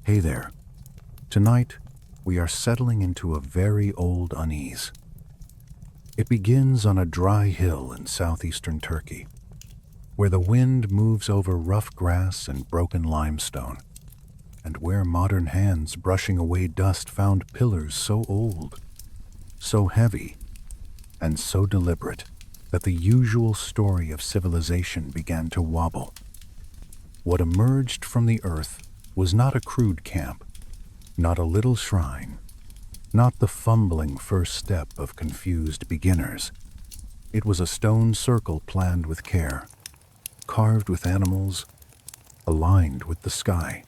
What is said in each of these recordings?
Hey there. Tonight, we are settling into a very old unease. It begins on a dry hill in southeastern Turkey, where the wind moves over rough grass and broken limestone, and where modern hands brushing away dust found pillars so old, so heavy, and so deliberate that the usual story of civilization began to wobble. What emerged from the earth was not a crude camp, not a little shrine, not the fumbling first step of confused beginners. It was a stone circle planned with care, carved with animals, aligned with the sky,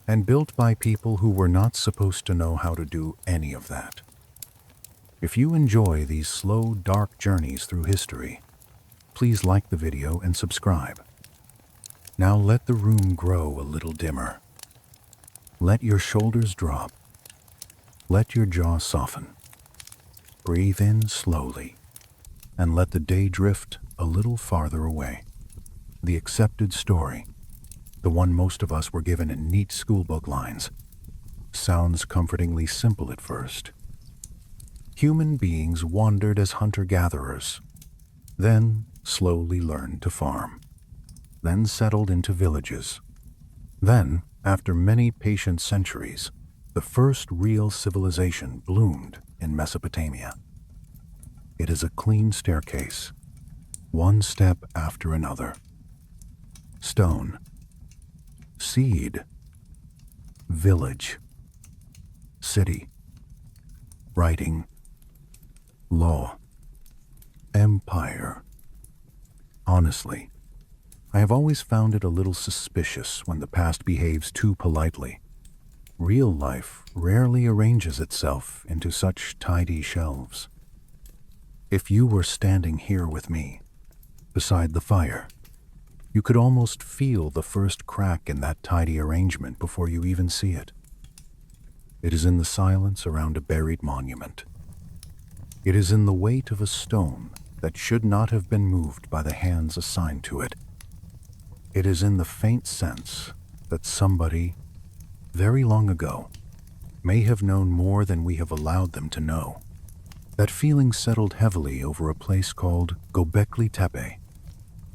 and built by people who were not supposed to know how to do any of that. If you enjoy these slow, dark journeys through history, please like the video and subscribe. Now let the room grow a little dimmer. Let your shoulders drop. Let your jaw soften. Breathe in slowly, and let the day drift a little farther away. The accepted story, the one most of us were given in neat schoolbook lines, sounds comfortingly simple at first. Human beings wandered as hunter-gatherers, then slowly learned to farm, then settled into villages. Then, after many patient centuries, the first real civilization bloomed in Mesopotamia. It is a clean staircase, one step after another. Stone, seed, village, city, writing, law, empire. Honestly, I have always found it a little suspicious when the past behaves too politely. Real life rarely arranges itself into such tidy shelves. If you were standing here with me, beside the fire, you could almost feel the first crack in that tidy arrangement before you even see it. It is in the silence around a buried monument. It is in the weight of a stone that should not have been moved by the hands assigned to it. It is in the faint sense that somebody, very long ago, may have known more than we have allowed them to know. That feeling settled heavily over a place called Göbekli Tepe,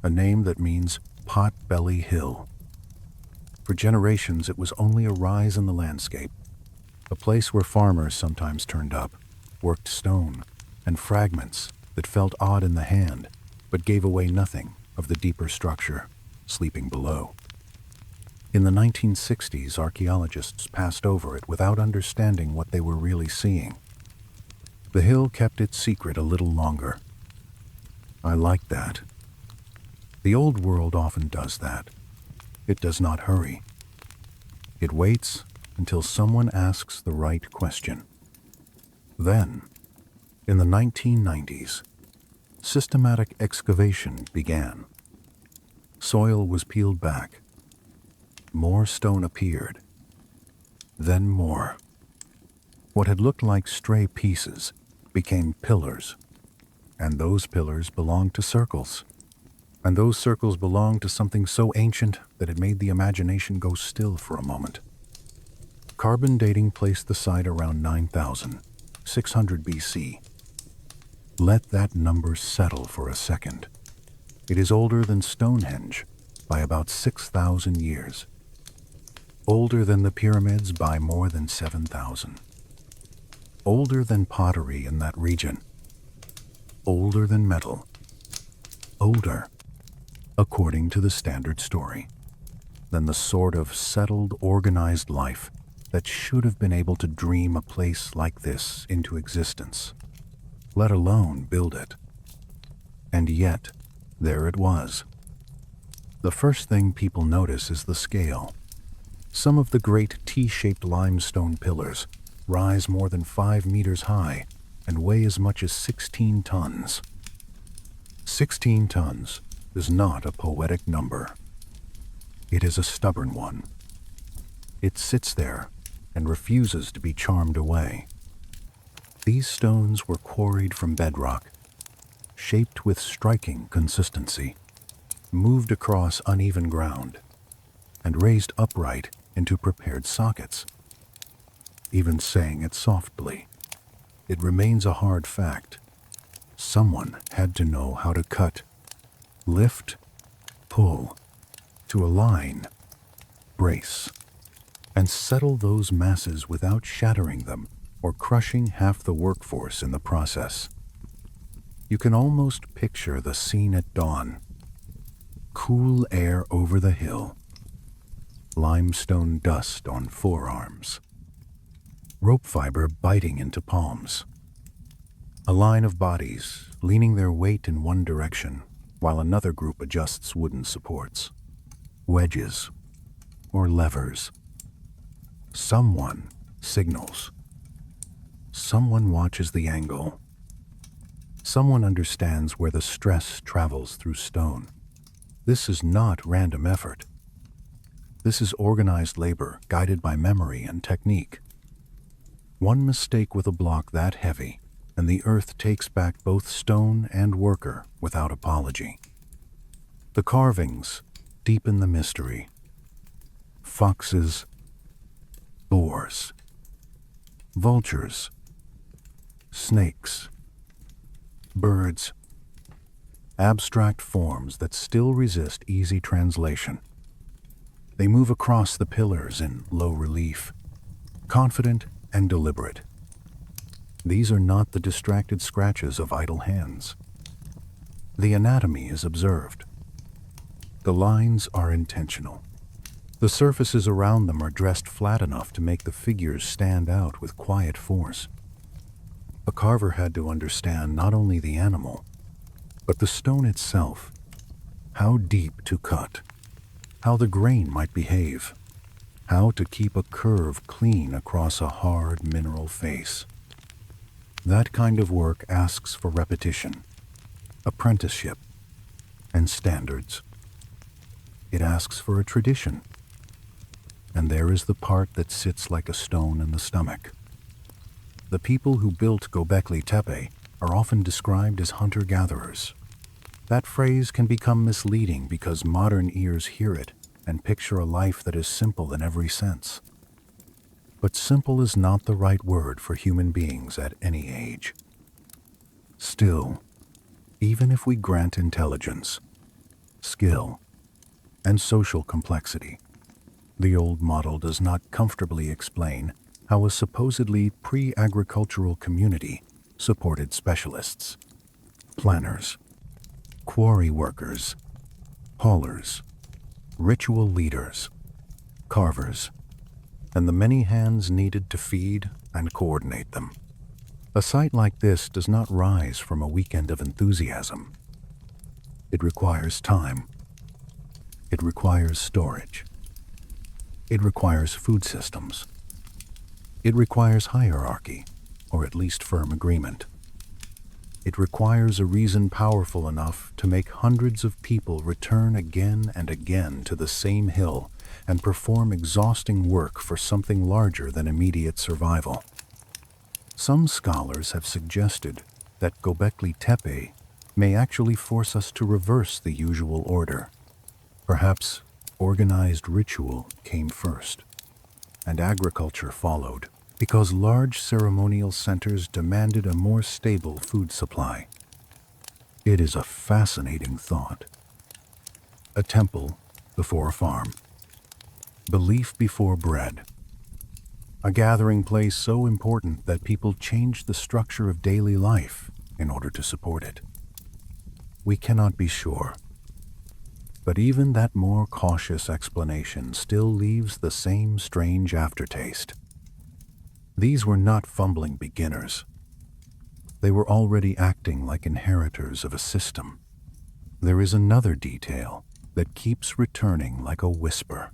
a name that means Potbelly Hill. For generations, it was only a rise in the landscape, a place where farmers sometimes turned up, worked stone, and fragments that felt odd in the hand, but gave away nothing of the deeper structure sleeping below. In the 1960s, archaeologists passed over it without understanding what they were really seeing. The hill kept its secret a little longer. I liked that. The old world often does that. It does not hurry. It waits until someone asks the right question. Then, in the 1990s, systematic excavation began. Soil was peeled back. More stone appeared. Then more. What had looked like stray pieces became pillars, and those pillars belonged to circles, and those circles belonged to something so ancient that it made the imagination go still for a moment. Carbon dating placed the site around 9,600 BC. Let that number settle for a second. It is older than Stonehenge by about 6,000 years. Older than the pyramids by more than 7,000. Older than pottery in that region. Older than metal. Older, according to the standard story, than the sort of settled, organized life that should have been able to dream a place like this into existence, let alone build it. And yet, there it was. The first thing people notice is the scale. Some of the great T-shaped limestone pillars rise more than 5 meters high and weigh as much as 16 tons. 16 tons is not a poetic number. It is a stubborn one. It sits there and refuses to be charmed away. These stones were quarried from bedrock, shaped with striking consistency, moved across uneven ground, and raised upright into prepared sockets. Even saying it softly, it remains a hard fact. Someone had to know how to cut, lift, pull, to align, brace, and settle those masses without shattering them or crushing half the workforce in the process. You can almost picture the scene at dawn. Cool air over the hill, limestone dust on forearms, rope fiber biting into palms. A line of bodies leaning their weight in one direction while another group adjusts wooden supports, wedges, or levers. Someone signals. Someone watches the angle. Someone understands where the stress travels through stone. This is not random effort. This is organized labor guided by memory and technique. One mistake with a block that heavy, and the earth takes back both stone and worker without apology. The carvings deepen the mystery. Foxes, boars, vultures, snakes, birds, abstract forms that still resist easy translation. They move across the pillars in low relief, confident and deliberate. These are not the distracted scratches of idle hands. The anatomy is observed. The lines are intentional. The surfaces around them are dressed flat enough to make the figures stand out with quiet force. A carver had to understand not only the animal, but the stone itself, how deep to cut, how the grain might behave, how to keep a curve clean across a hard mineral face. That kind of work asks for repetition, apprenticeship, and standards. It asks for a tradition. And there is the part that sits like a stone in the stomach. The people who built Göbekli Tepe are often described as hunter-gatherers. That phrase can become misleading because modern ears hear it and picture a life that is simple in every sense. But simple is not the right word for human beings at any age. Still, even if we grant intelligence, skill, and social complexity, the old model does not comfortably explain how a supposedly pre-agricultural community supported specialists, planners, quarry workers, haulers, ritual leaders, carvers, and the many hands needed to feed and coordinate them. A site like this does not rise from a weekend of enthusiasm. It requires time. It requires storage. It requires food systems. It requires hierarchy, or at least firm agreement. It requires a reason powerful enough to make hundreds of people return again and again to the same hill and perform exhausting work for something larger than immediate survival. Some scholars have suggested that Göbekli Tepe may actually force us to reverse the usual order. Perhaps organized ritual came first, and agriculture followed, because large ceremonial centers demanded a more stable food supply. It is a fascinating thought. A temple before a farm. Belief before bread. A gathering place so important that people changed the structure of daily life in order to support it. We cannot be sure. But even that more cautious explanation still leaves the same strange aftertaste. These were not fumbling beginners. They were already acting like inheritors of a system. There is another detail that keeps returning like a whisper.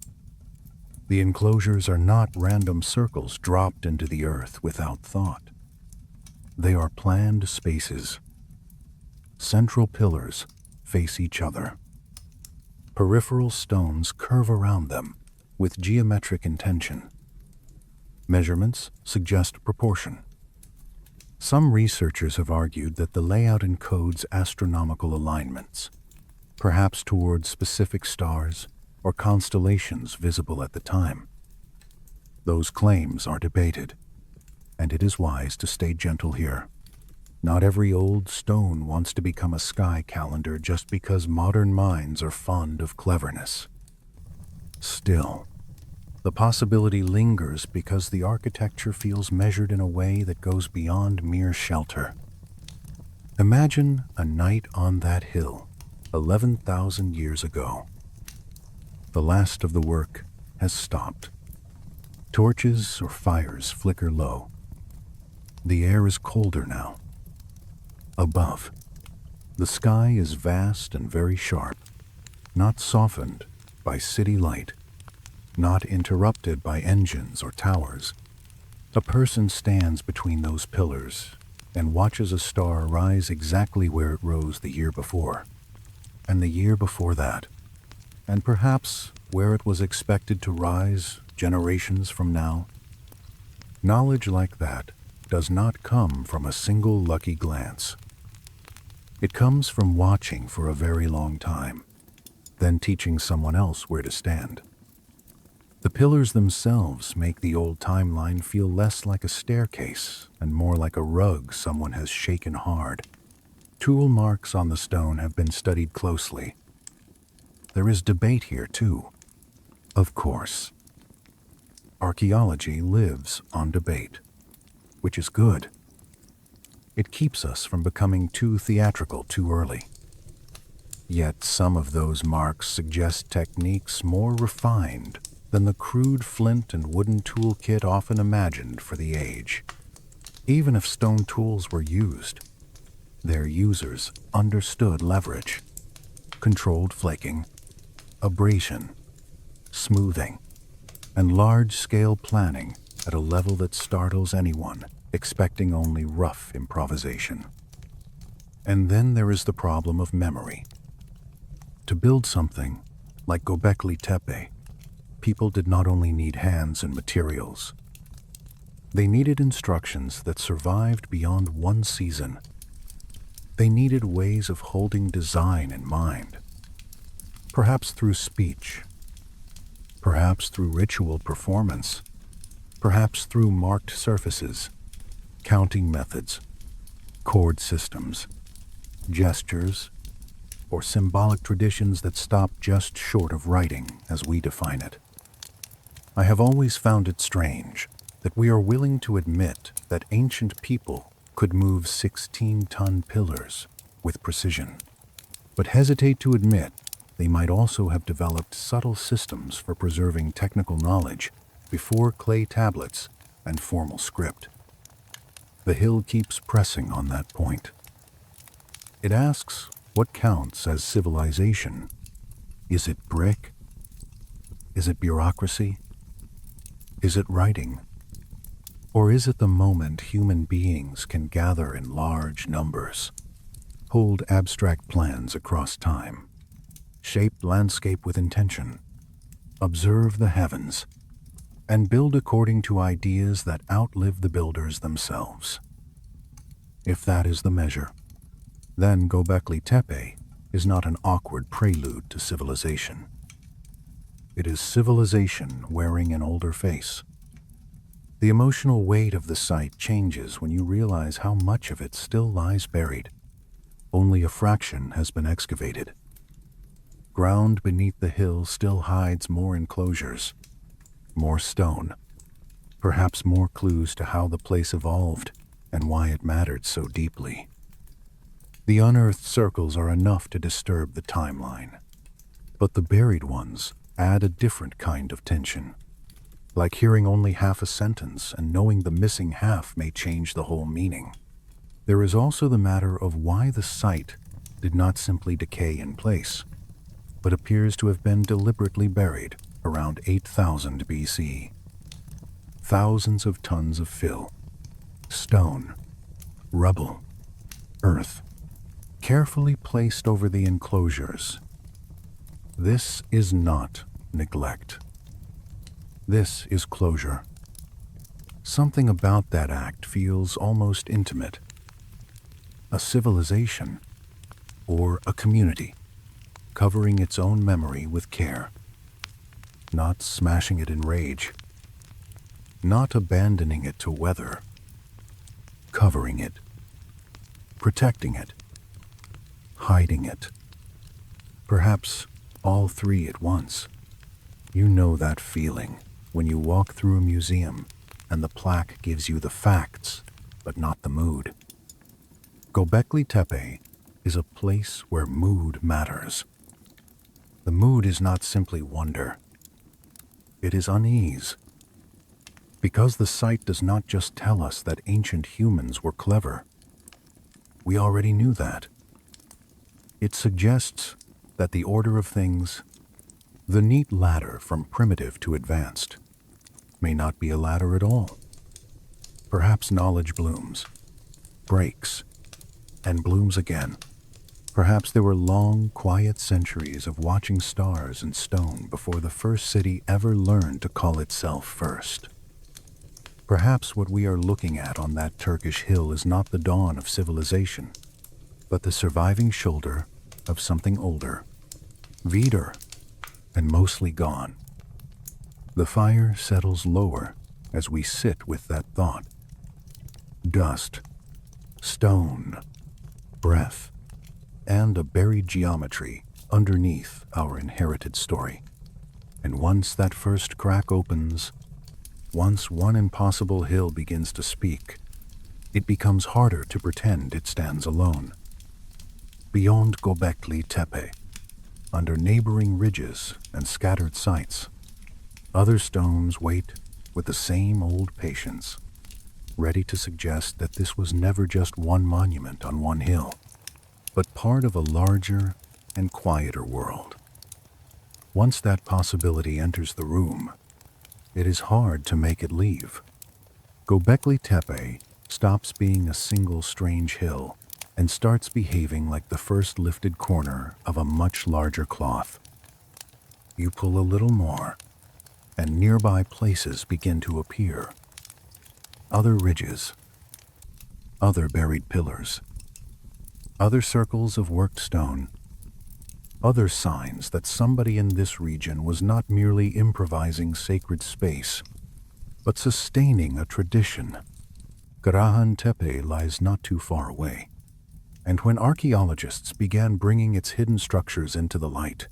The enclosures are not random circles dropped into the earth without thought. They are planned spaces. Central pillars face each other. Peripheral stones curve around them with geometric intention. Measurements suggest proportion. Some researchers have argued that the layout encodes astronomical alignments, perhaps towards specific stars or constellations visible at the time. Those claims are debated, and it is wise to stay gentle here. Not every old stone wants to become a sky calendar just because modern minds are fond of cleverness. Still, the possibility lingers because the architecture feels measured in a way that goes beyond mere shelter. Imagine a night on that hill 11,000 years ago. The last of the work has stopped. Torches or fires flicker low. The air is colder now. Above, the sky is vast and very sharp, not softened by city light, not interrupted by engines or towers. A person stands between those pillars and watches a star rise exactly where it rose the year before, and the year before that, and perhaps where it was expected to rise generations from now. Knowledge like that does not come from a single lucky glance. It comes from watching for a very long time, then teaching someone else where to stand. The pillars themselves make the old timeline feel less like a staircase and more like a rug someone has shaken hard. Tool marks on the stone have been studied closely. There is debate here, too. Of course. Archaeology lives on debate, which is good. It keeps us from becoming too theatrical too early. Yet some of those marks suggest techniques more refined than the crude flint and wooden toolkit often imagined for the age. Even if stone tools were used, their users understood leverage, controlled flaking, abrasion, smoothing, and large-scale planning at a level that startles anyone expecting only rough improvisation. And then there is the problem of memory. To build something like Göbekli Tepe, people did not only need hands and materials. They needed instructions that survived beyond one season. They needed ways of holding design in mind, perhaps through speech, perhaps through ritual performance, perhaps through marked surfaces, counting methods, chord systems, gestures, or symbolic traditions that stop just short of writing as we define it. I have always found it strange that we are willing to admit that ancient people could move 16-ton pillars with precision, but hesitate to admit they might also have developed subtle systems for preserving technical knowledge before clay tablets and formal script. The hill keeps pressing on that point. It asks what counts as civilization. Is it brick? Is it bureaucracy? Is it writing? Or is it the moment human beings can gather in large numbers, hold abstract plans across time, shape landscape with intention, observe the heavens, and build according to ideas that outlive the builders themselves? If that is the measure, then Göbekli Tepe is not an awkward prelude to civilization. It is civilization wearing an older face. The emotional weight of the site changes when you realize how much of it still lies buried. Only a fraction has been excavated. Ground beneath the hill still hides more enclosures, more stone, perhaps more clues to how the place evolved and why it mattered so deeply. The unearthed circles are enough to disturb the timeline, but the buried ones add a different kind of tension. Like hearing only half a sentence and knowing the missing half may change the whole meaning. There is also the matter of why the site did not simply decay in place, but appears to have been deliberately buried around 8,000 BC. Thousands of tons of fill, stone, rubble, earth, carefully placed over the enclosures. This is not neglect. This is closure. Something about that act feels almost intimate. A civilization, or a community, covering its own memory with care, not smashing it in rage. not abandoning it to weather, covering it, protecting it, hiding it. Perhaps all three at once. You know that feeling when you walk through a museum and the plaque gives you the facts, but not the mood. Gobekli Tepe is a place where mood matters. The mood is not simply wonder. It is unease. Because the site does not just tell us that ancient humans were clever. We already knew that. It suggests that the order of things, the neat ladder from primitive to advanced, may not be a ladder at all. Perhaps knowledge blooms, breaks, and blooms again. Perhaps there were long, quiet centuries of watching stars and stone before the first city ever learned to call itself first. Perhaps what we are looking at on that Turkish hill is not the dawn of civilization, but the surviving shoulder of something older, Vider, and mostly gone. The fire settles lower as we sit with that thought. Dust, stone, breath, and a buried geometry underneath our inherited story. And once that first crack opens, once one impossible hill begins to speak, it becomes harder to pretend it stands alone. Beyond Gobekli Tepe, under neighboring ridges and scattered sites, other stones wait with the same old patience, ready to suggest that this was never just one monument on one hill, but part of a larger and quieter world. Once that possibility enters the room, it is hard to make it leave. Gobekli Tepe stops being a single strange hill and starts behaving like the first lifted corner of a much larger cloth. You pull a little more, and nearby places begin to appear. Other ridges, other buried pillars, other circles of worked stone, other signs that somebody in this region was not merely improvising sacred space, but sustaining a tradition. Karahan Tepe lies not too far away, and when archaeologists began bringing its hidden structures into the light,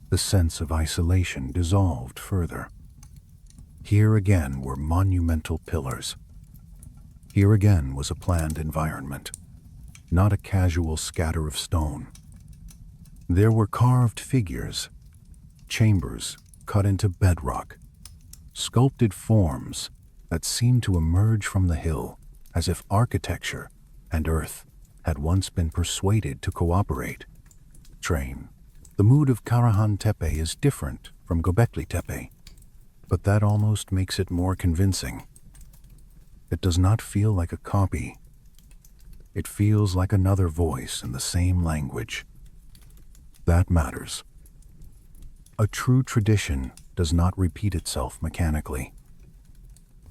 the sense of isolation dissolved further. Here again were monumental pillars. Here again was a planned environment, not a casual scatter of stone. There were carved figures, chambers cut into bedrock, sculpted forms that seemed to emerge from the hill as if architecture and earth had once been persuaded to cooperate. Train. The mood of Karahan Tepe is different from Gobekli Tepe, but that almost makes it more convincing. It does not feel like a copy. It feels like another voice in the same language. That matters. A true tradition does not repeat itself mechanically.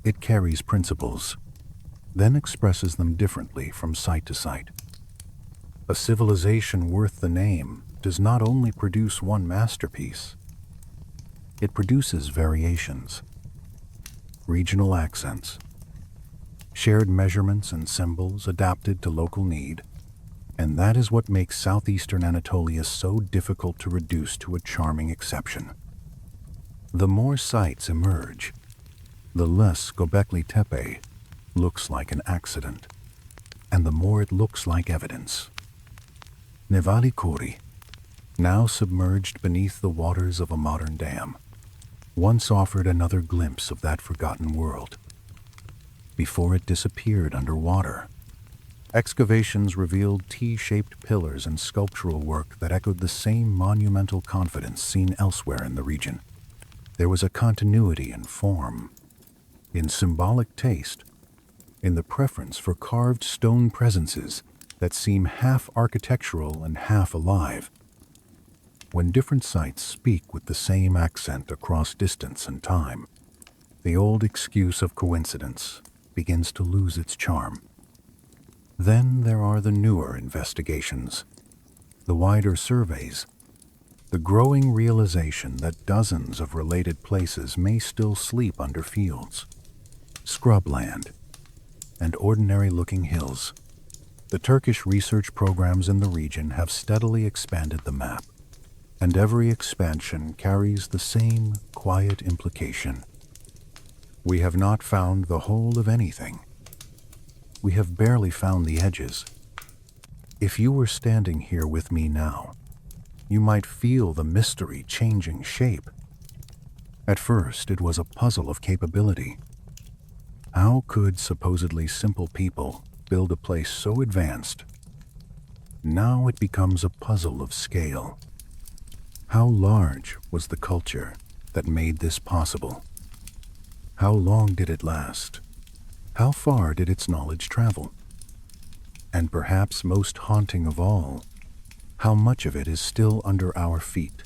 It carries principles, then expresses them differently from site to site. A civilization worth the name does not only produce one masterpiece, it produces variations, regional accents, shared measurements and symbols adapted to local need, and that is what makes southeastern Anatolia so difficult to reduce to a charming exception. The more sites emerge, the less Gobekli Tepe looks like an accident, and the more it looks like evidence. Nevali Kuri, now submerged beneath the waters of a modern dam, once offered another glimpse of that forgotten world. Before it disappeared underwater, excavations revealed T-shaped pillars and sculptural work that echoed the same monumental confidence seen elsewhere in the region. There was a continuity in form, in symbolic taste, in the preference for carved stone presences that seem half architectural and half alive. When different sites speak with the same accent across distance and time, the old excuse of coincidence begins to lose its charm. Then there are the newer investigations, the wider surveys, the growing realization that dozens of related places may still sleep under fields, scrubland, and ordinary-looking hills. The Turkish research programs in the region have steadily expanded the map, and every expansion carries the same quiet implication. We have not found the whole of anything. We have barely found the edges. If you were standing here with me now, you might feel the mystery changing shape. At first, it was a puzzle of capability. How could supposedly simple people build a place so advanced? Now it becomes a puzzle of scale. How large was the culture that made this possible? How long did it last? How far did its knowledge travel? And perhaps most haunting of all, how much of it is still under our feet?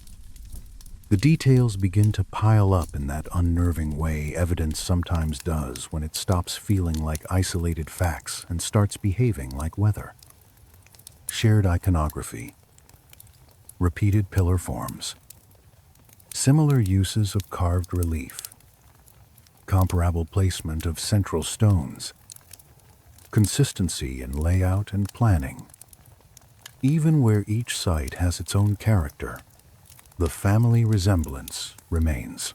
The details begin to pile up in that unnerving way evidence sometimes does when it stops feeling like isolated facts and starts behaving like weather. Shared iconography, repeated pillar forms, similar uses of carved relief, comparable placement of central stones, consistency in layout and planning. Even where each site has its own character, the family resemblance remains.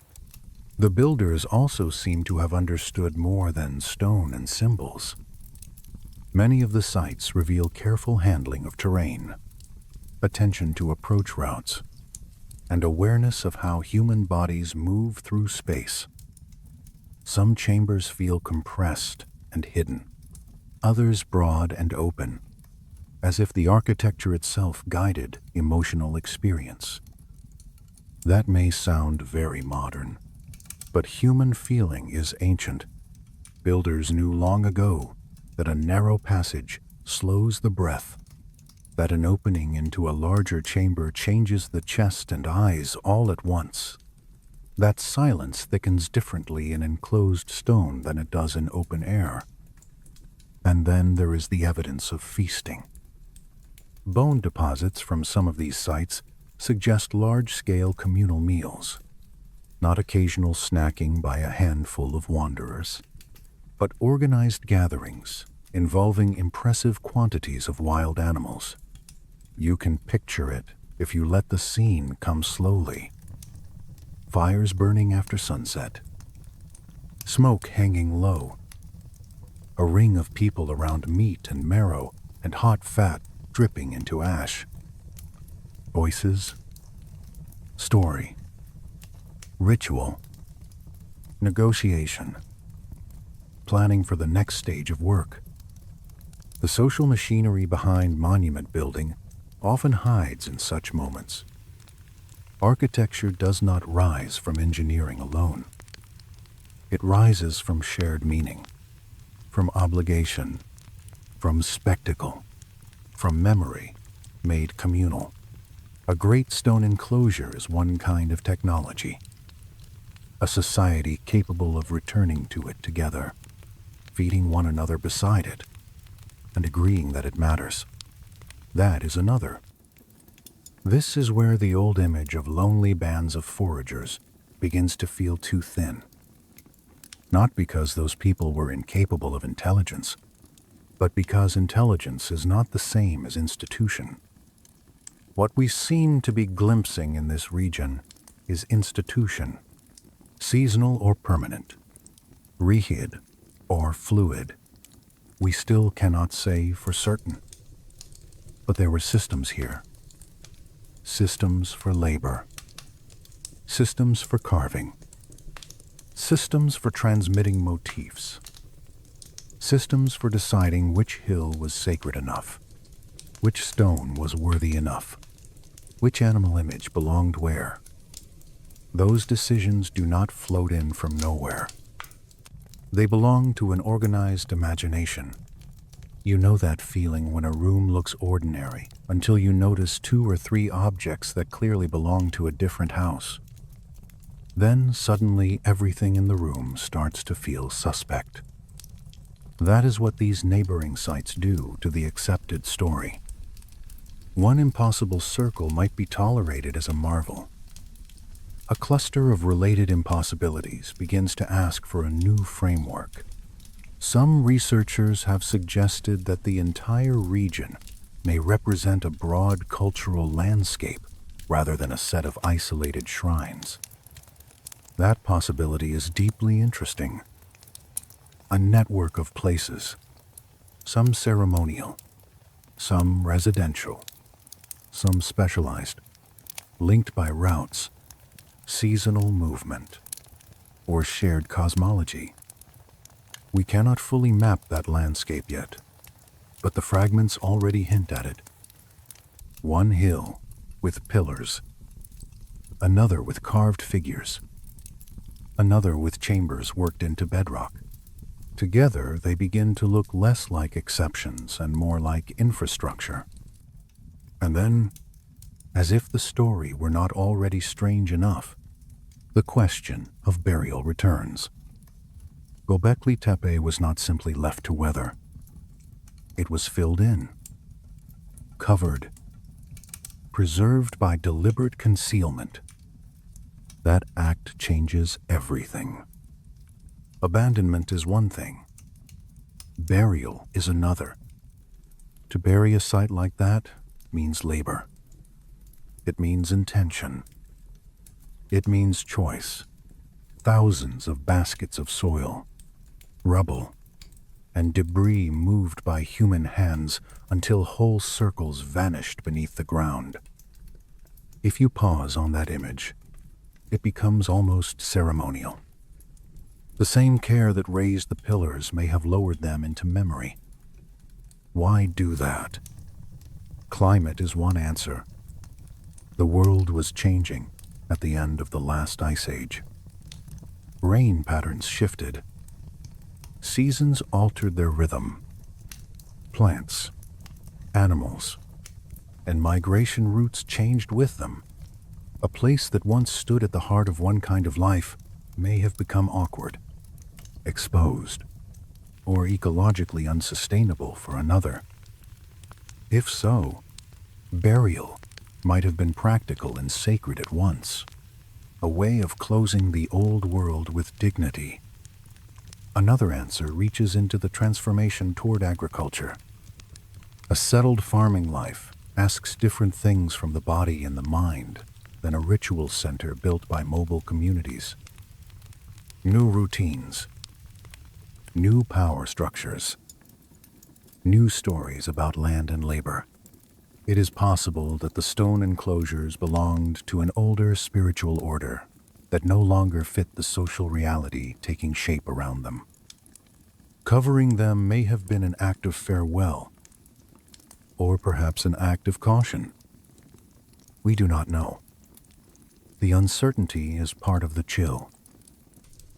The builders also seem to have understood more than stone and symbols. Many of the sites reveal careful handling of terrain, attention to approach routes, and awareness of how human bodies move through space. Some chambers feel compressed and hidden, others broad and open, as if the architecture itself guided emotional experience. That may sound very modern, but human feeling is ancient. Builders knew long ago that a narrow passage slows the breath, that an opening into a larger chamber changes the chest and eyes all at once, that silence thickens differently in enclosed stone than it does in open air. And then there is the evidence of feasting. Bone deposits from some of these sites suggest large-scale communal meals, not occasional snacking by a handful of wanderers, but organized gatherings involving impressive quantities of wild animals. You can picture it if you let the scene come slowly. Fires burning after sunset, smoke hanging low, a ring of people around meat and marrow and hot fat dripping into ash. Voices, story, ritual, negotiation, planning for the next stage of work. The social machinery behind monument building often hides in such moments. Architecture does not rise from engineering alone. It rises from shared meaning, from obligation, from spectacle, from memory made communal. A great stone enclosure is one kind of technology, a society capable of returning to it together, feeding one another beside it, and agreeing that it matters. That is another. This is where the old image of lonely bands of foragers begins to feel too thin. Not because those people were incapable of intelligence, but because intelligence is not the same as institution. What we seem to be glimpsing in this region is institution, seasonal or permanent, rigid or fluid. We still cannot say for certain. But there were systems here. Systems for labor, systems for carving, systems for transmitting motifs, systems for deciding which hill was sacred enough, which stone was worthy enough, which animal image belonged where. Those decisions do not float in from nowhere. They belong to an organized imagination. You know that feeling when a room looks ordinary until you notice 2 or 3 objects that clearly belong to a different house. Then suddenly everything in the room starts to feel suspect. That is what these neighboring sites do to the accepted story. One impossible circle might be tolerated as a marvel. A cluster of related impossibilities begins to ask for a new framework, Some researchers have suggested that the entire region may represent a broad cultural landscape rather than a set of isolated shrines. That possibility is deeply interesting. A network of places, some ceremonial, some residential, some specialized, linked by routes, seasonal movement, or shared cosmology. We cannot fully map that landscape yet, but the fragments already hint at it. One hill with pillars, another with carved figures, another with chambers worked into bedrock. Together, they begin to look less like exceptions and more like infrastructure. And then, as if the story were not already strange enough, the question of burial returns. Göbekli Tepe was not simply left to weather. It was filled in, covered, preserved by deliberate concealment. That act changes everything. Abandonment is one thing. Burial is another. To bury a site like that means labor. It means intention. It means choice. Thousands of baskets of soil, rubble, and debris moved by human hands until whole circles vanished beneath the ground. If you pause on that image, it becomes almost ceremonial. The same care that raised the pillars may have lowered them into memory. Why do that? Climate is one answer. The world was changing at the end of the last ice age. Rain patterns shifted. Seasons altered their rhythm. Plants, animals, and migration routes changed with them. A place that once stood at the heart of one kind of life may have become awkward, exposed, or ecologically unsustainable for another. If so, burial might have been practical and sacred at once, a way of closing the old world with dignity. Another answer reaches into the transformation toward agriculture. A settled farming life asks different things from the body and the mind than a ritual center built by mobile communities. New routines, new power structures, new stories about land and labor. It is possible that the stone enclosures belonged to an older spiritual order that no longer fit the social reality taking shape around them. Covering them may have been an act of farewell, or perhaps an act of caution. We do not know. The uncertainty is part of the chill.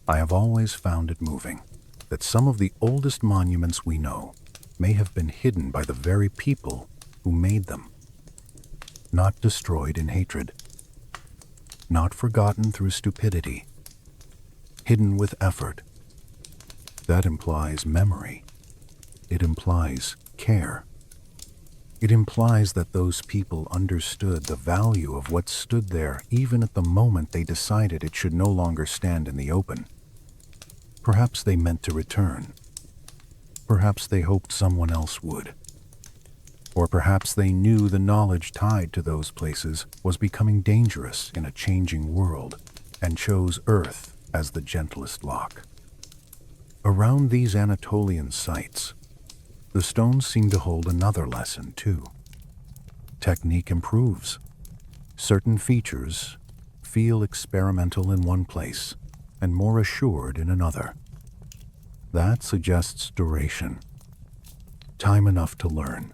I have always found it moving that some of the oldest monuments we know may have been hidden by the very people who made them. Not destroyed in hatred. Not forgotten through stupidity. Hidden with effort. That implies memory. It implies care. It implies that those people understood the value of what stood there even at the moment they decided it should no longer stand in the open. Perhaps they meant to return. Perhaps they hoped someone else would. Or perhaps they knew the knowledge tied to those places was becoming dangerous in a changing world and chose Earth as the gentlest lock. Around these Anatolian sites, the stones seem to hold another lesson too. Technique improves. Certain features feel experimental in one place and more assured in another. That suggests duration. Time enough to learn.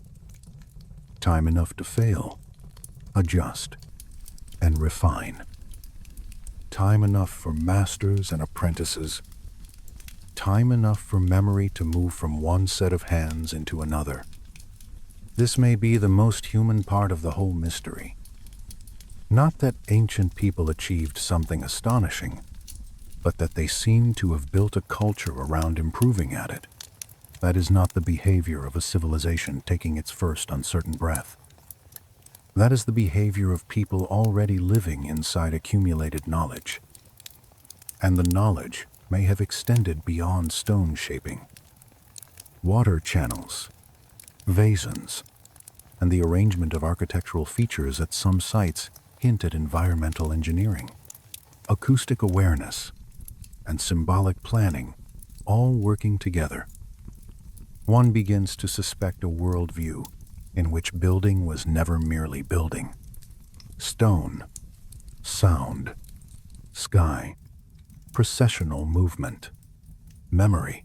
Time enough to fail, adjust, and refine. Time enough for masters and apprentices. Time enough for memory to move from one set of hands into another. This may be the most human part of the whole mystery. Not that ancient people achieved something astonishing, but that they seem to have built a culture around improving at it. That is not the behavior of a civilization taking its first uncertain breath. That is the behavior of people already living inside accumulated knowledge. And the knowledge may have extended beyond stone shaping, water channels, basins, and the arrangement of architectural features at some sites hint at environmental engineering. Acoustic awareness and symbolic planning all working together. One begins to suspect a worldview in which building was never merely building. Stone, sound, sky, processional movement, memory,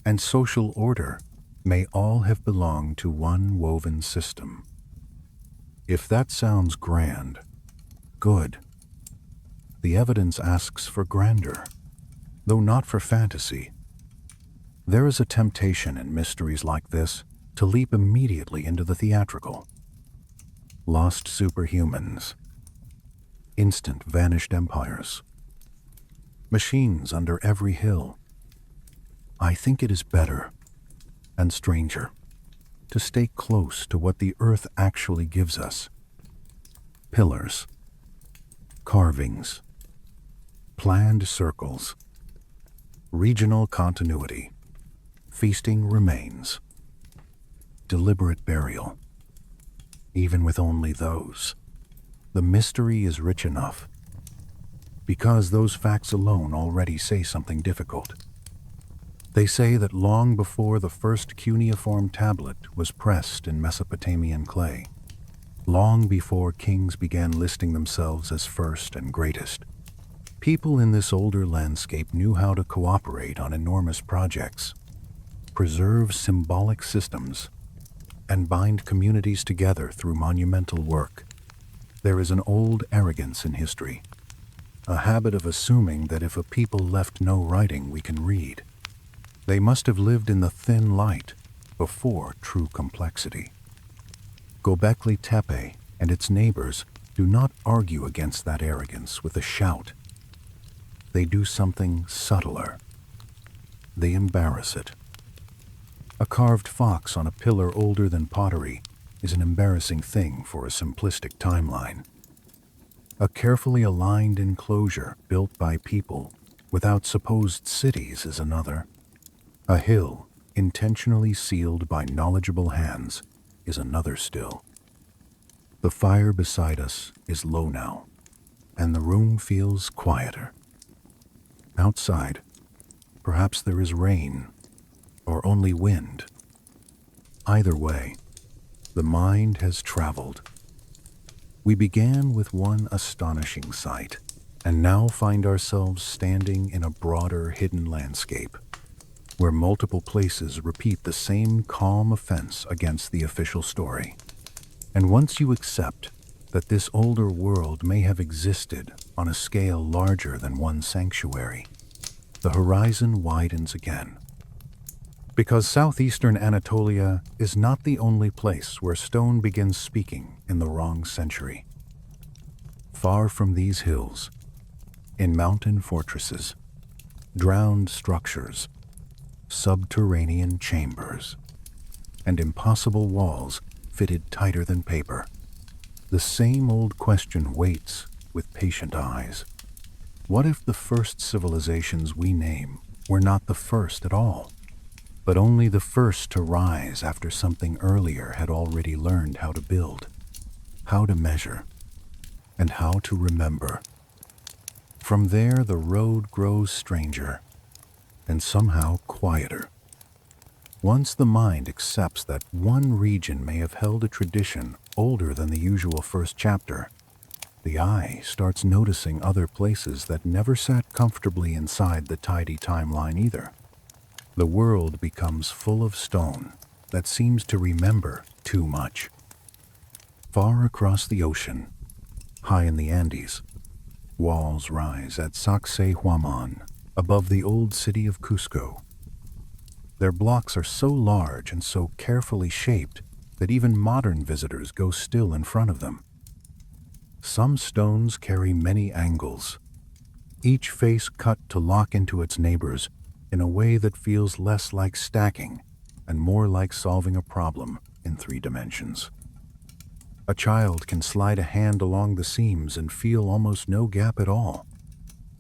and social order may all have belonged to one woven system. If that sounds grand, good. The evidence asks for grandeur, though not for fantasy. There is a temptation in mysteries like this to leap immediately into the theatrical. Lost superhumans, instant vanished empires, machines under every hill. I think it is better and stranger to stay close to what the earth actually gives us. Pillars, carvings, planned circles, regional continuity, feasting remains, deliberate burial. Even with only those, the mystery is rich enough, because those facts alone already say something difficult. They say that long before the first cuneiform tablet was pressed in Mesopotamian clay, long before kings began listing themselves as first and greatest, people in this older landscape knew how to cooperate on enormous projects, preserve symbolic systems, and bind communities together through monumental work. There is an old arrogance in history, a habit of assuming that if a people left no writing we can read, they must have lived in the thin light before true complexity. Göbekli Tepe and its neighbors do not argue against that arrogance with a shout. They do something subtler. They embarrass it. A carved fox on a pillar older than pottery is an embarrassing thing for a simplistic timeline. A carefully aligned enclosure built by people without supposed cities is another. A hill intentionally sealed by knowledgeable hands is another still. The fire beside us is low now, and the room feels quieter. Outside, perhaps there is rain, or only wind. Either way, the mind has traveled. We began with one astonishing sight, and now find ourselves standing in a broader hidden landscape, where multiple places repeat the same calm offense against the official story. And once you accept that this older world may have existed on a scale larger than one sanctuary, the horizon widens again. Because southeastern Anatolia is not the only place where stone begins speaking in the wrong century. Far from these hills, in mountain fortresses, drowned structures, subterranean chambers, and impossible walls fitted tighter than paper, the same old question waits with patient eyes. What if the first civilizations we name were not the first at all, but only the first to rise after something earlier had already learned how to build, how to measure, and how to remember? From there, the road grows stranger and somehow quieter. Once the mind accepts that one region may have held a tradition older than the usual first chapter, the eye starts noticing other places that never sat comfortably inside the tidy timeline either. The world becomes full of stone that seems to remember too much. Far across the ocean, high in the Andes, walls rise at Sacsayhuamán, above the old city of Cusco. Their blocks are so large and so carefully shaped that even modern visitors go still in front of them. Some stones carry many angles, each face cut to lock into its neighbors in a way that feels less like stacking and more like solving a problem in 3 dimensions. A child can slide a hand along the seams and feel almost no gap at all.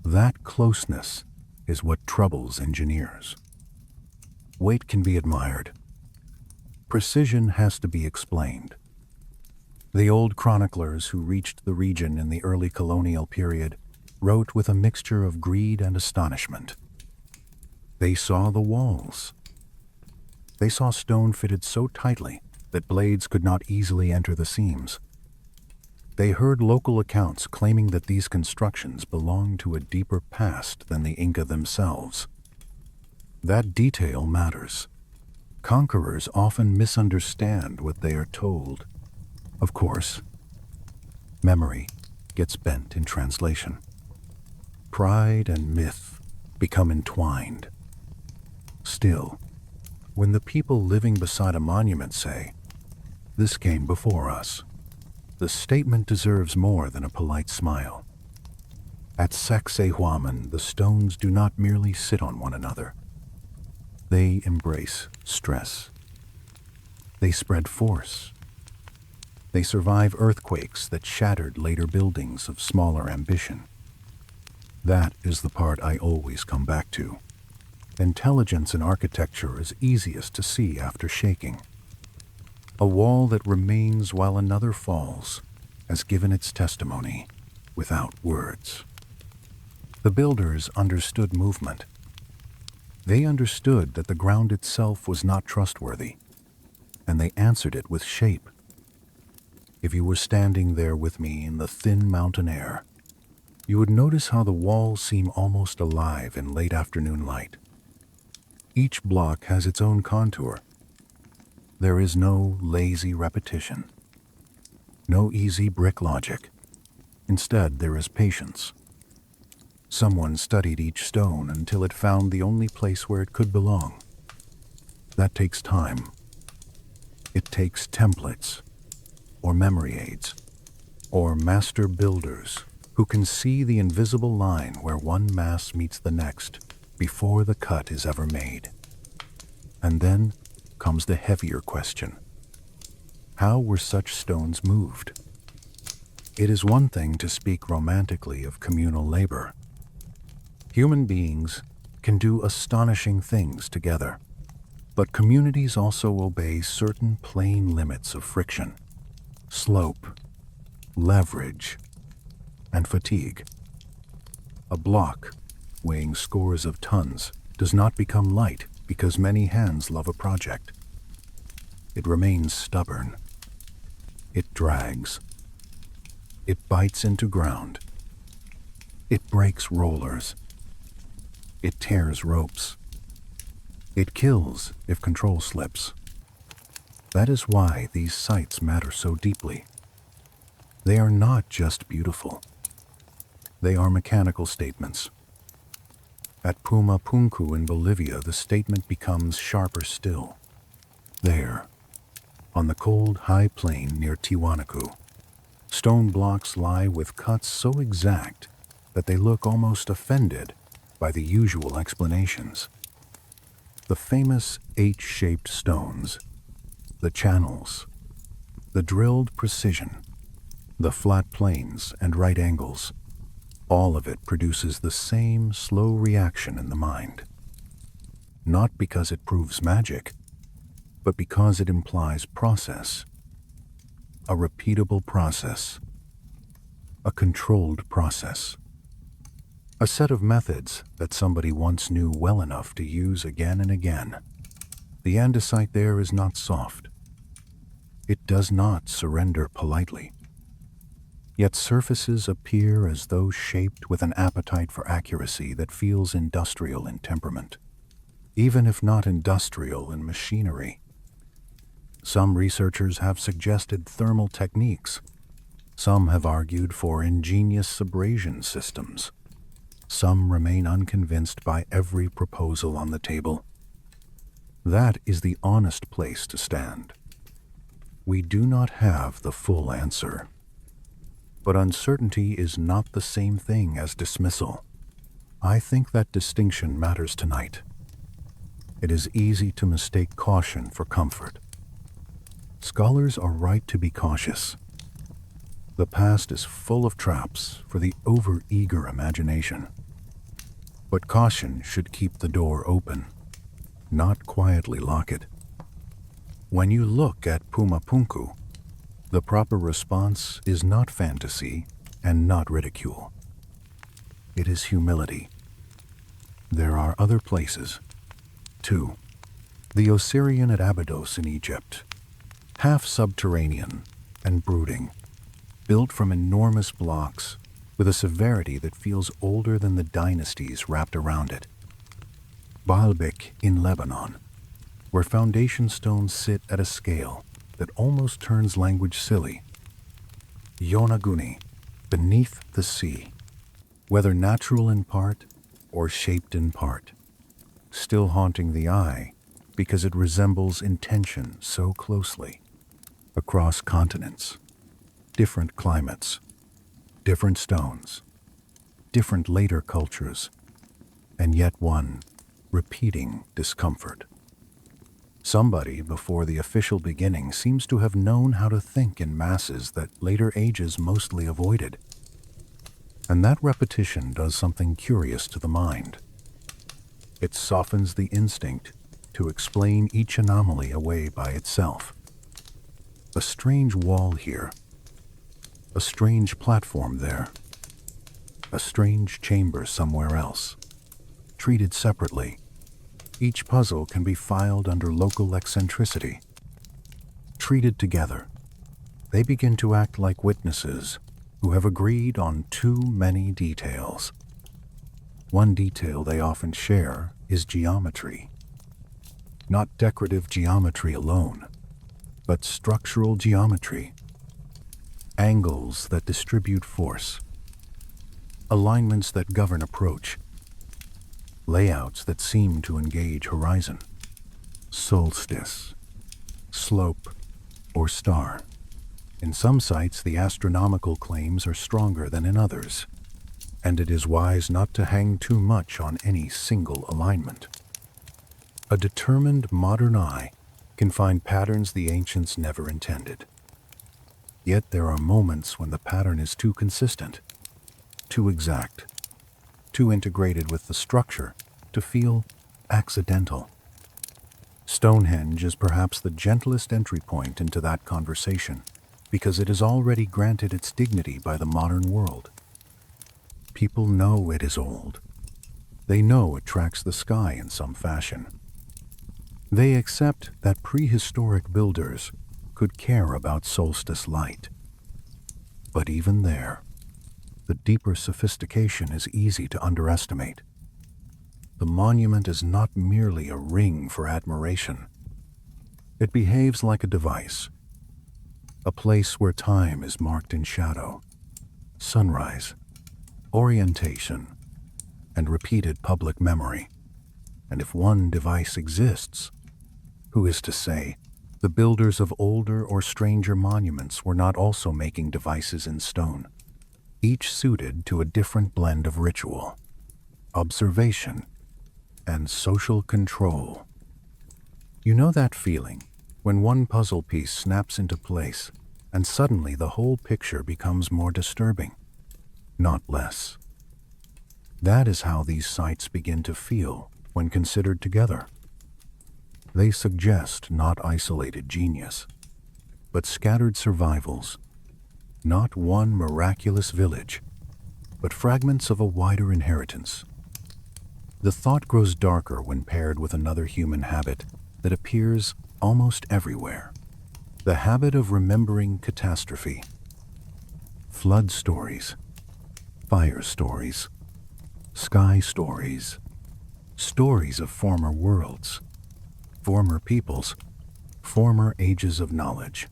That closeness is what troubles engineers. Weight can be admired. Precision has to be explained. The old chroniclers who reached the region in the early colonial period wrote with a mixture of greed and astonishment. They saw the walls. They saw stone fitted so tightly that blades could not easily enter the seams. They heard local accounts claiming that these constructions belonged to a deeper past than the Inca themselves. That detail matters. Conquerors often misunderstand what they are told. Of course, memory gets bent in translation. Pride and myth become entwined. Still, when the people living beside a monument say, "This came before us," the statement deserves more than a polite smile. At Sacsayhuamán, the stones do not merely sit on one another. They embrace stress. They spread force. They survive earthquakes that shattered later buildings of smaller ambition. That is the part I always come back to. Intelligence in architecture is easiest to see after shaking. A wall that remains while another falls has given its testimony without words. The builders understood movement. They understood that the ground itself was not trustworthy, and they answered it with shape. If you were standing there with me in the thin mountain air, you would notice how the walls seem almost alive in late afternoon light. Each block has its own contour. There is no lazy repetition, no easy brick logic. Instead, there is patience. Someone studied each stone until it found the only place where it could belong. That takes time. It takes templates, or memory aids, or master builders who can see the invisible line where one mass meets the next before the cut is ever made. And then comes the heavier question. How were such stones moved? It is one thing to speak romantically of communal labor. Human beings can do astonishing things together, but communities also obey certain plain limits of friction, slope, leverage, and fatigue. A block weighing scores of tons does not become light because many hands love a project. It remains stubborn. It drags. It bites into ground. It breaks rollers. It tears ropes. It kills if control slips. That is why these sites matter so deeply. They are not just beautiful. They are mechanical statements. At Puma Punku in Bolivia, the statement becomes sharper still. There, on the cold high plain near Tiwanaku, stone blocks lie with cuts so exact that they look almost offended by the usual explanations. The famous H-shaped stones, the channels, the drilled precision, the flat planes and right angles, all of it produces the same slow reaction in the mind. Not because it proves magic, but because it implies process. A repeatable process. A controlled process. A set of methods that somebody once knew well enough to use again and again. The andesite there is not soft. It does not surrender politely. Yet surfaces appear as though shaped with an appetite for accuracy that feels industrial in temperament, even if not industrial in machinery. Some researchers have suggested thermal techniques. Some have argued for ingenious abrasion systems. Some remain unconvinced by every proposal on the table. That is the honest place to stand. We do not have the full answer. But uncertainty is not the same thing as dismissal. I think that distinction matters tonight. It is easy to mistake caution for comfort. Scholars are right to be cautious. The past is full of traps for the over-eager imagination. But caution should keep the door open, not quietly lock it. When you look at Puma Punku, the proper response is not fantasy and not ridicule. It is humility. There are other places. 2. The Osirian at Abydos in Egypt, half subterranean and brooding, built from enormous blocks with a severity that feels older than the dynasties wrapped around it. Baalbek in Lebanon, where foundation stones sit at a scale that almost turns language silly. Yonaguni, beneath the sea, whether natural in part or shaped in part, still haunting the eye because it resembles intention so closely. Across continents, different climates, different stones, different later cultures, and yet one repeating discomfort. Somebody before the official beginning seems to have known how to think in masses that later ages mostly avoided. And that repetition does something curious to the mind. It softens the instinct to explain each anomaly away by itself. A strange wall here, a strange platform there, a strange chamber somewhere else, treated separately. Each puzzle can be filed under local eccentricity. Treated together, they begin to act like witnesses who have agreed on too many details. One detail they often share is geometry. Not decorative geometry alone, but structural geometry. Angles that distribute force, alignments that govern approach, layouts that seem to engage horizon, solstice, slope, or star. In some sites, the astronomical claims are stronger than in others, and it is wise not to hang too much on any single alignment. A determined modern eye can find patterns the ancients never intended. Yet there are moments when the pattern is too consistent, too exact, too integrated with the structure to feel accidental. Stonehenge is perhaps the gentlest entry point into that conversation because it is already granted its dignity by the modern world. People know it is old. They know it tracks the sky in some fashion. They accept that prehistoric builders could care about solstice light. But even there, the deeper sophistication is easy to underestimate. The monument is not merely a ring for admiration. It behaves like a device, a place where time is marked in shadow, sunrise, orientation, and repeated public memory. And if one device exists, who is to say the builders of older or stranger monuments were not also making devices in stone, each suited to a different blend of ritual, observation, and social control. You know that feeling when one puzzle piece snaps into place and suddenly the whole picture becomes more disturbing, not less. That is how these sites begin to feel when considered together. They suggest not isolated genius, but scattered survivals, not one miraculous village, but fragments of a wider inheritance. The thought grows darker when paired with another human habit that appears almost everywhere, the habit of remembering catastrophe. Flood stories, fire stories, sky stories, stories of former worlds, former peoples, former ages of knowledge.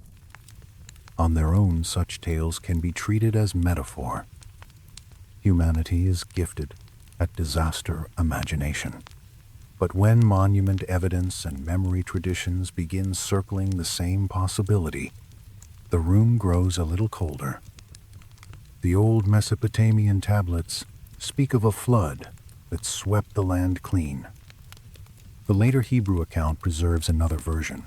On their own, such tales can be treated as metaphor. Humanity is gifted at disaster imagination. But when monument evidence and memory traditions begin circling the same possibility, the room grows a little colder. The old Mesopotamian tablets speak of a flood that swept the land clean. The later Hebrew account preserves another version.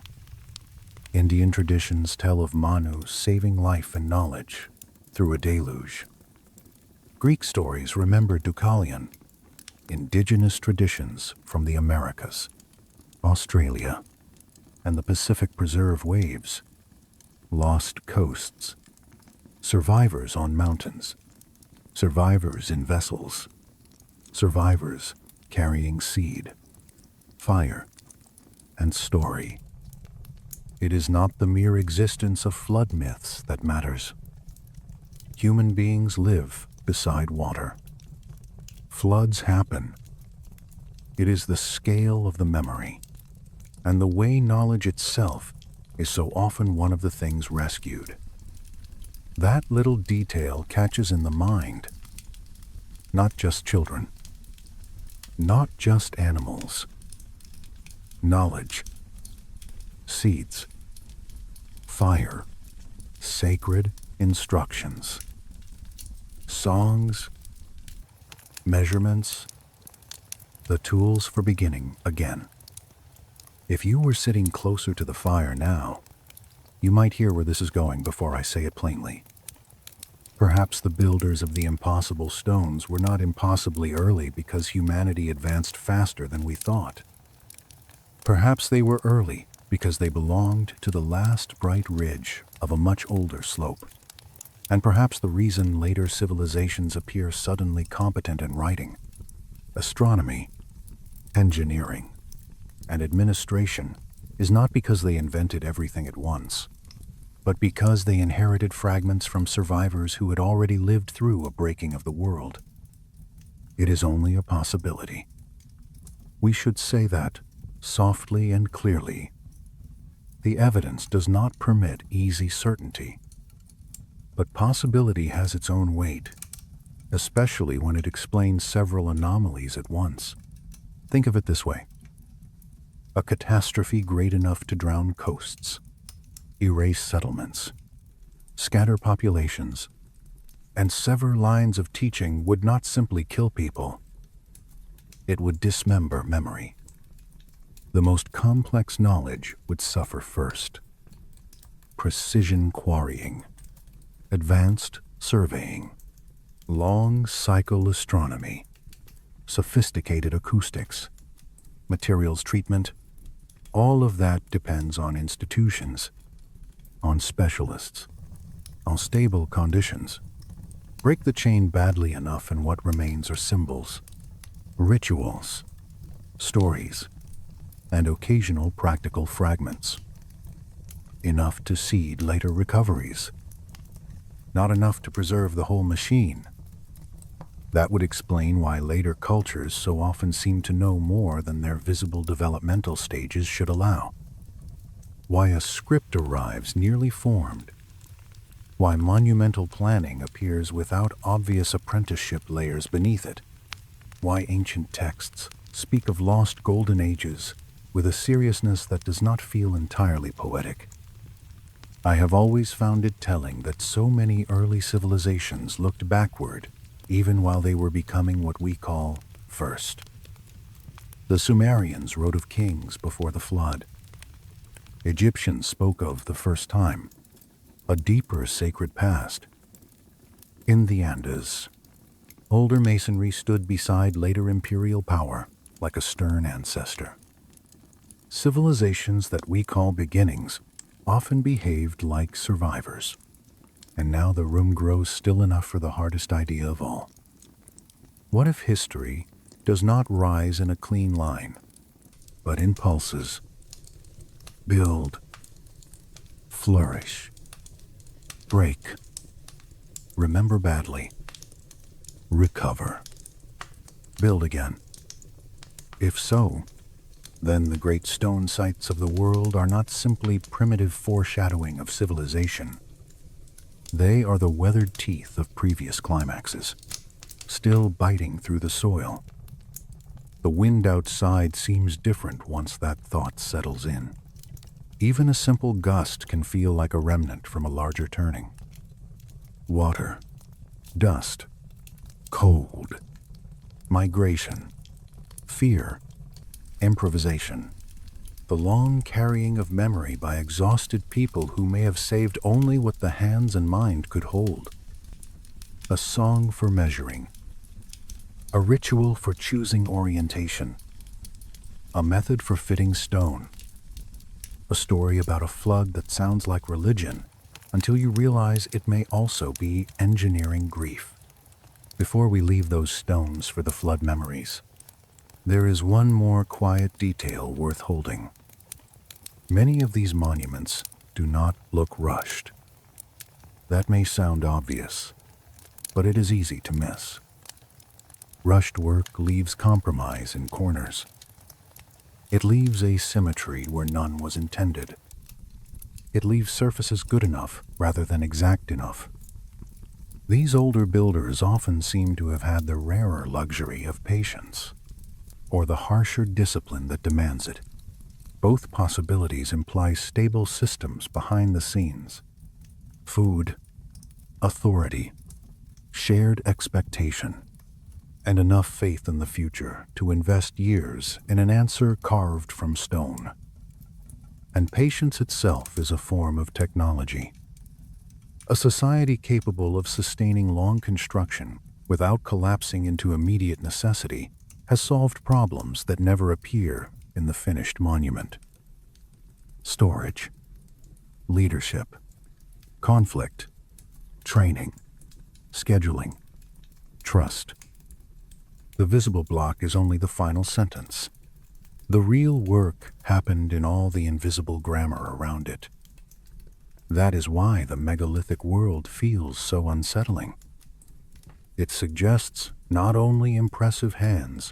Indian traditions tell of Manu saving life and knowledge through a deluge. Greek stories remember Deucalion, indigenous traditions from the Americas, Australia, and the Pacific Preserve waves, lost coasts, survivors on mountains, survivors in vessels, survivors carrying seed, fire, and story. It is not the mere existence of flood myths that matters. Human beings live beside water. Floods happen. It is the scale of the memory, and the way knowledge itself is so often one of the things rescued. That little detail catches in the mind. Not just children. Not just animals. Knowledge. Seeds. Fire. Sacred instructions. Songs. Measurements. The tools for beginning again. If you were sitting closer to the fire now, you might hear where this is going before I say it plainly. Perhaps the builders of the impossible stones were not impossibly early because humanity advanced faster than we thought. Perhaps they were early because they belonged to the last bright ridge of a much older slope. And perhaps the reason later civilizations appear suddenly competent in writing, astronomy, engineering, and administration is not because they invented everything at once, but because they inherited fragments from survivors who had already lived through a breaking of the world. It is only a possibility. We should say that softly and clearly. The evidence does not permit easy certainty, but possibility has its own weight, especially when it explains several anomalies at once. Think of it this way. A catastrophe great enough to drown coasts, erase settlements, scatter populations, and sever lines of teaching would not simply kill people. It would dismember memory. The most complex knowledge would suffer first. Precision quarrying, advanced surveying, long cycle astronomy, sophisticated acoustics, materials treatment, all of that depends on institutions, on specialists, on stable conditions. Break the chain badly enough and what remains are symbols, rituals, stories, and occasional practical fragments. Enough to seed later recoveries. Not enough to preserve the whole machine. That would explain why later cultures so often seem to know more than their visible developmental stages should allow. Why a script arrives nearly formed. Why monumental planning appears without obvious apprenticeship layers beneath it. Why ancient texts speak of lost golden ages with a seriousness that does not feel entirely poetic. I have always found it telling that so many early civilizations looked backward even while they were becoming what we call first. The Sumerians wrote of kings before the flood. Egyptians spoke of the first time, a deeper sacred past. In the Andes, older masonry stood beside later imperial power like a stern ancestor. Civilizations that we call beginnings often behaved like survivors. And now the room grows still enough for the hardest idea of all. What if history does not rise in a clean line, but in pulses? Build, flourish, break, remember badly, recover, build again. If so, then the great stone sites of the world are not simply primitive foreshadowing of civilization. They are the weathered teeth of previous climaxes, still biting through the soil. The wind outside seems different once that thought settles in. Even a simple gust can feel like a remnant from a larger turning. Water, dust, cold, migration, fear, improvisation. The long carrying of memory by exhausted people who may have saved only what the hands and mind could hold. A song for measuring. A ritual for choosing orientation. a method for fitting stone. A story about a flood that sounds like religion until you realize it may also be engineering grief. Before we leave those stones for the flood memories, there is one more quiet detail worth holding. Many of these monuments do not look rushed. That may sound obvious, but it is easy to miss. Rushed work leaves compromise in corners. It leaves asymmetry where none was intended. It leaves surfaces good enough rather than exact enough. These older builders often seem to have had the rarer luxury of patience, or the harsher discipline that demands it. Both possibilities imply stable systems behind the scenes. Food, authority, shared expectation, and enough faith in the future to invest years in an answer carved from stone. And patience itself is a form of technology. A society capable of sustaining long construction without collapsing into immediate necessity has solved problems that never appear in the finished monument. Storage, leadership, conflict, training, scheduling, trust. The visible block is only the final sentence. The real work happened in all the invisible grammar around it. That is why the megalithic world feels so unsettling. It suggests not only impressive hands,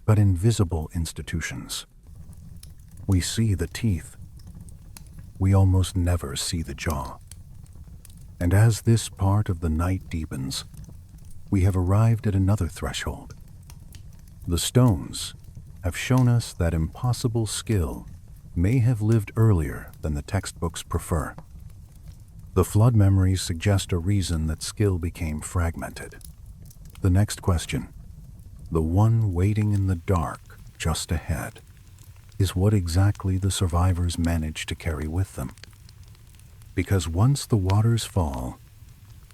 but invisible institutions. We see the teeth. We almost never see the jaw. And as this part of the night deepens, we have arrived at another threshold. The stones have shown us that impossible skill may have lived earlier than the textbooks prefer. The flood memories suggest a reason that skill became fragmented. The next question, the one waiting in the dark just ahead, is what exactly the survivors managed to carry with them. Because once the waters fall,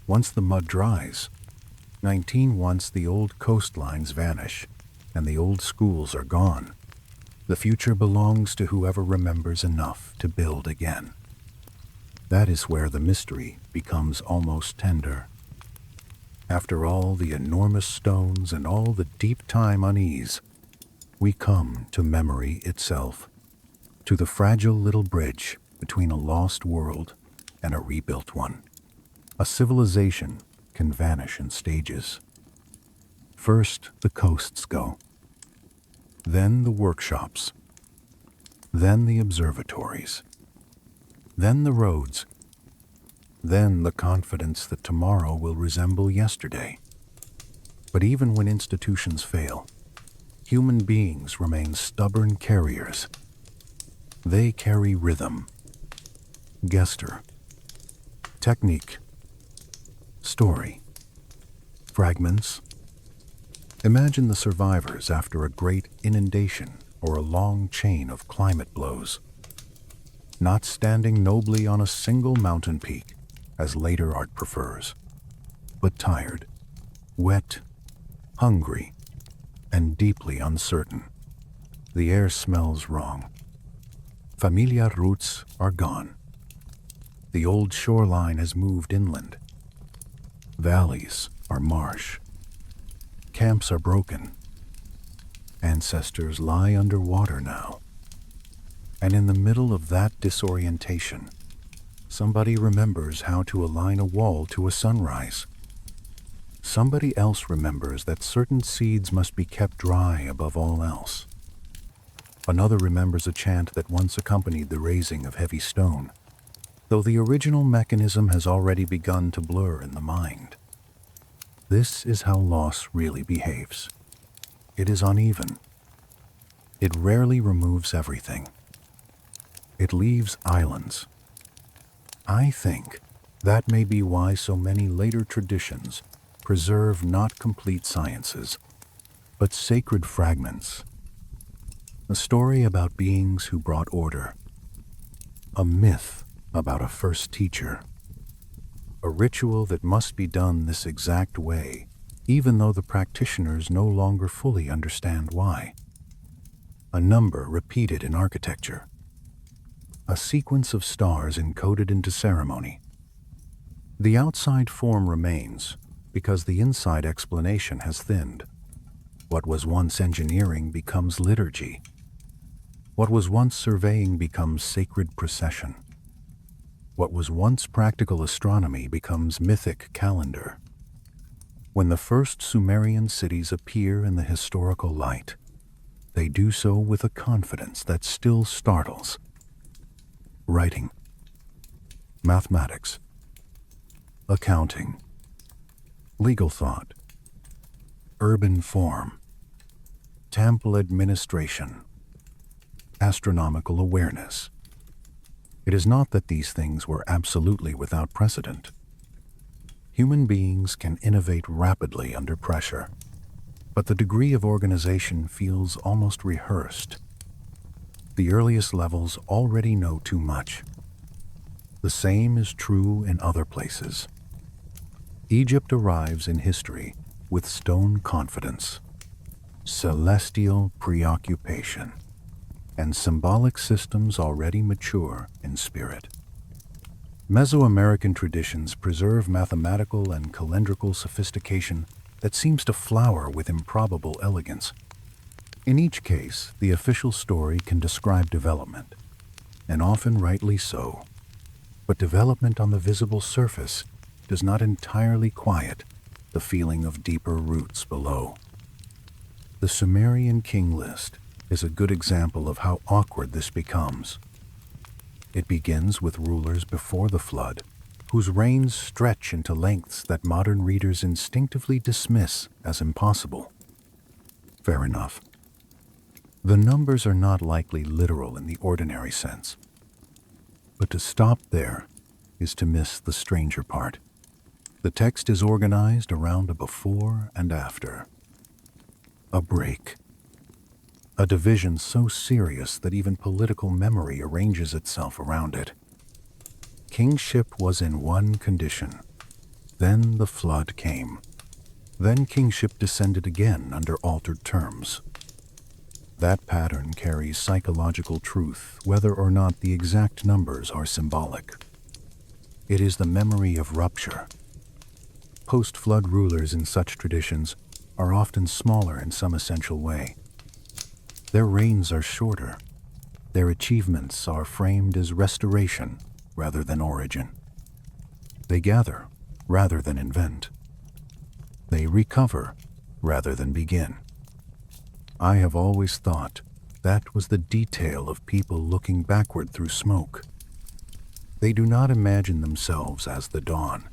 once the mud dries, once the old coastlines vanish and the old schools are gone, the future belongs to whoever remembers enough to build again. That is where the mystery becomes almost tender. After all the enormous stones and all the deep time unease, we come to memory itself, to the fragile little bridge between a lost world and a rebuilt one. A civilization can vanish in stages. First, the coasts go, then the workshops, then the observatories, then the roads, then the confidence that tomorrow will resemble yesterday. But even when institutions fail, human beings remain stubborn carriers. They carry rhythm, gesture, technique, story, fragments. Imagine the survivors after a great inundation or a long chain of climate blows, not standing nobly on a single mountain peak, as later art prefers, but tired, wet, hungry, and deeply uncertain. The air smells wrong. Familiar roots are gone. The old shoreline has moved inland. Valleys are marsh. Camps are broken. Ancestors lie underwater now. And in the middle of that disorientation, somebody remembers how to align a wall to a sunrise. Somebody else remembers that certain seeds must be kept dry above all else. Another remembers a chant that once accompanied the raising of heavy stone, though the original mechanism has already begun to blur in the mind. This is how loss really behaves. It is uneven. It rarely removes everything. It leaves islands. I think that may be why so many later traditions preserve not complete sciences, but sacred fragments. A story about beings who brought order. A myth about a first teacher. A ritual that must be done this exact way, even though the practitioners no longer fully understand why. a number repeated in architecture, a sequence of stars encoded into ceremony. The outside form remains because the inside explanation has thinned. What was once engineering becomes liturgy. What was once surveying becomes sacred procession. What was once practical astronomy becomes mythic calendar. When the first Sumerian cities appear in the historical light, they do so with a confidence that still startles. Writing, mathematics, accounting, legal thought, urban form, temple administration, astronomical awareness. It is not that these things were absolutely without precedent. Human beings can innovate rapidly under pressure, but the degree of organization feels almost rehearsed. The earliest levels already know too much. The same is true in other places. Egypt arrives in history with stone confidence, celestial preoccupation, and symbolic systems already mature in spirit. Mesoamerican traditions preserve mathematical and calendrical sophistication that seems to flower with improbable elegance. In each case, the official story can describe development, and often rightly so. But development on the visible surface does not entirely quiet the feeling of deeper roots below. The Sumerian king list is a good example of how awkward this becomes. It begins with rulers before the flood, whose reigns stretch into lengths that modern readers instinctively dismiss as impossible. Fair enough. The numbers are not likely literal in the ordinary sense. But to stop there is to miss the stranger part. The text is organized around a before and after. A break. A division so serious that even political memory arranges itself around it. Kingship was in one condition. Then the flood came. Then kingship descended again under altered terms. That pattern carries psychological truth, whether or not the exact numbers are symbolic. It is the memory of rupture. Post-flood rulers in such traditions are often smaller in some essential way. Their reigns are shorter. Their achievements are framed as restoration rather than origin. They gather rather than invent. They recover rather than begin. I have always thought that was the detail of people looking backward through smoke. They do not imagine themselves as the dawn.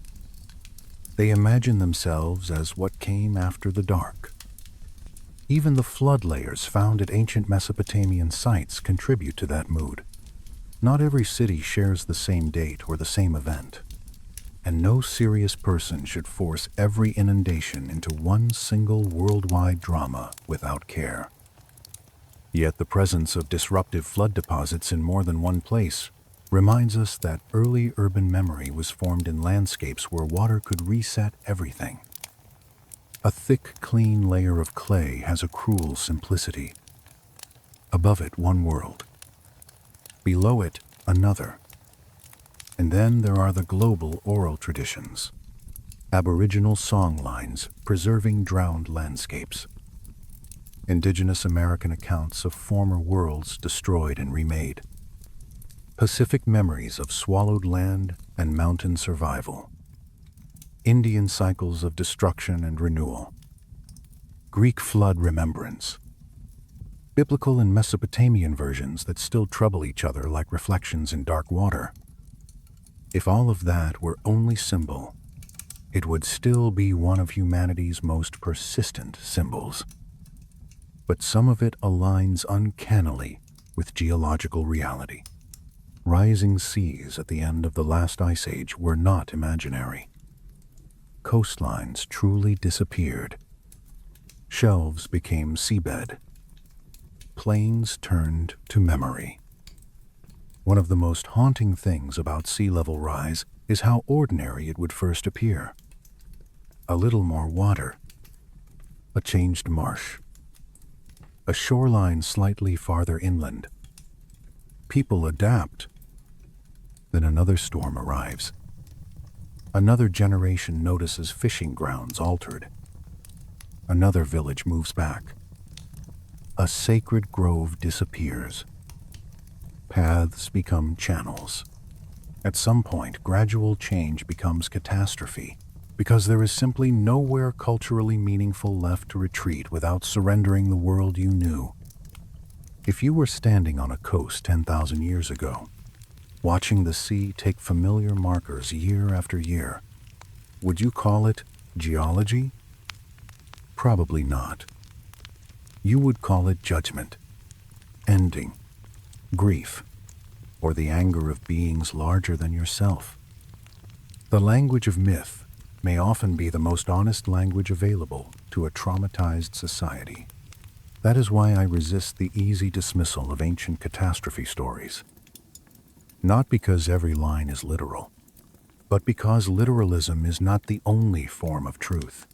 They imagine themselves as what came after the dark. Even the flood layers found at ancient Mesopotamian sites contribute to that mood. Not every city shares the same date or the same event, and no serious person should force every inundation into one single worldwide drama without care. Yet the presence of disruptive flood deposits in more than one place reminds us that early urban memory was formed in landscapes where water could reset everything. A thick, clean layer of clay has a cruel simplicity. Above it, one world. Below it, another. And then there are the global oral traditions, Aboriginal song lines preserving drowned landscapes, Indigenous American accounts of former worlds destroyed and remade, Pacific memories of swallowed land and mountain survival, Indian cycles of destruction and renewal, Greek flood remembrance, biblical and Mesopotamian versions that still trouble each other like reflections in dark water. If all of that were only symbol, it would still be one of humanity's most persistent symbols. But some of it aligns uncannily with geological reality. Rising seas at the end of the last ice age were not imaginary. Coastlines truly disappeared. Shelves became seabed. Plains turned to memory. One of the most haunting things about sea level rise is how ordinary it would first appear. A little more water, a changed marsh, a shoreline slightly farther inland. People adapt. Then another storm arrives. Another generation notices fishing grounds altered. Another village moves back. A sacred grove disappears. Paths become channels. At some point, gradual change becomes catastrophe, because there is simply nowhere culturally meaningful left to retreat without surrendering the world you knew. If you were standing on a coast 10,000 years ago, watching the sea take familiar markers year after year, would you call it geology? Probably not. You would call it judgment, ending, grief, or the anger of beings larger than yourself. The language of myth may often be the most honest language available to a traumatized society. That is why I resist the easy dismissal of ancient catastrophe stories. Not because every line is literal, but because literalism is not the only form of truth.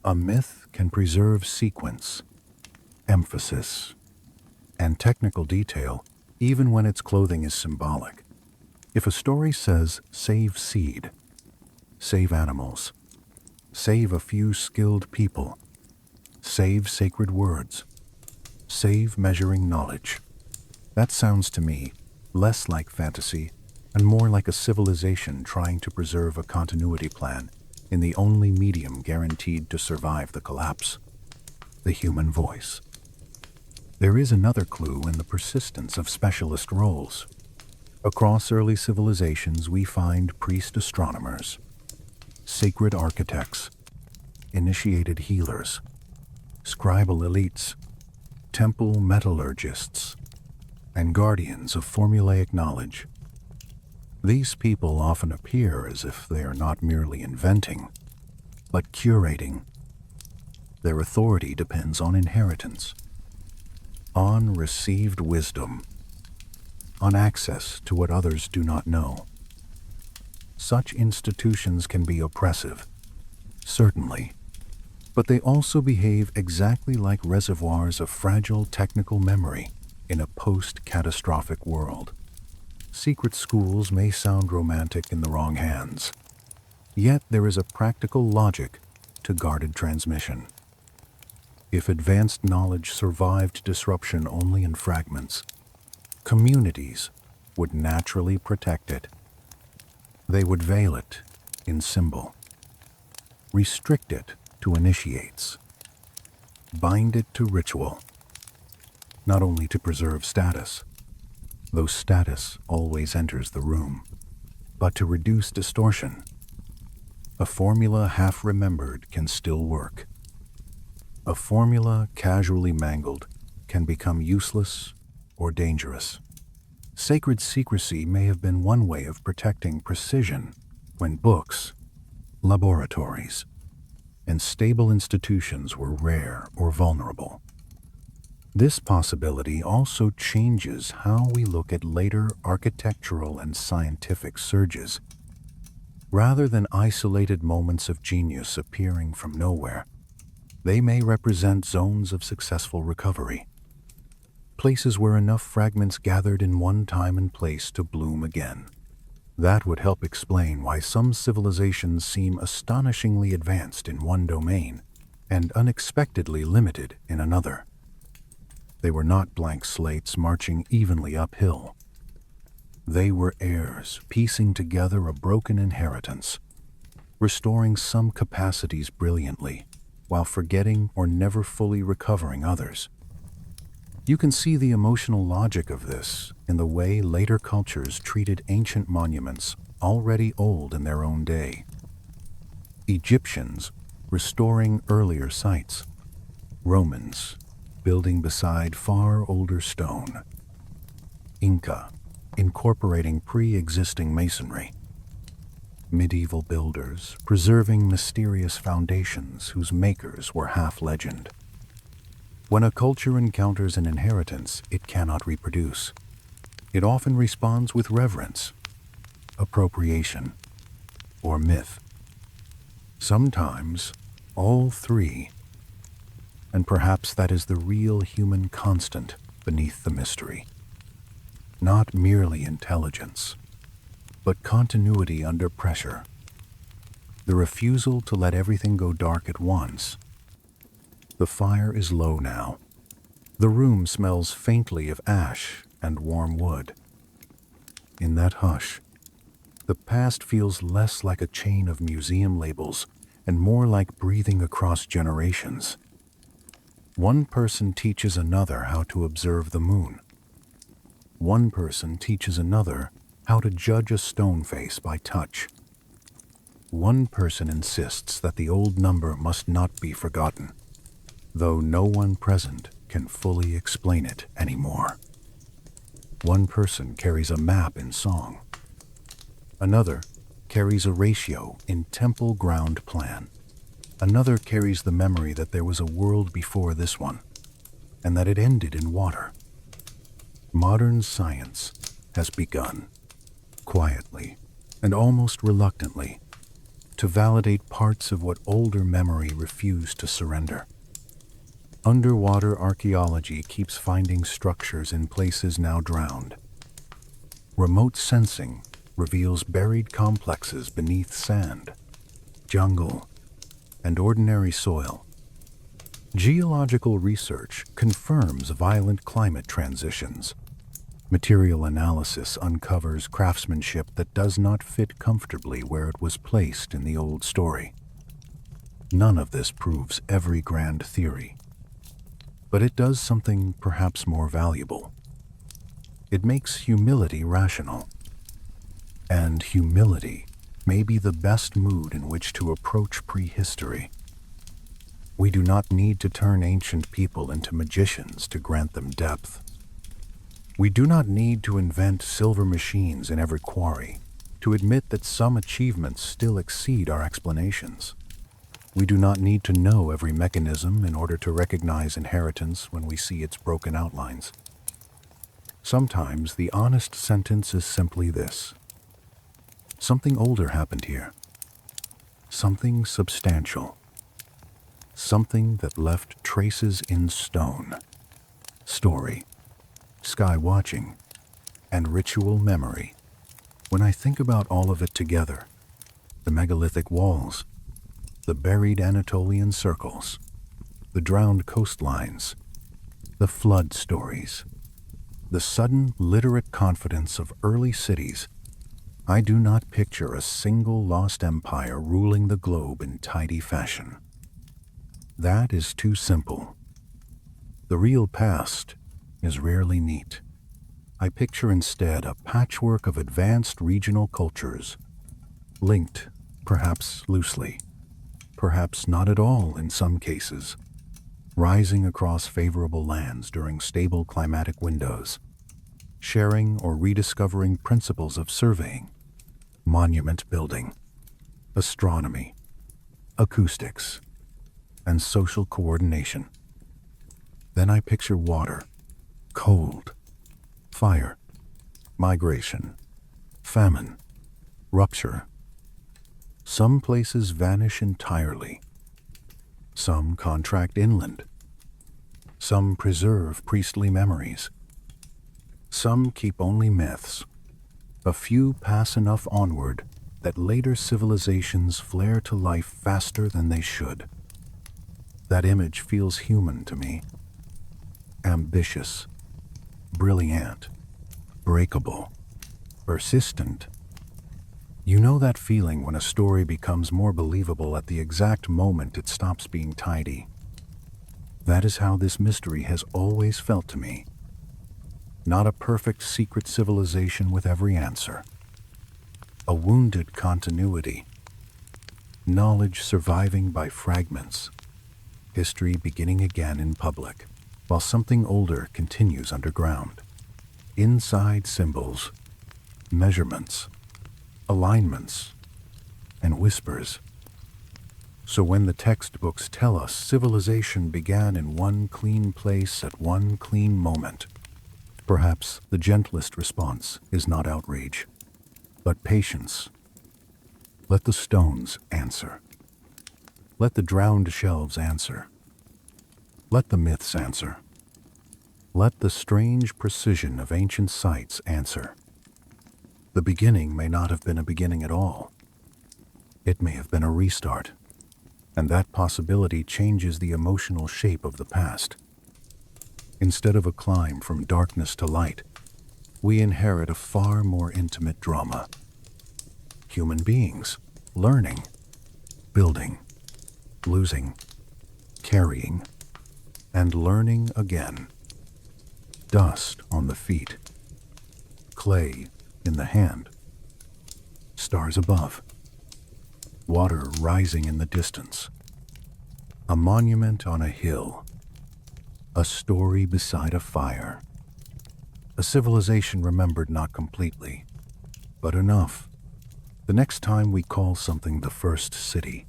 A myth can preserve sequence, emphasis, and technical detail even when its clothing is symbolic. If a story says, save seed, save animals, save a few skilled people, save sacred words, save measuring knowledge, that sounds to me less like fantasy and more like a civilization trying to preserve a continuity plan in the only medium guaranteed to survive the collapse, the human voice. There is another clue in the persistence of specialist roles. Across early civilizations, we find priest astronomers, sacred architects, initiated healers, scribal elites, temple metallurgists, and guardians of formulaic knowledge. These people often appear as if they are not merely inventing, but curating. Their authority depends on inheritance, on received wisdom, on access to what others do not know. Such institutions can be oppressive, certainly, but they also behave exactly like reservoirs of fragile technical memory in a post-catastrophic world. Secret schools may sound romantic in the wrong hands, yet there is a practical logic to guarded transmission. If advanced knowledge survived disruption only in fragments, communities would naturally protect it. They would veil it in symbol, restrict it to initiates, bind it to ritual, not only to preserve status, though status always enters the room, but to reduce distortion. A formula half remembered can still work. A formula casually mangled can become useless or dangerous. Sacred secrecy may have been one way of protecting precision when books, laboratories, and stable institutions were rare or vulnerable. This possibility also changes how we look at later architectural and scientific surges. Rather than isolated moments of genius appearing from nowhere, they may represent zones of successful recovery, places where enough fragments gathered in one time and place to bloom again. That would help explain why some civilizations seem astonishingly advanced in one domain and unexpectedly limited in another. They were not blank slates marching evenly uphill. They were heirs piecing together a broken inheritance, restoring some capacities brilliantly, while forgetting or never fully recovering others. You can see the emotional logic of this in the way later cultures treated ancient monuments already old in their own day. Egyptians restoring earlier sites, Romans building beside far older stone, Inca incorporating pre-existing masonry, medieval builders preserving mysterious foundations whose makers were half legend. When a culture encounters an inheritance it cannot reproduce, it often responds with reverence, appropriation, or myth. Sometimes all three. And perhaps that is the real human constant beneath the mystery. Not merely intelligence, but continuity under pressure. The refusal to let everything go dark at once. The fire is low now. The room smells faintly of ash and warm wood. In that hush, the past feels less like a chain of museum labels and more like breathing across generations. One person teaches another how to observe the moon. One person teaches another how to judge a stone face by touch. One person insists that the old number must not be forgotten, though no one present can fully explain it anymore. One person carries a map in song. Another carries a ratio in temple ground plan. Another carries the memory that there was a world before this one, and that it ended in water. Modern science has begun, quietly and almost reluctantly, to validate parts of what older memory refused to surrender. Underwater archaeology keeps finding structures in places now drowned. Remote sensing reveals buried complexes beneath sand, jungle, and ordinary soil. Geological research confirms violent climate transitions. Material analysis uncovers craftsmanship that does not fit comfortably where it was placed in the old story. None of this proves every grand theory, but it does something perhaps more valuable. It makes humility rational. And humility may be the best mood in which to approach prehistory. We do not need to turn ancient people into magicians to grant them depth. We do not need to invent silver machines in every quarry to admit that some achievements still exceed our explanations. We do not need to know every mechanism in order to recognize inheritance when we see its broken outlines. Sometimes the honest sentence is simply this: something older happened here. Something substantial. Something that left traces in stone, story, sky watching, and ritual memory. When I think about all of it together, the megalithic walls, the buried Anatolian circles, the drowned coastlines, the flood stories, the sudden literate confidence of early cities, I do not picture a single lost empire ruling the globe in tidy fashion. That is too simple. The real past is rarely neat. I picture instead a patchwork of advanced regional cultures, linked, perhaps loosely, perhaps not at all in some cases, rising across favorable lands during stable climatic windows, sharing or rediscovering principles of surveying, monument building, astronomy, acoustics, and social coordination. Then I picture water, cold, fire, migration, famine, rupture. Some places vanish entirely. Some contract inland. Some preserve priestly memories. Some keep only myths. A few pass enough onward that later civilizations flare to life faster than they should. That image feels human to me. Ambitious, brilliant, breakable, persistent. You know that feeling when a story becomes more believable at the exact moment it stops being tidy. That is how this mystery has always felt to me. Not a perfect secret civilization with every answer. A wounded continuity. Knowledge surviving by fragments. History beginning again in public, while something older continues underground. Inside symbols, measurements, alignments, and whispers. So when the textbooks tell us civilization began in one clean place at one clean moment, perhaps the gentlest response is not outrage, but patience. Let the stones answer. Let the drowned shelves answer. Let the myths answer. Let the strange precision of ancient sites answer. The beginning may not have been a beginning at all. It may have been a restart, and that possibility changes the emotional shape of the past. Instead of a climb from darkness to light, we inherit a far more intimate drama. Human beings, learning, building, losing, carrying, and learning again. Dust on the feet, clay in the hand, stars above, water rising in the distance, a monument on a hill, a story beside a fire, a civilization remembered not completely, but enough. The next time we call something the first city,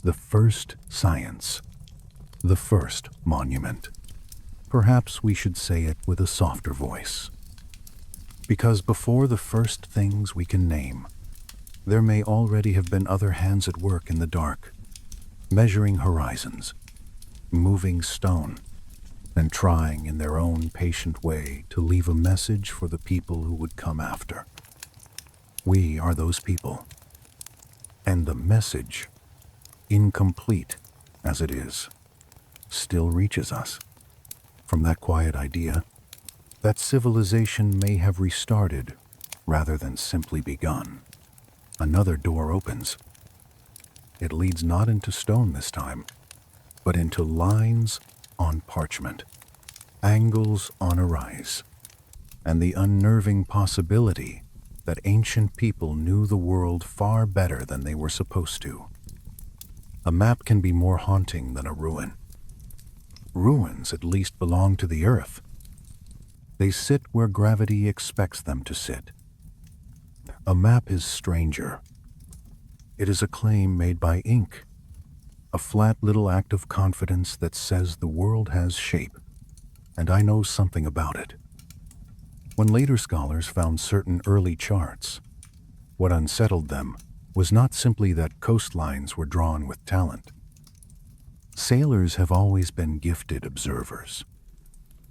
the first science, the first monument, perhaps we should say it with a softer voice. Because before the first things we can name, there may already have been other hands at work in the dark, measuring horizons, moving stone, and trying in their own patient way to leave a message for the people who would come after. We are those people. And the message, incomplete as it is, still reaches us. From that quiet idea that civilization may have restarted rather than simply begun, another door opens. It leads not into stone this time, but into lines on parchment, angles on a rise, and the unnerving possibility that ancient people knew the world far better than they were supposed to. A map can be more haunting than a ruin. Ruins at least belong to the earth. They sit where gravity expects them to sit. A map is stranger. It is a claim made by ink, a flat little act of confidence that says the world has shape, and I know something about it. When later scholars found certain early charts, what unsettled them was not simply that coastlines were drawn with talent. Sailors have always been gifted observers.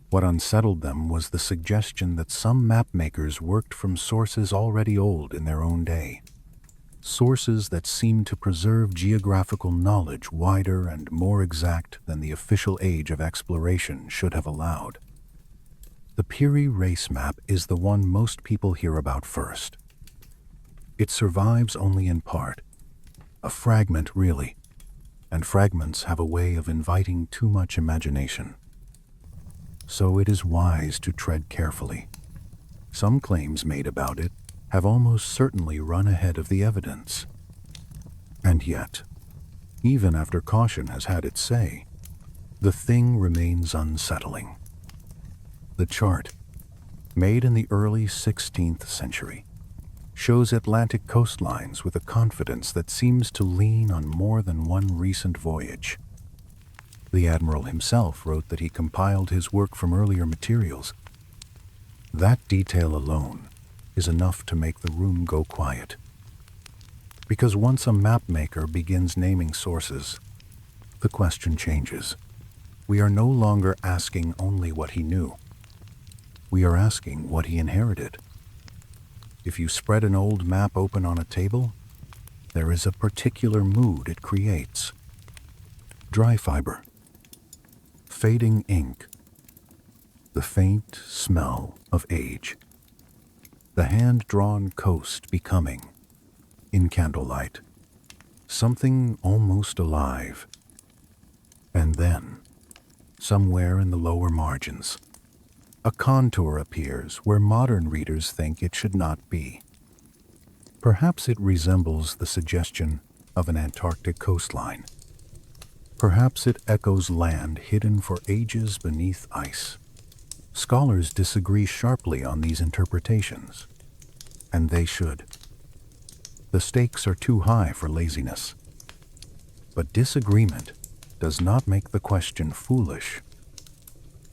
What unsettled them was the suggestion that some mapmakers worked from sources already old in their own day, sources that seemed to preserve geographical knowledge wider and more exact than the official age of exploration should have allowed. The Peary race map is the one most people hear about first. It survives only in part, a fragment really, and fragments have a way of inviting too much imagination. So it is wise to tread carefully. Some claims made about it have almost certainly run ahead of the evidence. And yet, even after caution has had its say, the thing remains unsettling. The chart, made in the early 16th century, shows Atlantic coastlines with a confidence that seems to lean on more than one recent voyage. The admiral himself wrote that he compiled his work from earlier materials. That detail alone is enough to make the room go quiet. Because once a mapmaker begins naming sources, the question changes. We are no longer asking only what he knew. We are asking what he inherited. If you spread an old map open on a table, there is a particular mood it creates. Dry fiber, fading ink, the faint smell of age, the hand-drawn coast becoming, in candlelight, something almost alive. And then, somewhere in the lower margins, a contour appears where modern readers think it should not be. Perhaps it resembles the suggestion of an Antarctic coastline. Perhaps it echoes land hidden for ages beneath ice. Scholars disagree sharply on these interpretations, and they should. The stakes are too high for laziness. But disagreement does not make the question foolish.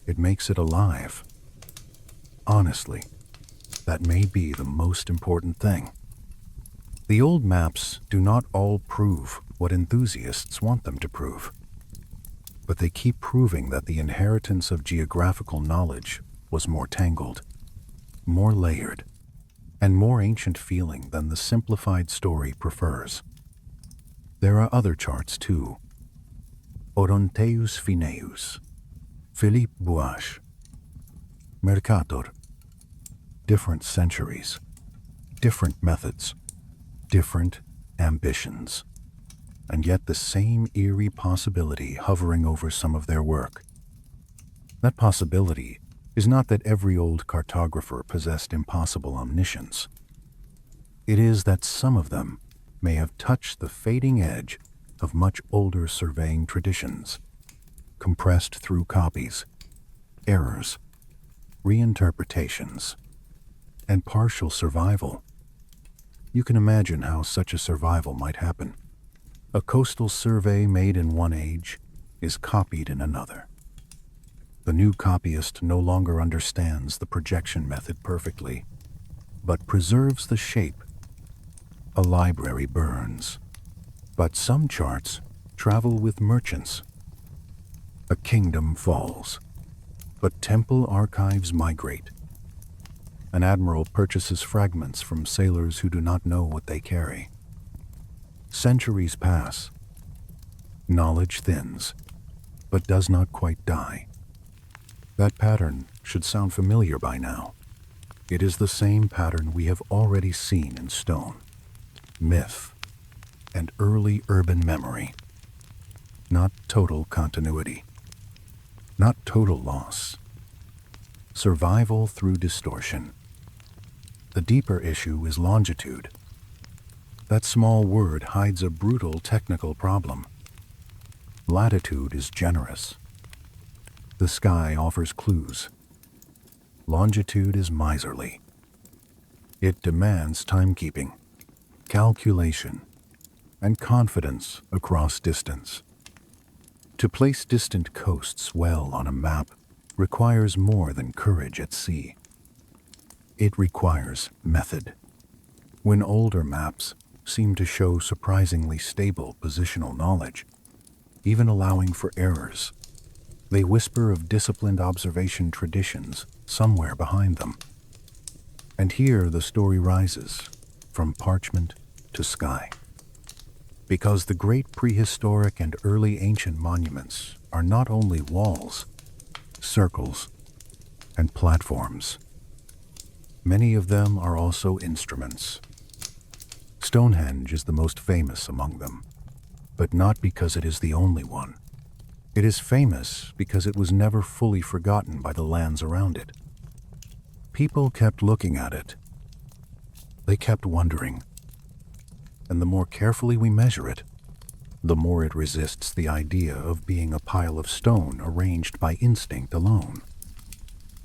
It makes it alive. Honestly, that may be the most important thing. The old maps do not all prove what enthusiasts want them to prove. but they keep proving that the inheritance of geographical knowledge was more tangled, more layered, and more ancient feeling than the simplified story prefers. There are other charts too. Oronteus Fineus, Philippe Bouache, Mercator. Different centuries, different methods, different ambitions, and yet the same eerie possibility hovering over some of their work. That possibility is not that every old cartographer possessed impossible omniscience. It is that some of them may have touched the fading edge of much older surveying traditions, compressed through copies, errors, reinterpretations, and partial survival. You can imagine how such a survival might happen. A coastal survey made in one age is copied in another. The new copyist no longer understands the projection method perfectly, but preserves the shape. A library burns, but some charts travel with merchants. A kingdom falls, but temple archives migrate. An admiral purchases fragments from sailors who do not know what they carry. Centuries pass. Knowledge thins, but does not quite die. That pattern should sound familiar by now. It is the same pattern we have already seen in stone, myth, and early urban memory. Not total continuity. Not total loss. Survival through distortion. The deeper issue is longitude. That small word hides a brutal technical problem. Latitude is generous. The sky offers clues. Longitude is miserly. It demands timekeeping, calculation, and confidence across distance. To place distant coasts well on a map requires more than courage at sea. It requires method. When older maps seem to show surprisingly stable positional knowledge, even allowing for errors, they whisper of disciplined observation traditions somewhere behind them. And here the story rises, from parchment to sky. Because the great prehistoric and early ancient monuments are not only walls, circles, and platforms. Many of them are also instruments. Stonehenge is the most famous among them, but not because it is the only one. It is famous because it was never fully forgotten by the lands around it. People kept looking at it. They kept wondering. And the more carefully we measure it, the more it resists the idea of being a pile of stone arranged by instinct alone.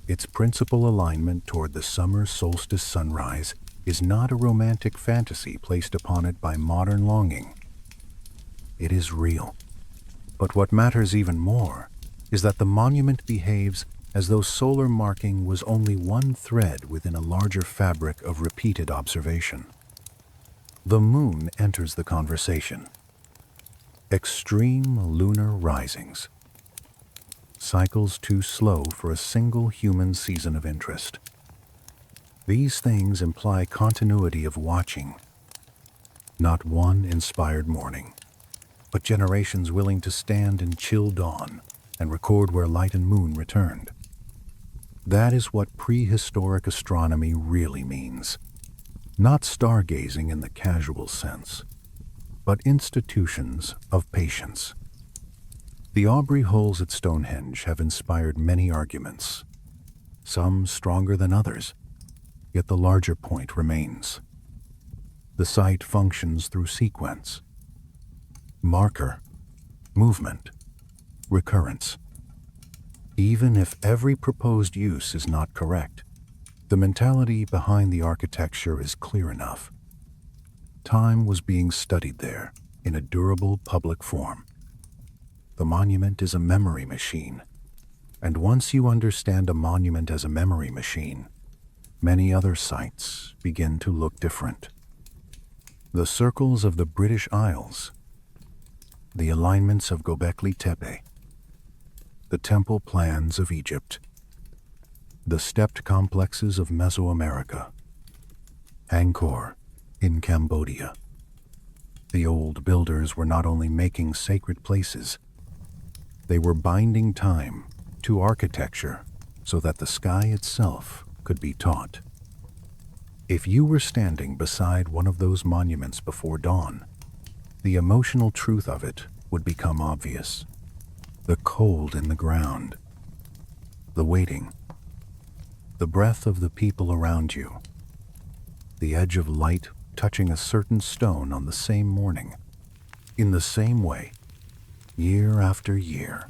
Its principal alignment toward the summer solstice sunrise is not a romantic fantasy placed upon it by modern longing. It is real. But what matters even more is that the monument behaves as though solar marking was only one thread within a larger fabric of repeated observation. The moon enters the conversation. Extreme lunar risings. Cycles too slow for a single human season of interest. These things imply continuity of watching. Not one inspired morning, but generations willing to stand in chill dawn and record where light and moon returned. That is what prehistoric astronomy really means. Not stargazing in the casual sense, but institutions of patience. The Aubrey holes at Stonehenge have inspired many arguments, some stronger than others, yet the larger point remains. The site functions through sequence, marker, movement, recurrence. Even if every proposed use is not correct, the mentality behind the architecture is clear enough. Time was being studied there in a durable public form. The monument is a memory machine, and once you understand a monument as a memory machine, many other sites begin to look different. The circles of the British Isles, the alignments of Göbekli Tepe, the temple plans of Egypt, the stepped complexes of Mesoamerica, Angkor in Cambodia. The old builders were not only making sacred places, they were binding time to architecture so that the sky itself could be taught. If you were standing beside one of those monuments before dawn, the emotional truth of it would become obvious. The cold in the ground, the waiting, the breath of the people around you, the edge of light touching a certain stone on the same morning, in the same way, year after year.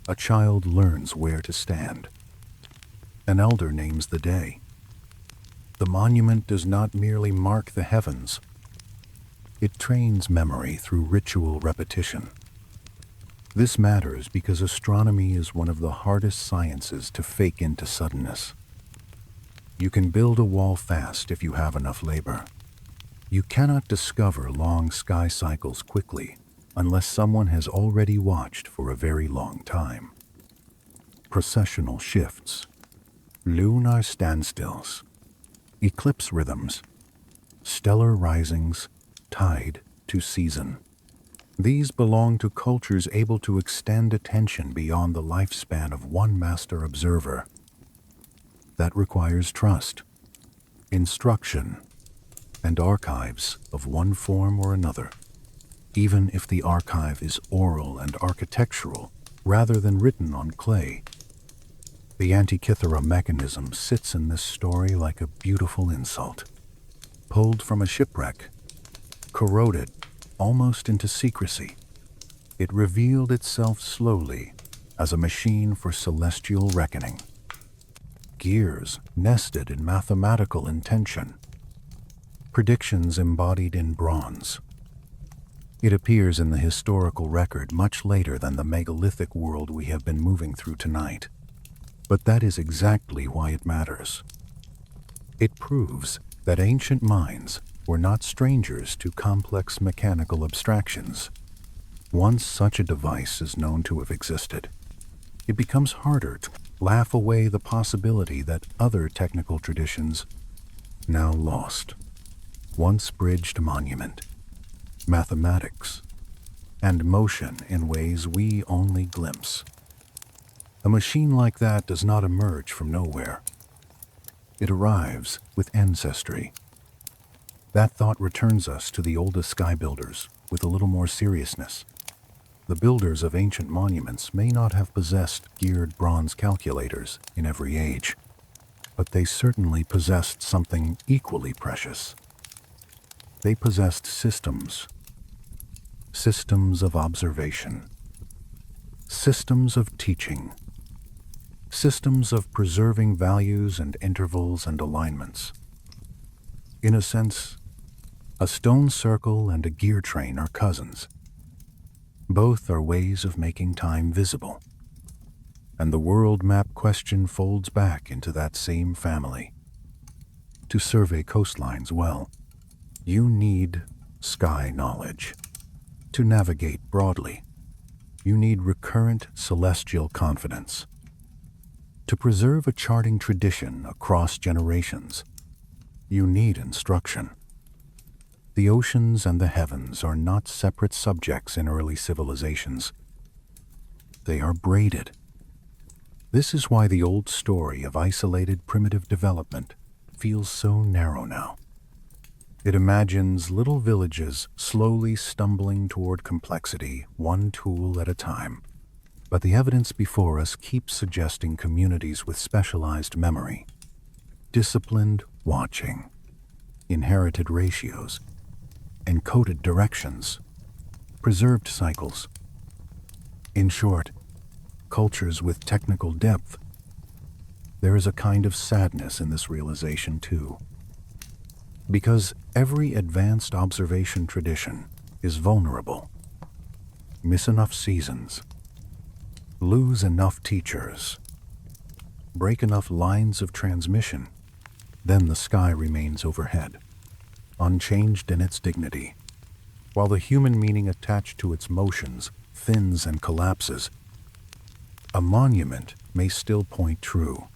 A child learns where to stand. An elder names the day. The monument does not merely mark the heavens. It trains memory through ritual repetition. This matters because astronomy is one of the hardest sciences to fake into suddenness. You can build a wall fast if you have enough labor. You cannot discover long sky cycles quickly unless someone has already watched for a very long time. Processional shifts, lunar standstills, eclipse rhythms, stellar risings tied to season. These belong to cultures able to extend attention beyond the lifespan of one master observer. That requires trust, instruction, and archives of one form or another, even if the archive is oral and architectural rather than written on clay. The Antikythera mechanism sits in this story like a beautiful insult. Pulled from a shipwreck, corroded almost into secrecy, it revealed itself slowly as a machine for celestial reckoning. Gears nested in mathematical intention, predictions embodied in bronze. It appears in the historical record much later than the megalithic world we have been moving through tonight. But that is exactly why it matters. It proves that ancient minds were not strangers to complex mechanical abstractions. Once such a device is known to have existed, it becomes harder to laugh away the possibility that other technical traditions, now lost, once bridged monument, mathematics, and motion in ways we only glimpse. A machine like that does not emerge from nowhere. It arrives with ancestry. That thought returns us to the oldest sky builders with a little more seriousness. The builders of ancient monuments may not have possessed geared bronze calculators in every age, but they certainly possessed something equally precious. They possessed systems of observation, systems of teaching, systems of preserving values and intervals and alignments. In a sense, a stone circle and a gear train are cousins. Both are ways of making time visible. And the world map question folds back into that same family. To survey coastlines well, you need sky knowledge. To navigate broadly, you need recurrent celestial confidence. To preserve a charting tradition across generations, you need instruction. The oceans and the heavens are not separate subjects in early civilizations. They are braided. This is why the old story of isolated primitive development feels so narrow now. It imagines little villages slowly stumbling toward complexity, one tool at a time. But the evidence before us keeps suggesting communities with specialized memory, disciplined watching, inherited ratios, encoded directions, preserved cycles. In short, cultures with technical depth. There is a kind of sadness in this realization too. Because every advanced observation tradition is vulnerable. Miss enough seasons, lose enough teachers, break enough lines of transmission, then the sky remains overhead, unchanged in its dignity, while the human meaning attached to its motions thins and collapses. A monument may still point true.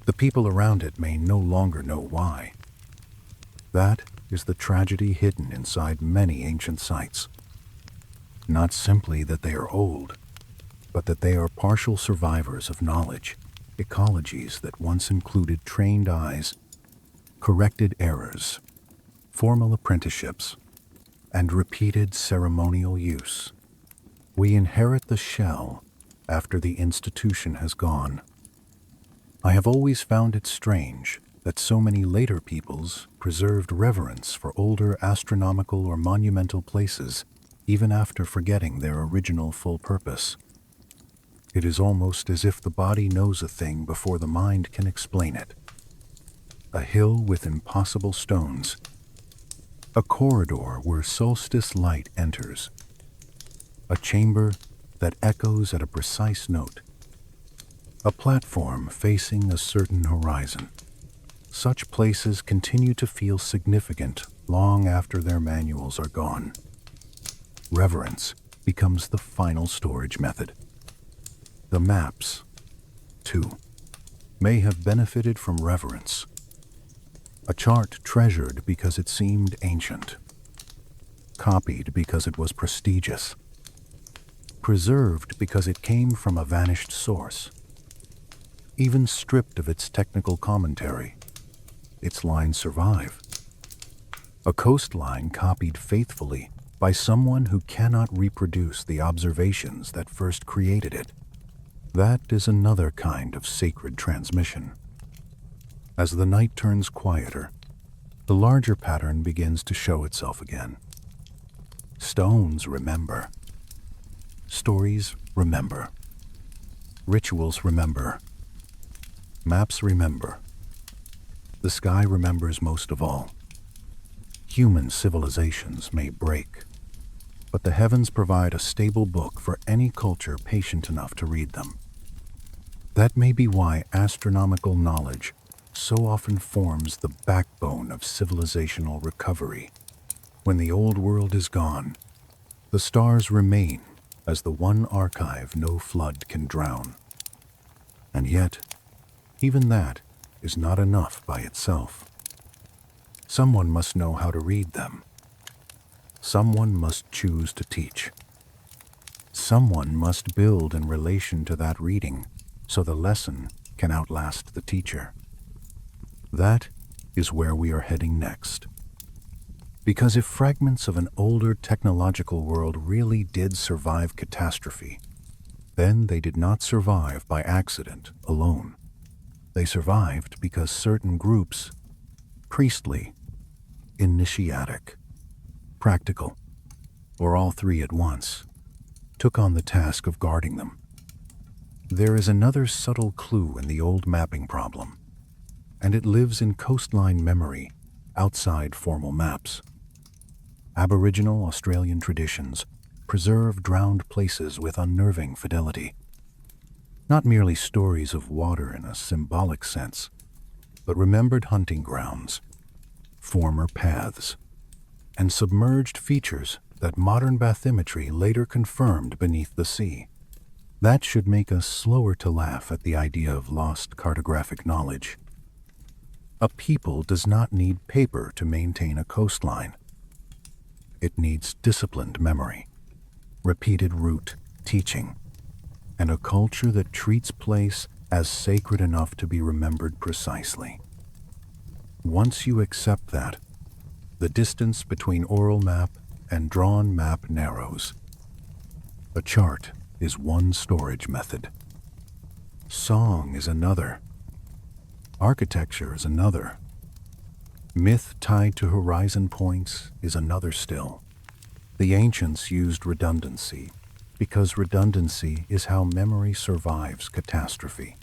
The people around it may no longer know why. That is the tragedy hidden inside many ancient sites. Not simply that they are old, but that they are partial survivors of knowledge, ecologies that once included trained eyes, corrected errors, formal apprenticeships, and repeated ceremonial use. We inherit the shell after the institution has gone. I have always found it strange that so many later peoples preserved reverence for older astronomical or monumental places even after forgetting their original full purpose. It is almost as if the body knows a thing before the mind can explain it. A hill with impossible stones. A corridor where solstice light enters. A chamber that echoes at a precise note. A platform facing a certain horizon. Such places continue to feel significant long after their manuals are gone. Reverence becomes the final storage method. The maps, too, may have benefited from reverence. A chart treasured because it seemed ancient. Copied because it was prestigious. Preserved because it came from a vanished source. Even stripped of its technical commentary, its lines survive. A coastline copied faithfully by someone who cannot reproduce the observations that first created it. That is another kind of sacred transmission. As the night turns quieter, the larger pattern begins to show itself again. Stones remember. Stories remember. Rituals remember. Maps remember. The sky remembers most of all. Human civilizations may break, but the heavens provide a stable book for any culture patient enough to read them. That may be why astronomical knowledge so often forms the backbone of civilizational recovery. When the old world is gone, the stars remain as the one archive no flood can drown. And yet, even that is not enough by itself. Someone must know how to read them. Someone must choose to teach. Someone must build in relation to that reading so the lesson can outlast the teacher. That is where we are heading next. Because if fragments of an older technological world really did survive catastrophe, then they did not survive by accident alone. They survived because certain groups, priestly, initiatic, practical, or all three at once, took on the task of guarding them. There is another subtle clue in the old mapping problem, and it lives in coastline memory outside formal maps. Aboriginal Australian traditions preserve drowned places with unnerving fidelity. Not merely stories of water in a symbolic sense, but remembered hunting grounds, former paths, and submerged features that modern bathymetry later confirmed beneath the sea. That should make us slower to laugh at the idea of lost cartographic knowledge. A people does not need paper to maintain a coastline. It needs disciplined memory, repeated route teaching, and a culture that treats place as sacred enough to be remembered precisely. Once you accept that, the distance between oral map and drawn map narrows. A chart is one storage method. Song is another. Architecture is another. Myth tied to horizon points is another still. The ancients used redundancy because redundancy is how memory survives catastrophe.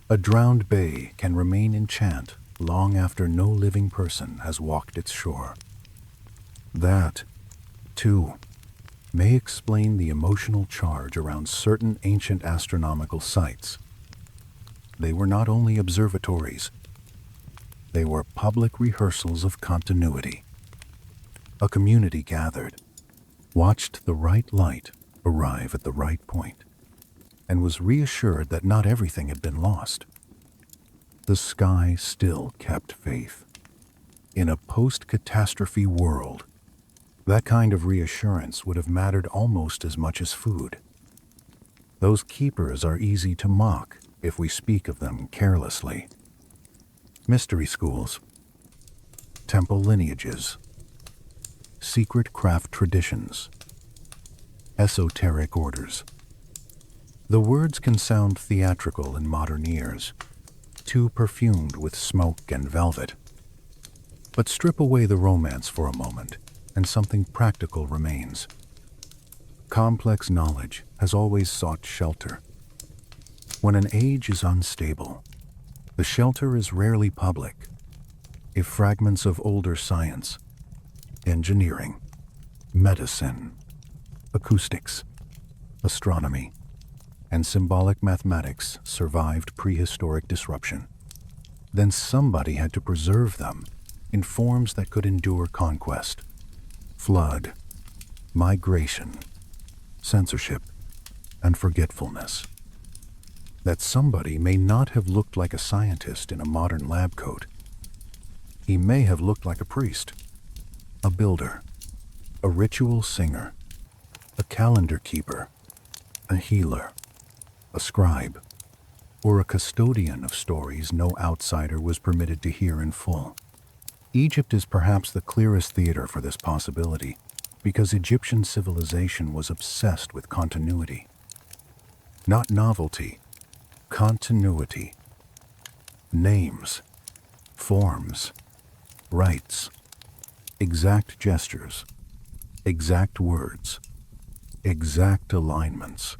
A drowned bay can remain in chant long after no living person has walked its shore. That, too, may explain the emotional charge around certain ancient astronomical sites. They were not only observatories, they were public rehearsals of continuity. A community gathered, watched the right light arrive at the right point, and was reassured that not everything had been lost. The sky still kept faith. In a post-catastrophe world, that kind of reassurance would have mattered almost as much as food. Those keepers are easy to mock if we speak of them carelessly. Mystery schools, temple lineages, secret craft traditions, esoteric orders. The words can sound theatrical in modern ears, too perfumed with smoke and velvet. But strip away the romance for a moment, and something practical remains. Complex knowledge has always sought shelter. When an age is unstable, the shelter is rarely public. If fragments of older science, engineering, medicine, acoustics, astronomy, and symbolic mathematics survived prehistoric disruption, then somebody had to preserve them in forms that could endure conquest, flood, migration, censorship, and forgetfulness. That somebody may not have looked like a scientist in a modern lab coat. He may have looked like a priest, a builder, a ritual singer, a calendar keeper, a healer, a scribe, or a custodian of stories no outsider was permitted to hear in full. Egypt is perhaps the clearest theater for this possibility, because Egyptian civilization was obsessed with continuity. Not novelty, continuity. Names, forms, rites, exact gestures, exact words, exact alignments,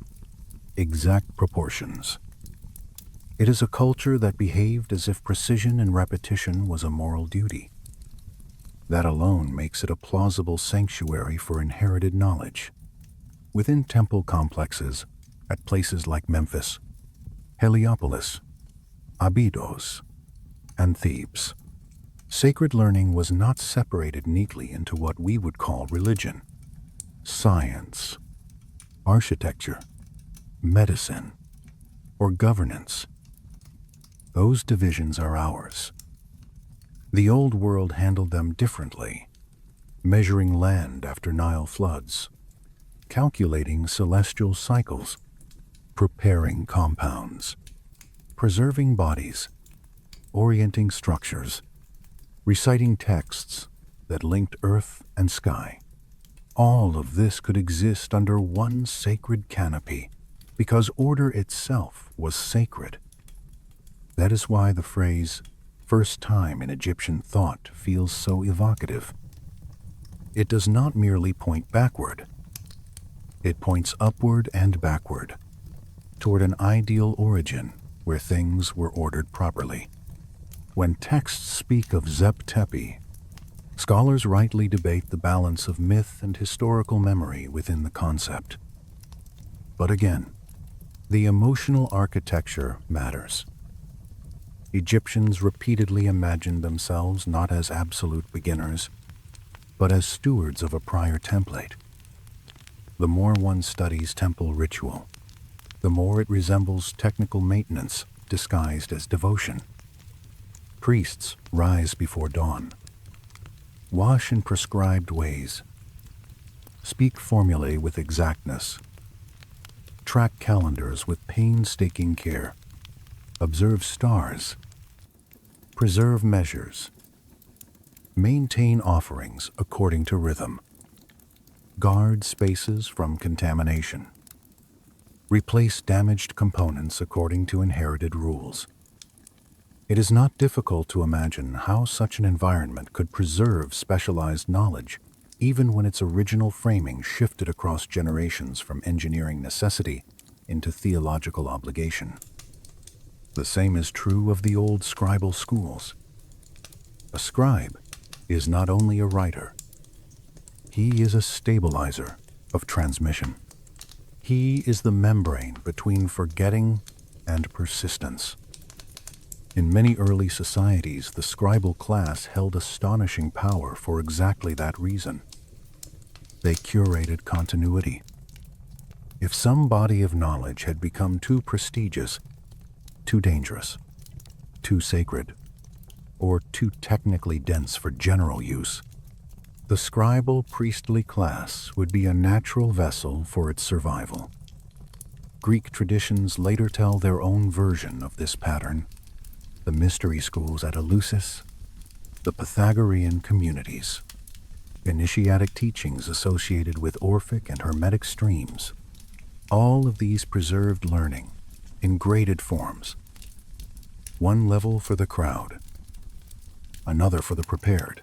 exact proportions. It is a culture that behaved as if precision and repetition was a moral duty. That alone makes it a plausible sanctuary for inherited knowledge. Within temple complexes, at places like Memphis, Heliopolis, Abydos, and Thebes, sacred learning was not separated neatly into what we would call religion, science, architecture, medicine, or governance. Those divisions are ours. The old world handled them differently, measuring land after Nile floods, calculating celestial cycles, preparing compounds, preserving bodies, orienting structures, reciting texts that linked earth and sky. All of this could exist under one sacred canopy because order itself was sacred. That is why the phrase, "first time in Egyptian thought," feels so evocative. It does not merely point backward. It points upward and backward, toward an ideal origin where things were ordered properly. When texts speak of Zep Tepi, scholars rightly debate the balance of myth and historical memory within the concept. But again, the emotional architecture matters. Egyptians repeatedly imagined themselves not as absolute beginners, but as stewards of a prior template. The more one studies temple ritual, the more it resembles technical maintenance disguised as devotion. Priests rise before dawn, wash in prescribed ways, speak formulae with exactness, track calendars with painstaking care, observe stars, preserve measures, maintain offerings according to rhythm, guard spaces from contamination, replace damaged components according to inherited rules. It is not difficult to imagine how such an environment could preserve specialized knowledge, even when its original framing shifted across generations from engineering necessity into theological obligation. The same is true of the old scribal schools. A scribe is not only a writer, he is a stabilizer of transmission. He is the membrane between forgetting and persistence. In many early societies, the scribal class held astonishing power for exactly that reason. They curated continuity. If some body of knowledge had become too prestigious, too dangerous, too sacred, or too technically dense for general use, the scribal priestly class would be a natural vessel for its survival. Greek traditions later tell their own version of this pattern. The mystery schools at Eleusis, the Pythagorean communities, initiatic teachings associated with Orphic and Hermetic streams, all of these preserved learning in graded forms. One level for the crowd, another for the prepared,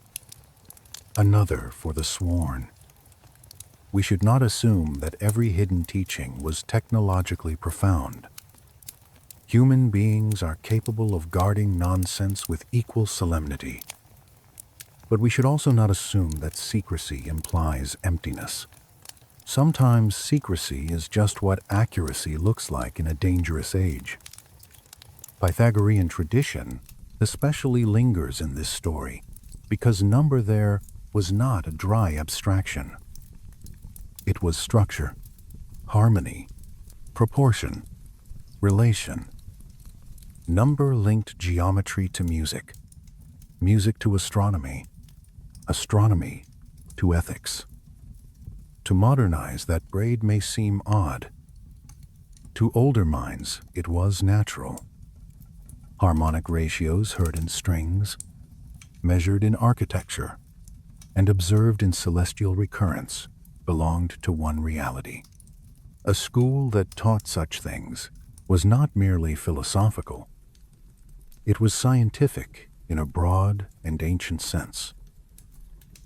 another for the sworn. We should not assume that every hidden teaching was technologically profound. Human beings are capable of guarding nonsense with equal solemnity. But we should also not assume that secrecy implies emptiness. Sometimes secrecy is just what accuracy looks like in a dangerous age. Pythagorean tradition especially lingers in this story because number there was not a dry abstraction. It was structure, harmony, proportion, relation. Number linked geometry to music, music to astronomy, astronomy to ethics. To modernize that braid may seem odd. To older minds, it was natural. Harmonic ratios heard in strings, measured in architecture, and observed in celestial recurrence belonged to one reality. A school that taught such things was not merely philosophical. It was scientific in a broad and ancient sense.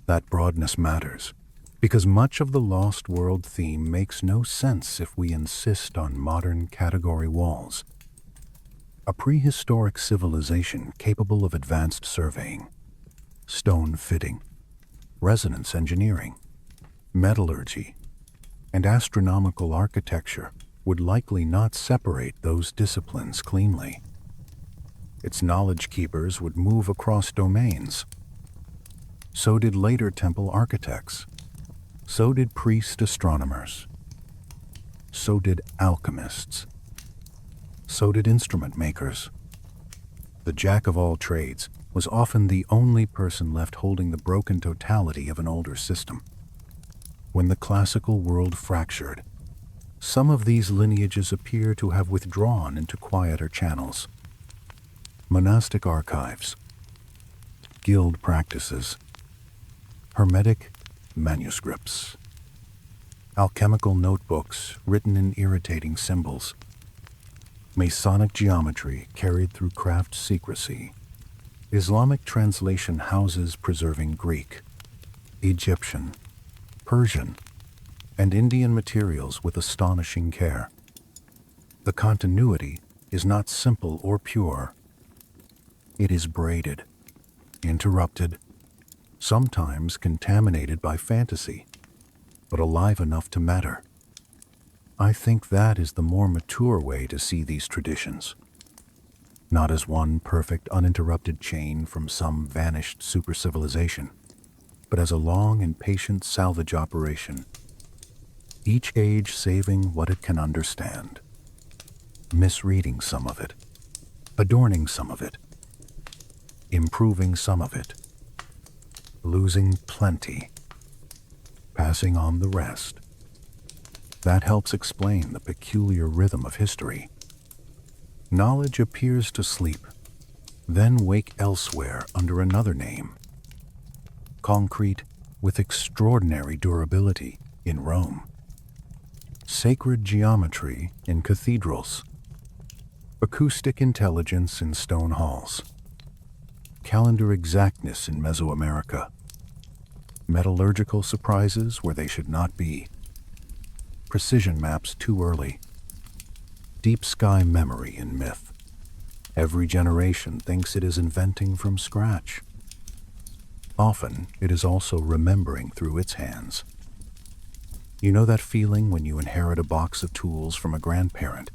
That broadness matters, because much of the lost world theme makes no sense if we insist on modern category walls. A prehistoric civilization capable of advanced surveying, stone fitting, resonance engineering, metallurgy, and astronomical architecture would likely not separate those disciplines cleanly. Its knowledge keepers would move across domains. So did later temple architects. So did priest astronomers. So did alchemists. So did instrument makers. The jack of all trades was often the only person left holding the broken totality of an older system. When the classical world fractured, some of these lineages appear to have withdrawn into quieter channels. Monastic archives, guild practices, hermetic manuscripts, alchemical notebooks written in irritating symbols, Masonic geometry carried through craft secrecy, Islamic translation houses preserving Greek, Egyptian, Persian, and Indian materials with astonishing care. The continuity is not simple or pure. It is braided, interrupted, sometimes contaminated by fantasy, but alive enough to matter. I think that is the more mature way to see these traditions. Not as one perfect, uninterrupted chain from some vanished supercivilization, but as a long and patient salvage operation, each age saving what it can understand, misreading some of it, adorning some of it, improving some of it, losing plenty, passing on the rest. That helps explain the peculiar rhythm of history. Knowledge appears to sleep, then wake elsewhere under another name. Concrete with extraordinary durability in Rome. Sacred geometry in cathedrals. Acoustic intelligence in stone halls. Calendar exactness in Mesoamerica. Metallurgical surprises where they should not be. Precision maps too early. Deep sky memory in myth. Every generation thinks it is inventing from scratch. Often, it is also remembering through its hands. You know that feeling when you inherit a box of tools from a grandparent,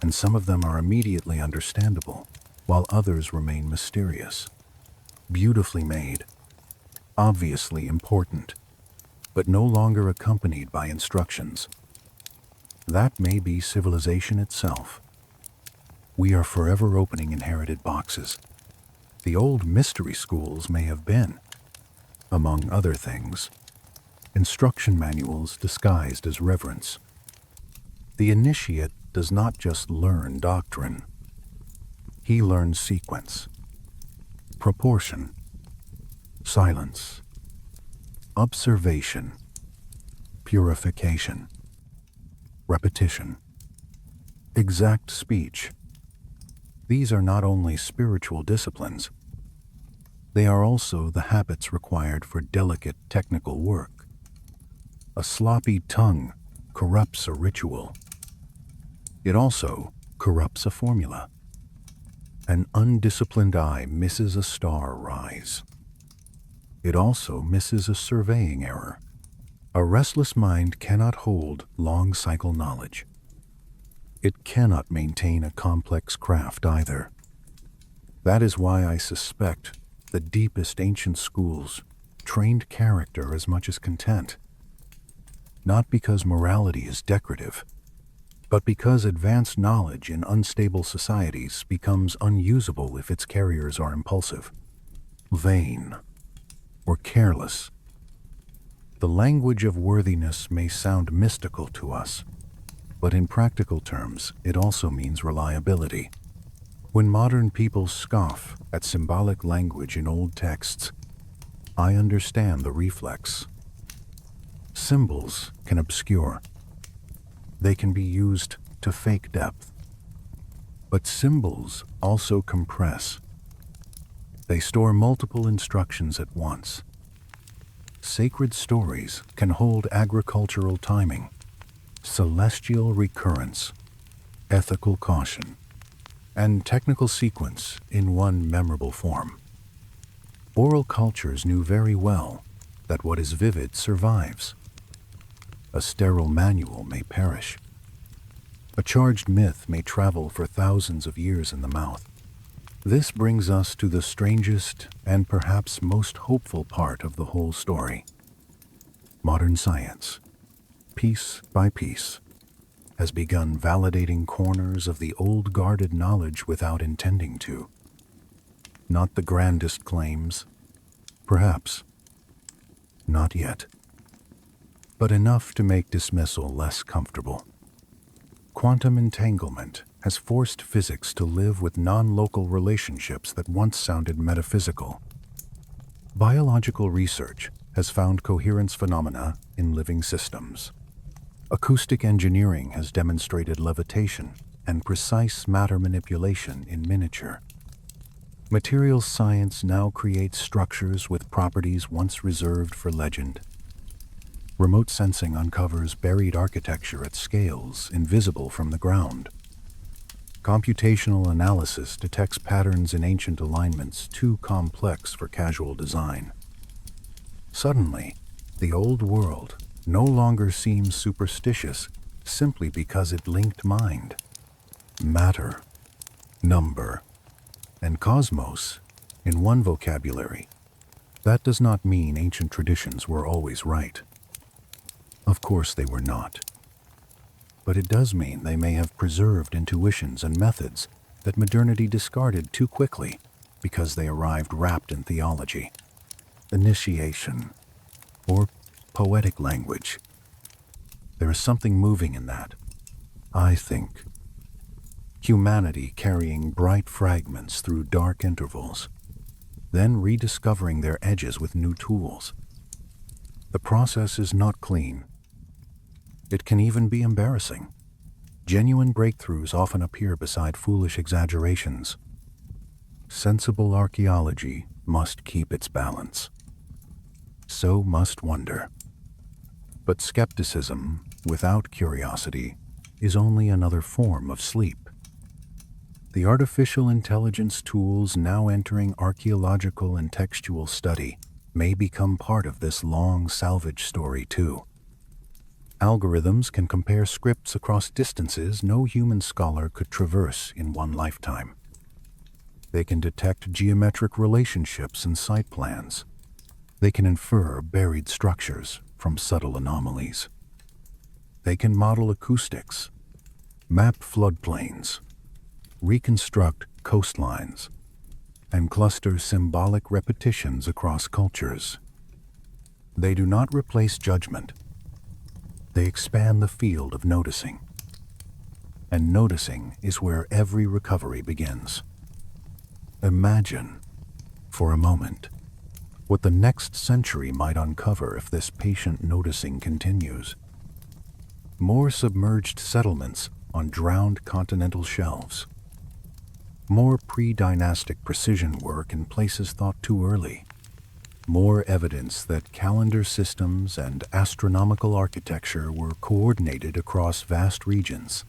and some of them are immediately understandable, while others remain mysterious. Beautifully made, obviously important, but no longer accompanied by instructions. That may be civilization itself. We are forever opening inherited boxes. The old mystery schools may have been, among other things, instruction manuals disguised as reverence. The initiate does not just learn doctrine. He learns sequence, proportion, silence, observation, purification, repetition, exact speech. These are not only spiritual disciplines, they are also the habits required for delicate technical work. A sloppy tongue corrupts a ritual. It also corrupts a formula. An undisciplined eye misses a star rise. It also misses a surveying error. A restless mind cannot hold long cycle knowledge. It cannot maintain a complex craft either. That is why I suspect the deepest ancient schools trained character as much as content. Not because morality is decorative, but because advanced knowledge in unstable societies becomes unusable if its carriers are impulsive, vain, or careless. The language of worthiness may sound mystical to us, but in practical terms, it also means reliability. When modern people scoff at symbolic language in old texts, I understand the reflex. Symbols can obscure. They can be used to fake depth. But symbols also compress. They store multiple instructions at once. Sacred stories can hold agricultural timing, celestial recurrence, ethical caution, and technical sequence in one memorable form. Oral cultures knew very well that what is vivid survives. A sterile manual may perish. A charged myth may travel for thousands of years in the mouth. This brings us to the strangest and perhaps most hopeful part of the whole story. Modern science, piece by piece, has begun validating corners of the old guarded knowledge without intending to. Not the grandest claims, perhaps. Not yet. But enough to make dismissal less comfortable. Quantum entanglement has forced physics to live with non-local relationships that once sounded metaphysical. Biological research has found coherence phenomena in living systems. Acoustic engineering has demonstrated levitation and precise matter manipulation in miniature. Materials science now creates structures with properties once reserved for legend. Remote sensing uncovers buried architecture at scales invisible from the ground. Computational analysis detects patterns in ancient alignments too complex for casual design. Suddenly, the old world no longer seems superstitious simply because it linked mind, matter, number, and cosmos in one vocabulary. That does not mean ancient traditions were always right. Of course they were not. But it does mean they may have preserved intuitions and methods that modernity discarded too quickly because they arrived wrapped in theology, initiation, or poetic language. There is something moving in that, I think. Humanity carrying bright fragments through dark intervals, then rediscovering their edges with new tools. The process is not clean. It can even be embarrassing. Genuine breakthroughs often appear beside foolish exaggerations. Sensible archaeology must keep its balance. So must wonder. But skepticism, without curiosity, is only another form of sleep. The artificial intelligence tools now entering archaeological and textual study may become part of this long salvage story too. Algorithms can compare scripts across distances no human scholar could traverse in one lifetime. They can detect geometric relationships in site plans. They can infer buried structures from subtle anomalies. They can model acoustics, map floodplains, reconstruct coastlines, and cluster symbolic repetitions across cultures. They do not replace judgment. They expand the field of noticing. And noticing is where every recovery begins. Imagine, for a moment, what the next century might uncover if this patient noticing continues. More submerged settlements on drowned continental shelves. More pre-dynastic precision work in places thought too early. More evidence that calendar systems and astronomical architecture were coordinated across vast regions.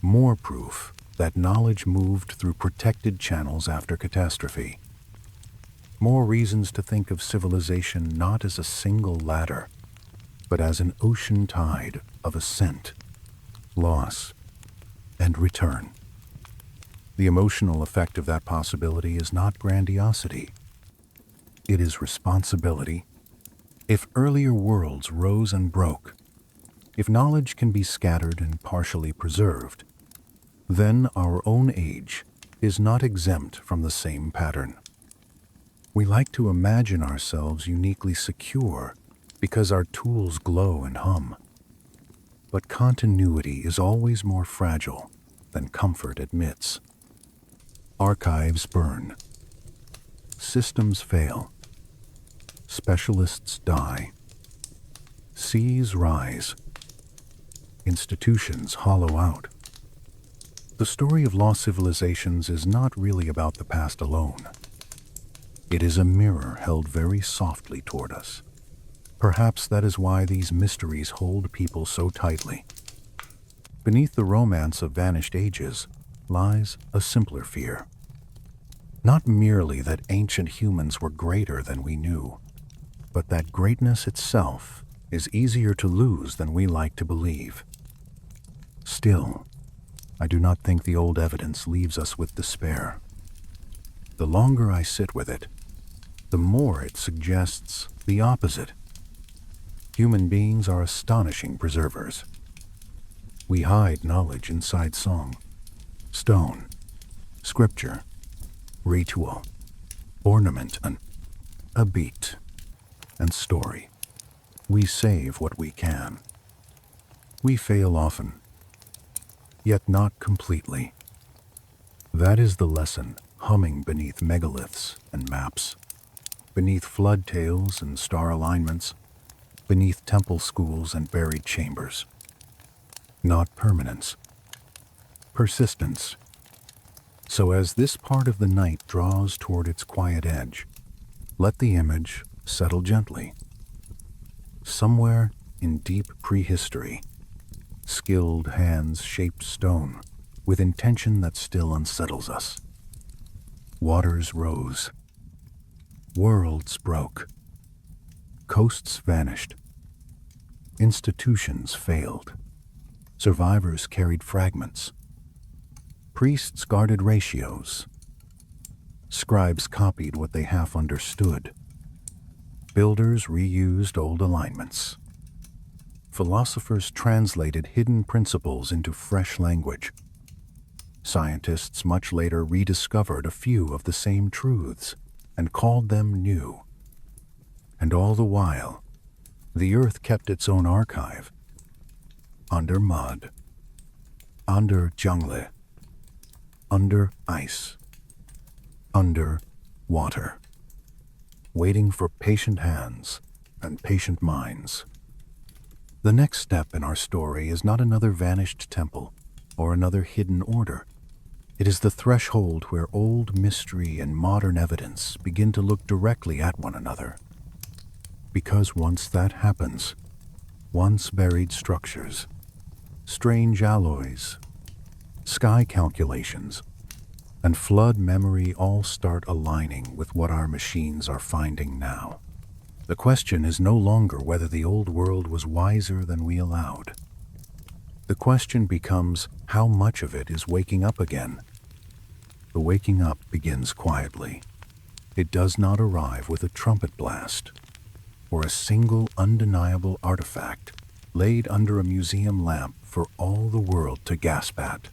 More proof that knowledge moved through protected channels after catastrophe. More reasons to think of civilization not as a single ladder, but as an ocean tide of ascent, loss, and return. The emotional effect of that possibility is not grandiosity. It is responsibility. If earlier worlds rose and broke, if knowledge can be scattered and partially preserved, then our own age is not exempt from the same pattern. We like to imagine ourselves uniquely secure because our tools glow and hum. But continuity is always more fragile than comfort admits. Archives burn. Systems fail. Specialists die. Seas rise. Institutions hollow out. The story of lost civilizations is not really about the past alone. It is a mirror held very softly toward us. Perhaps that is why these mysteries hold people so tightly. Beneath the romance of vanished ages lies a simpler fear. Not merely that ancient humans were greater than we knew, but that greatness itself is easier to lose than we like to believe. Still, I do not think the old evidence leaves us with despair. The longer I sit with it, the more it suggests the opposite. Human beings are astonishing preservers. We hide knowledge inside song, stone, scripture, ritual, ornament, a beat, and story. We save what we can. We fail often, yet not completely. That is the lesson humming beneath megaliths and maps, beneath flood tales and star alignments, beneath temple schools and buried chambers. Not permanence, persistence. So as this part of the night draws toward its quiet edge, let the image settle gently. Somewhere in deep prehistory, skilled hands shaped stone with intention that still unsettles us. Waters rose. Worlds broke. Coasts vanished. Institutions failed. Survivors carried fragments. Priests guarded ratios. Scribes copied what they half understood. Builders reused old alignments. Philosophers translated hidden principles into fresh language. Scientists much later rediscovered a few of the same truths and called them new. And all the while, the earth kept its own archive. Under mud, under jungle, under ice, under water, waiting for patient hands and patient minds. The next step in our story is not another vanished temple or another hidden order. It is the threshold where old mystery and modern evidence begin to look directly at one another. Because once that happens, once buried structures, strange alloys, sky calculations, and flood memory all start aligning with what our machines are finding now. The question is no longer whether the old world was wiser than we allowed. The question becomes how much of it is waking up again. The waking up begins quietly. It does not arrive with a trumpet blast or a single undeniable artifact. laid under a museum lamp for all the world to gasp at.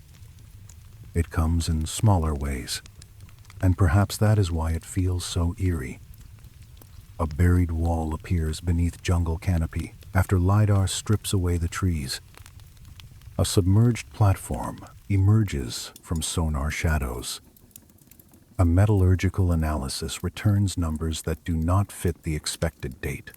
It comes in smaller ways, and perhaps that is why it feels so eerie. A buried wall appears beneath jungle canopy after LiDAR strips away the trees. A submerged platform emerges from sonar shadows. A metallurgical analysis returns numbers that do not fit the expected date.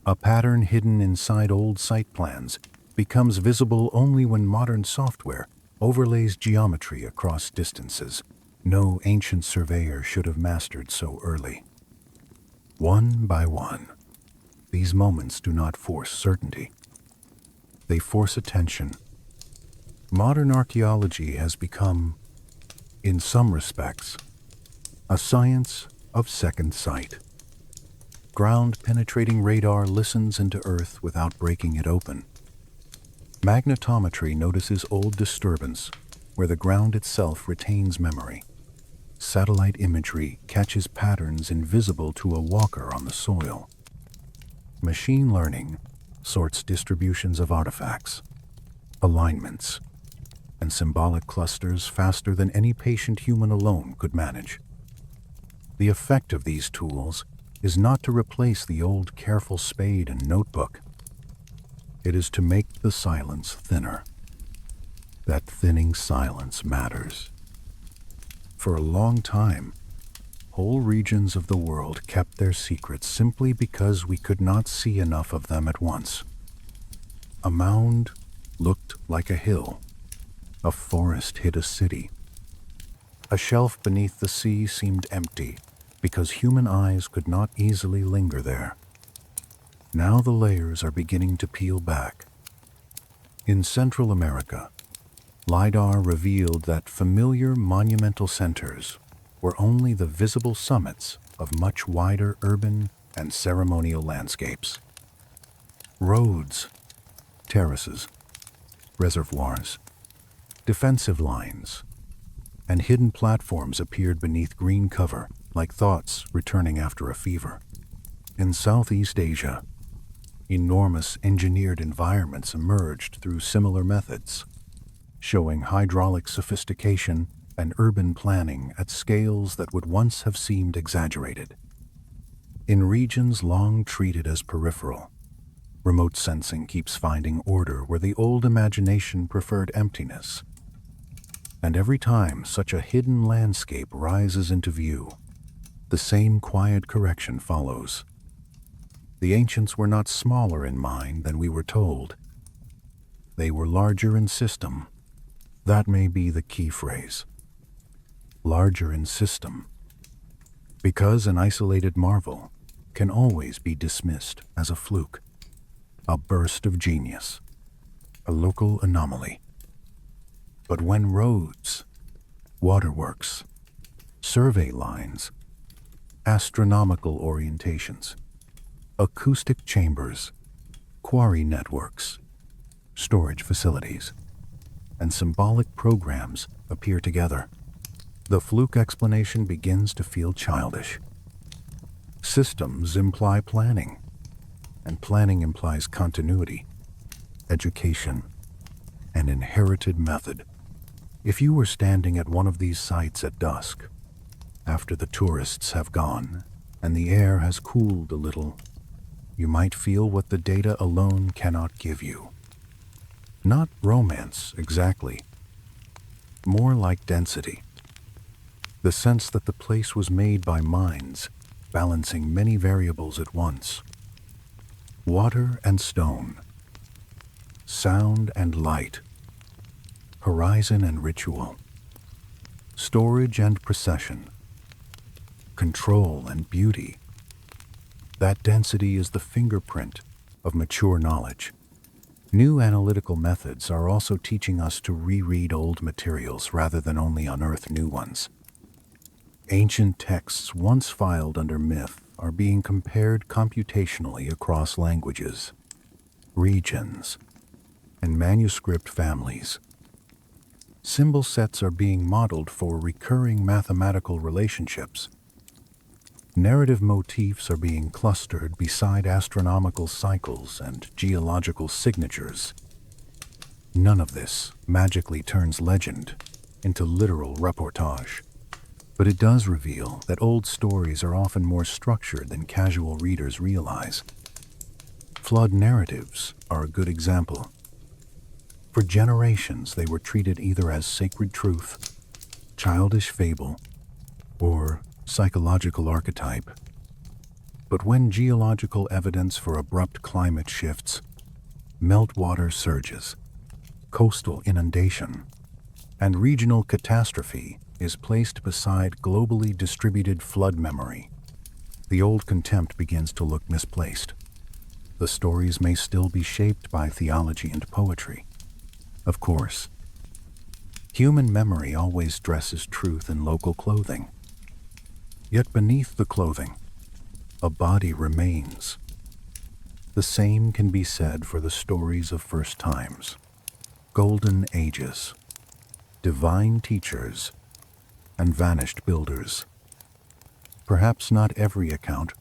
A pattern hidden inside old site plans becomes visible only when modern software overlays geometry across distances no ancient surveyor should have mastered so early. One by one, these moments do not force certainty. They force attention. Modern archaeology has become, in some respects, a science of second sight. Ground-penetrating radar listens into Earth without breaking it open. Magnetometry notices old disturbance where the ground itself retains memory. Satellite imagery catches patterns invisible to a walker on the soil. Machine learning sorts distributions of artifacts, alignments, and symbolic clusters faster than any patient human alone could manage. The effect of these tools is not to replace the old careful spade and notebook. It is to make the silence thinner. That thinning silence matters. For a long time, whole regions of the world kept their secrets simply because we could not see enough of them at once. A mound looked like a hill. A forest hid a city. A shelf beneath the sea seemed empty because human eyes could not easily linger there. Now the layers are beginning to peel back. In Central America, LiDAR revealed that familiar monumental centers were only the visible summits of much wider urban and ceremonial landscapes. Roads, terraces, reservoirs, defensive lines, and hidden platforms appeared beneath green cover like thoughts returning after a fever. In Southeast Asia, enormous engineered environments emerged through similar methods, showing hydraulic sophistication and urban planning at scales that would once have seemed exaggerated. In regions long treated as peripheral, remote sensing keeps finding order where the old imagination preferred emptiness. And every time such a hidden landscape rises into view, the same quiet correction follows. The ancients were not smaller in mind than we were told. They were larger in system. That may be the key phrase. Larger in system. Because an isolated marvel can always be dismissed as a fluke, a burst of genius, a local anomaly. But when roads, waterworks, survey lines, astronomical orientations, acoustic chambers, quarry networks, storage facilities, and symbolic programs appear together, the fluke explanation begins to feel childish. Systems imply planning, and planning implies continuity, education, and inherited method. If you were standing at one of these sites at dusk, after the tourists have gone and the air has cooled a little, you might feel what the data alone cannot give you. Not romance, exactly. More like density. The sense that the place was made by minds, balancing many variables at once. Water and stone. Sound and light. Horizon and ritual. Storage and procession. Control and beauty. That density is the fingerprint of mature knowledge. New analytical methods are also teaching us to reread old materials rather than only unearth new ones. Ancient texts once filed under myth are being compared computationally across languages, regions, and manuscript families. Symbol sets are being modeled for recurring mathematical relationships. Narrative motifs are being clustered beside astronomical cycles and geological signatures. None of this magically turns legend into literal reportage, but it does reveal that old stories are often more structured than casual readers realize. Flood narratives are a good example. For generations, they were treated either as sacred truth, childish fable, or psychological archetype. But when geological evidence for abrupt climate shifts, meltwater surges, coastal inundation, and regional catastrophe is placed beside globally distributed flood memory, the old contempt begins to look misplaced. The stories may still be shaped by theology and poetry. Of course, human memory always dresses truth in local clothing. Yet beneath the clothing, a body remains. The same can be said for the stories of first times, golden ages, divine teachers, and vanished builders. Perhaps not every account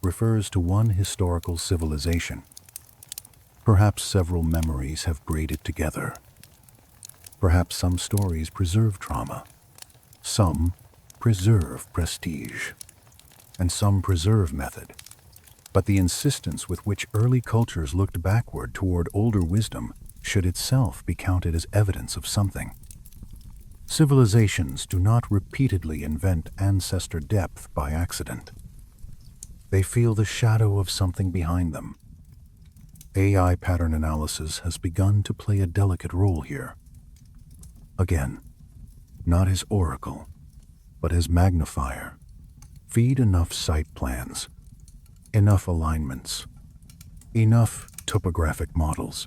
refers to one historical civilization. Perhaps several memories have braided together. Perhaps some stories preserve trauma, some preserve prestige, and some preserve method. But the insistence with which early cultures looked backward toward older wisdom should itself be counted as evidence of something. Civilizations do not repeatedly invent ancestor depth by accident. They feel the shadow of something behind them. AI pattern analysis has begun to play a delicate role here. Again, not as oracle, but as magnifier. Feed enough site plans, enough alignments, enough topographic models,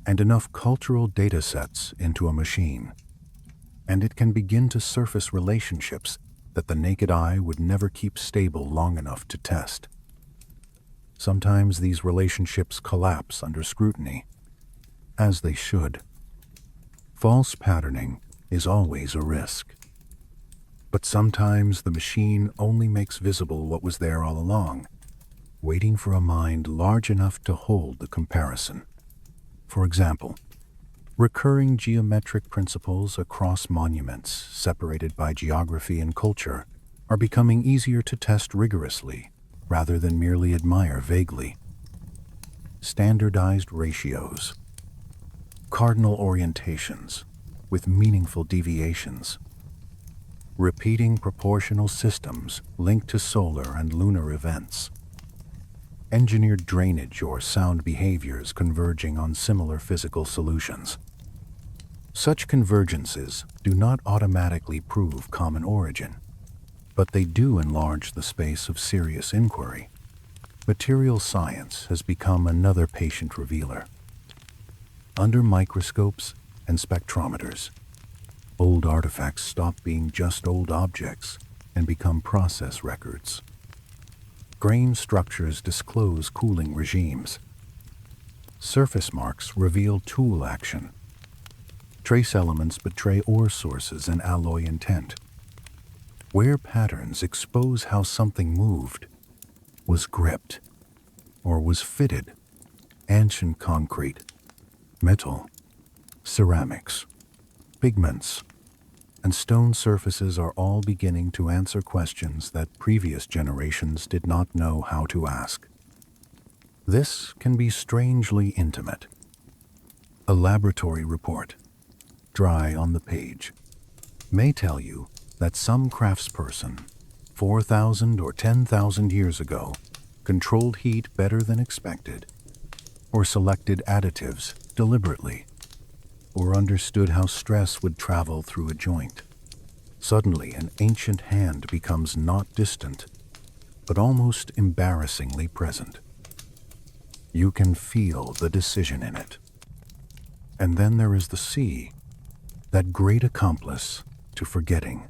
and enough cultural data sets into a machine, and it can begin to surface relationships that the naked eye would never keep stable long enough to test. Sometimes these relationships collapse under scrutiny, as they should. False patterning is always a risk. But sometimes the machine only makes visible what was there all along, waiting for a mind large enough to hold the comparison. For example, recurring geometric principles across monuments separated by geography and culture are becoming easier to test rigorously rather than merely admire vaguely. Standardized ratios, cardinal orientations with meaningful deviations, repeating proportional systems linked to solar and lunar events, engineered drainage or sound behaviors converging on similar physical solutions. Such convergences do not automatically prove common origin, but they do enlarge the space of serious inquiry. Material science has become another patient revealer. Under microscopes and spectrometers, old artifacts stop being just old objects and become process records. Grain structures disclose cooling regimes. Surface marks reveal tool action. Trace elements betray ore sources and alloy intent. Wear patterns expose how something moved, was gripped, or was fitted. Ancient concrete, metal, ceramics, pigments, and stone surfaces are all beginning to answer questions that previous generations did not know how to ask. This can be strangely intimate. A laboratory report, dry on the page, may tell you that some craftsperson, 4,000 or 10,000 years ago, controlled heat better than expected, or selected additives deliberately, or understood how stress would travel through a joint. Suddenly, an ancient hand becomes not distant, but almost embarrassingly present. You can feel the decision in it. And then there is the sea, that great accomplice to forgetting.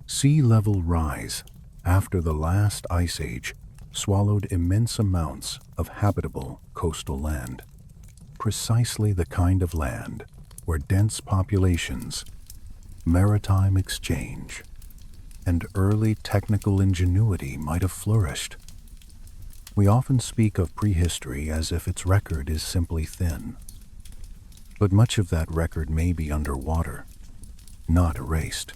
Sea level rise after the last ice age swallowed immense amounts of habitable coastal land. Precisely the kind of land where dense populations, maritime exchange, and early technical ingenuity might have flourished. We often speak of prehistory as if its record is simply thin. But much of that record may be underwater, not erased,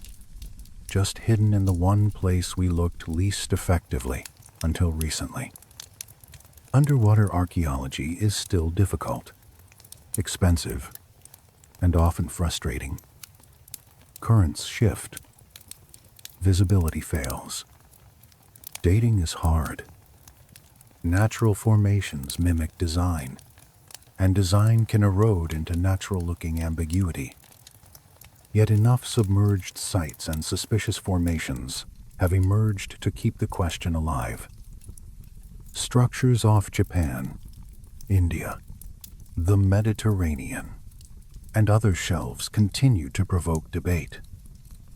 just hidden in the one place we looked least effectively until recently. Underwater archaeology is still difficult, expensive, and often frustrating. Currents shift. Visibility fails. Dating is hard. Natural formations mimic design, and design can erode into natural-looking ambiguity. Yet enough submerged sites and suspicious formations have emerged to keep the question alive. Structures off Japan, India, the Mediterranean, and other shelves continue to provoke debate.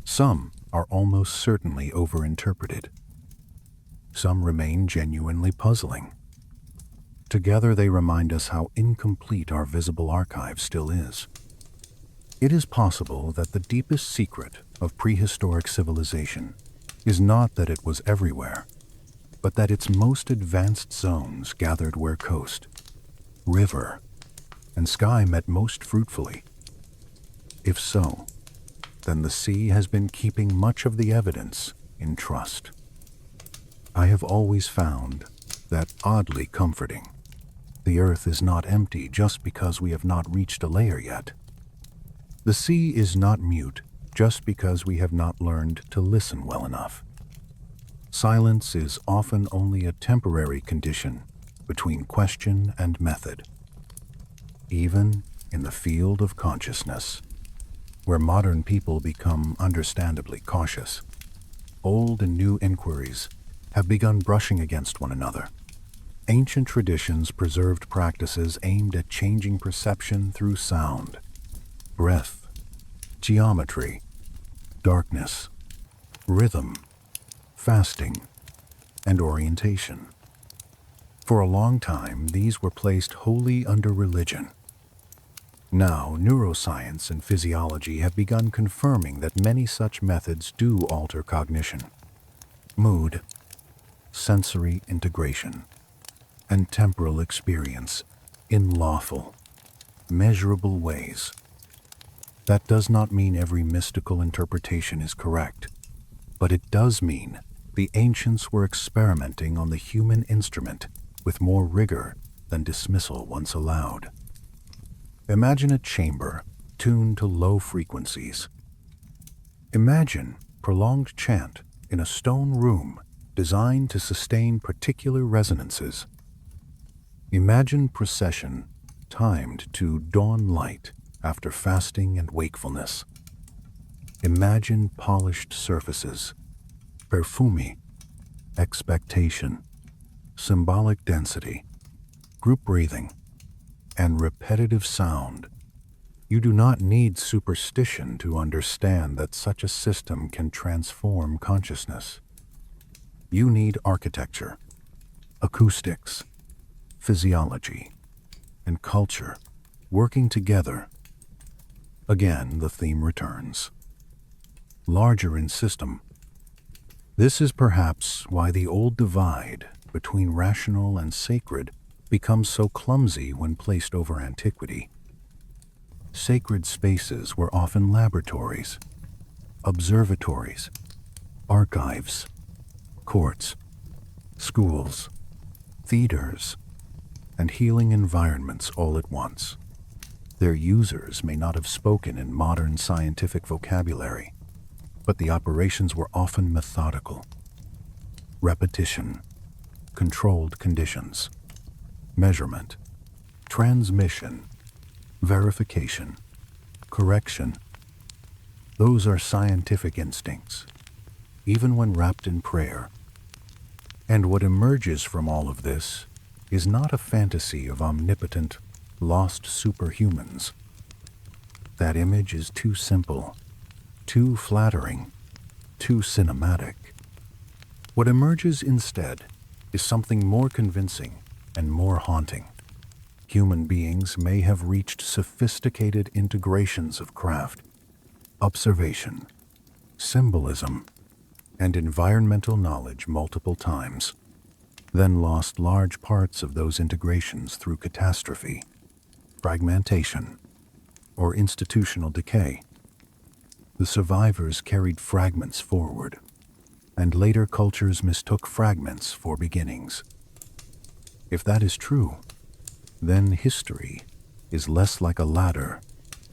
Some are almost certainly overinterpreted. Some remain genuinely puzzling. Together they remind us how incomplete our visible archive still is. It is possible that the deepest secret of prehistoric civilization is not that it was everywhere, but that its most advanced zones gathered where coast, river, and sky met most fruitfully. If so, then the sea has been keeping much of the evidence in trust. I have always found that oddly comforting. The earth is not empty just because we have not reached a layer yet. The sea is not mute just because we have not learned to listen well enough. Silence is often only a temporary condition between question and method. Even in the field of consciousness, where modern people become understandably cautious, old and new inquiries have begun brushing against one another. Ancient traditions preserved practices aimed at changing perception through sound, breath, geometry, darkness, rhythm, fasting, and orientation. For a long time, these were placed wholly under religion. Now, neuroscience and physiology have begun confirming that many such methods do alter cognition, mood, sensory integration, and temporal experience in lawful, measurable ways. That does not mean every mystical interpretation is correct, but it does mean the ancients were experimenting on the human instrument with more rigor than dismissal once allowed. Imagine a chamber tuned to low frequencies. Imagine prolonged chant in a stone room designed to sustain particular resonances. Imagine procession timed to dawn light after fasting and wakefulness. Imagine polished surfaces, perfumi, expectation, symbolic density, group breathing, and repetitive sound. You do not need superstition to understand that such a system can transform consciousness. You need architecture, acoustics, physiology, and culture working together. Again, the theme returns. Larger in system. This is perhaps why the old divide between rational and sacred becomes so clumsy when placed over antiquity. Sacred spaces were often laboratories, observatories, archives, courts, schools, theaters, and healing environments all at once. Their users may not have spoken in modern scientific vocabulary, but the operations were often methodical. Repetition, controlled conditions, measurement, transmission, verification, correction. Those are scientific instincts, even when wrapped in prayer. And what emerges from all of this is not a fantasy of omnipotent, lost superhumans. That image is too simple, too flattering, too cinematic. What emerges instead is something more convincing and more haunting. Human beings may have reached sophisticated integrations of craft, observation, symbolism, and environmental knowledge multiple times, then lost large parts of those integrations through catastrophe, fragmentation, or institutional decay. The survivors carried fragments forward, and later cultures mistook fragments for beginnings. If that is true, then history is less like a ladder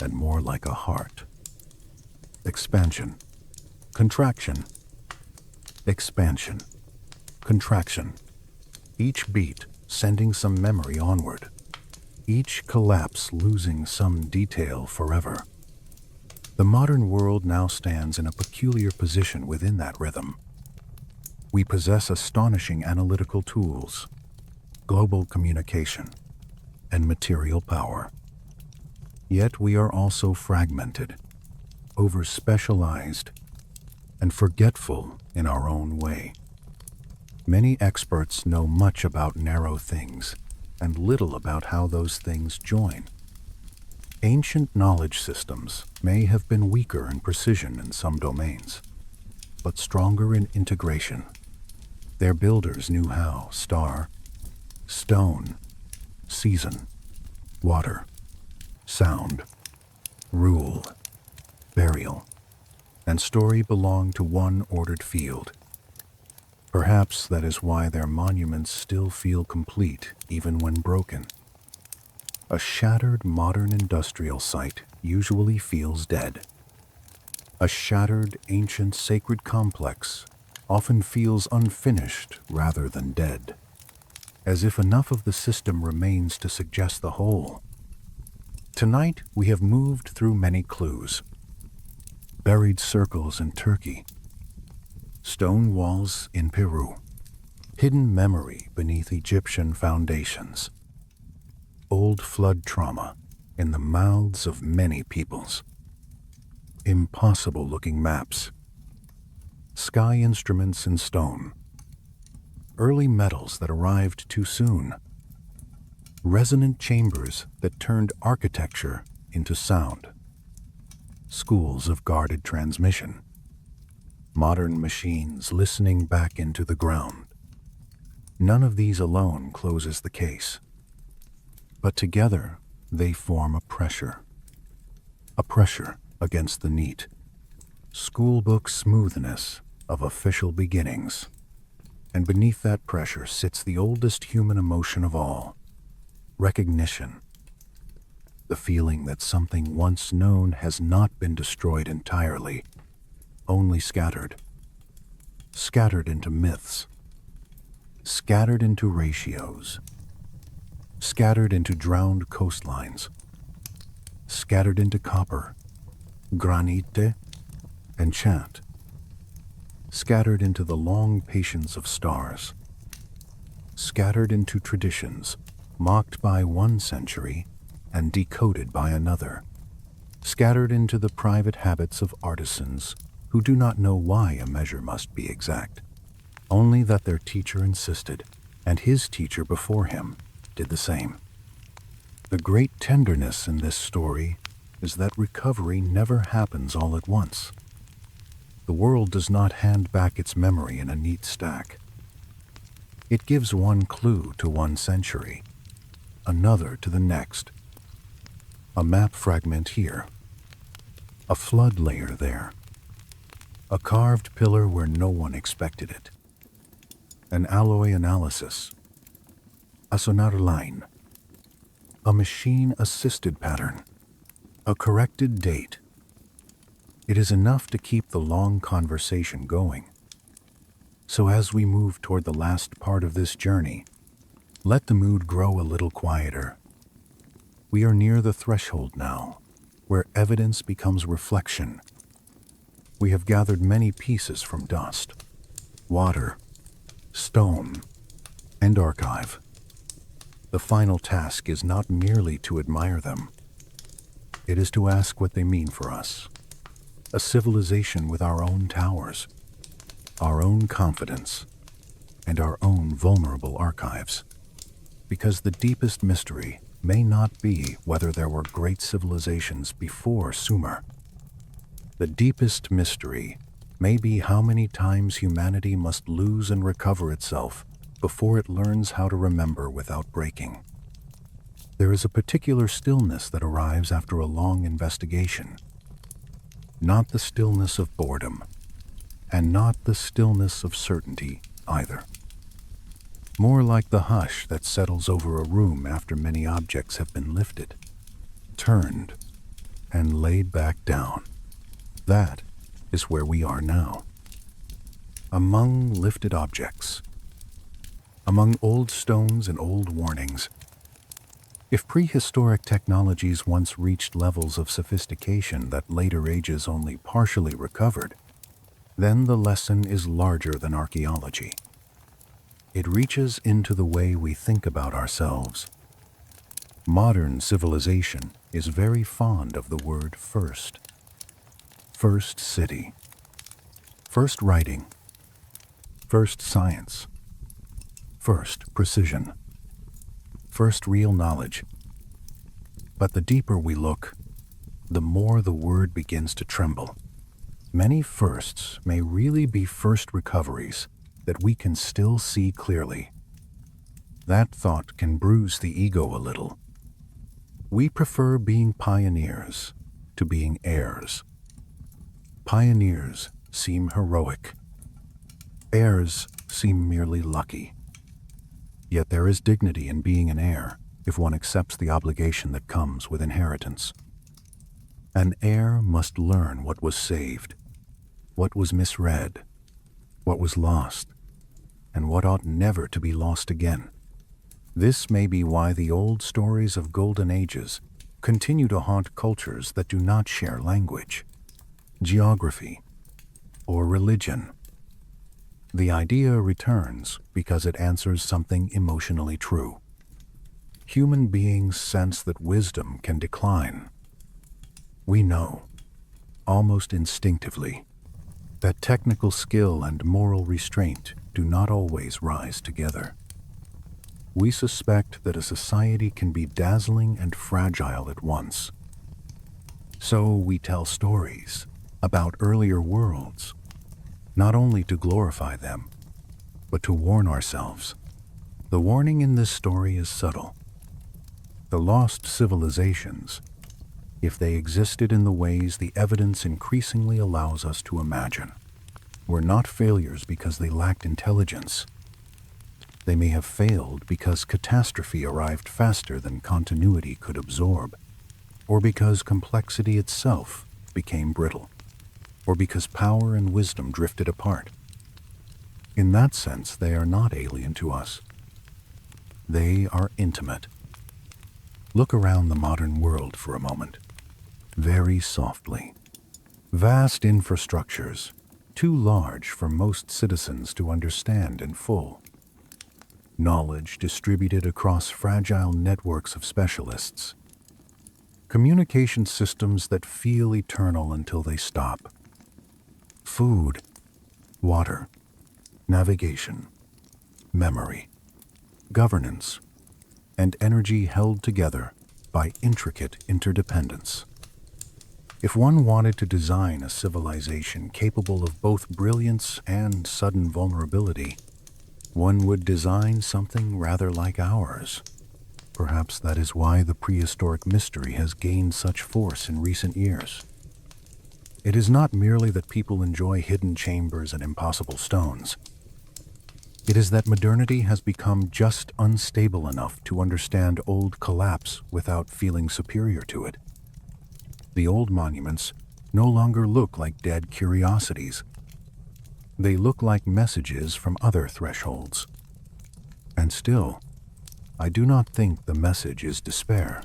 and more like a heart. Expansion, contraction, expansion, contraction. Each beat sending some memory onward, each collapse losing some detail forever. The modern world now stands in a peculiar position within that rhythm. We possess astonishing analytical tools, global communication, and material power. Yet we are also fragmented, over-specialized, and forgetful in our own way. Many experts know much about narrow things and little about how those things join. Ancient knowledge systems may have been weaker in precision in some domains, but stronger in integration. Their builders knew how star, stone, season, water, sound, rule, burial, and story belong to one ordered field. Perhaps that is why their monuments still feel complete even when broken. A shattered modern industrial site usually feels dead. A shattered ancient sacred complex often feels unfinished rather than dead, as if enough of the system remains to suggest the whole. Tonight we have moved through many clues. Buried circles in Turkey, stone walls in Peru, hidden memory beneath Egyptian foundations, old flood trauma in the mouths of many peoples, impossible-looking maps, sky instruments in stone, early metals that arrived too soon, resonant chambers that turned architecture into sound, schools of guarded transmission, modern machines listening back into the ground. None of these alone closes the case, but together they form a pressure against the neat, schoolbook smoothness of official beginnings. And beneath that pressure sits the oldest human emotion of all, recognition. The feeling that something once known has not been destroyed entirely, only scattered. Scattered into myths. Scattered into ratios. Scattered into drowned coastlines. Scattered into copper, granite, and chant. Scattered into the long patience of stars. Scattered into traditions, mocked by one century and decoded by another. Scattered into the private habits of artisans who do not know why a measure must be exact, only that their teacher insisted, and his teacher before him did the same. The great tenderness in this story is that recovery never happens all at once. The world does not hand back its memory in a neat stack. It gives one clue to one century, another to the next. A map fragment here, a flood layer there, a carved pillar where no one expected it, an alloy analysis, a sonar line, a machine-assisted pattern, a corrected date. It is enough to keep the long conversation going. So as we move toward the last part of this journey, let the mood grow a little quieter. We are near the threshold now, where evidence becomes reflection. We have gathered many pieces from dust, water, stone, and archive. The final task is not merely to admire them. It is to ask what they mean for us. A civilization with our own towers, our own confidence, and our own vulnerable archives. Because the deepest mystery may not be whether there were great civilizations before Sumer. The deepest mystery may be how many times humanity must lose and recover itself before it learns how to remember without breaking. There is a particular stillness that arrives after a long investigation. Not the stillness of boredom, and not the stillness of certainty either. More like the hush that settles over a room after many objects have been lifted, turned, and laid back down. That is where we are now. Among lifted objects, among old stones and old warnings. If prehistoric technologies once reached levels of sophistication that later ages only partially recovered, then the lesson is larger than archaeology. It reaches into the way we think about ourselves. Modern civilization is very fond of the word first. First city. First writing. First science. First precision. First real knowledge. But the deeper we look, the more the word begins to tremble. Many firsts may really be first recoveries that we can still see clearly. That thought can bruise the ego a little. We prefer being pioneers to being heirs. Pioneers seem heroic. Heirs seem merely lucky. Yet there is dignity in being an heir if one accepts the obligation that comes with inheritance. An heir must learn what was saved, what was misread, what was lost, and what ought never to be lost again. This may be why the old stories of golden ages continue to haunt cultures that do not share language, geography, or religion. The idea returns because it answers something emotionally true. Human beings sense that wisdom can decline. We know, almost instinctively, that technical skill and moral restraint do not always rise together. We suspect that a society can be dazzling and fragile at once. So we tell stories about earlier worlds, not only to glorify them, but to warn ourselves. The warning in this story is subtle. The lost civilizations, if they existed in the ways the evidence increasingly allows us to imagine, were not failures because they lacked intelligence. They may have failed because catastrophe arrived faster than continuity could absorb, or because complexity itself became brittle, or because power and wisdom drifted apart. In that sense, they are not alien to us. They are intimate. Look around the modern world for a moment, very softly. Vast infrastructures, too large for most citizens to understand in full. Knowledge distributed across fragile networks of specialists. Communication systems that feel eternal until they stop. Food, water, navigation, memory, governance, and energy held together by intricate interdependence. If one wanted to design a civilization capable of both brilliance and sudden vulnerability, one would design something rather like ours. Perhaps that is why the prehistoric mystery has gained such force in recent years. It is not merely that people enjoy hidden chambers and impossible stones. It is that modernity has become just unstable enough to understand old collapse without feeling superior to it. The old monuments no longer look like dead curiosities. They look like messages from other thresholds. And still, I do not think the message is despair.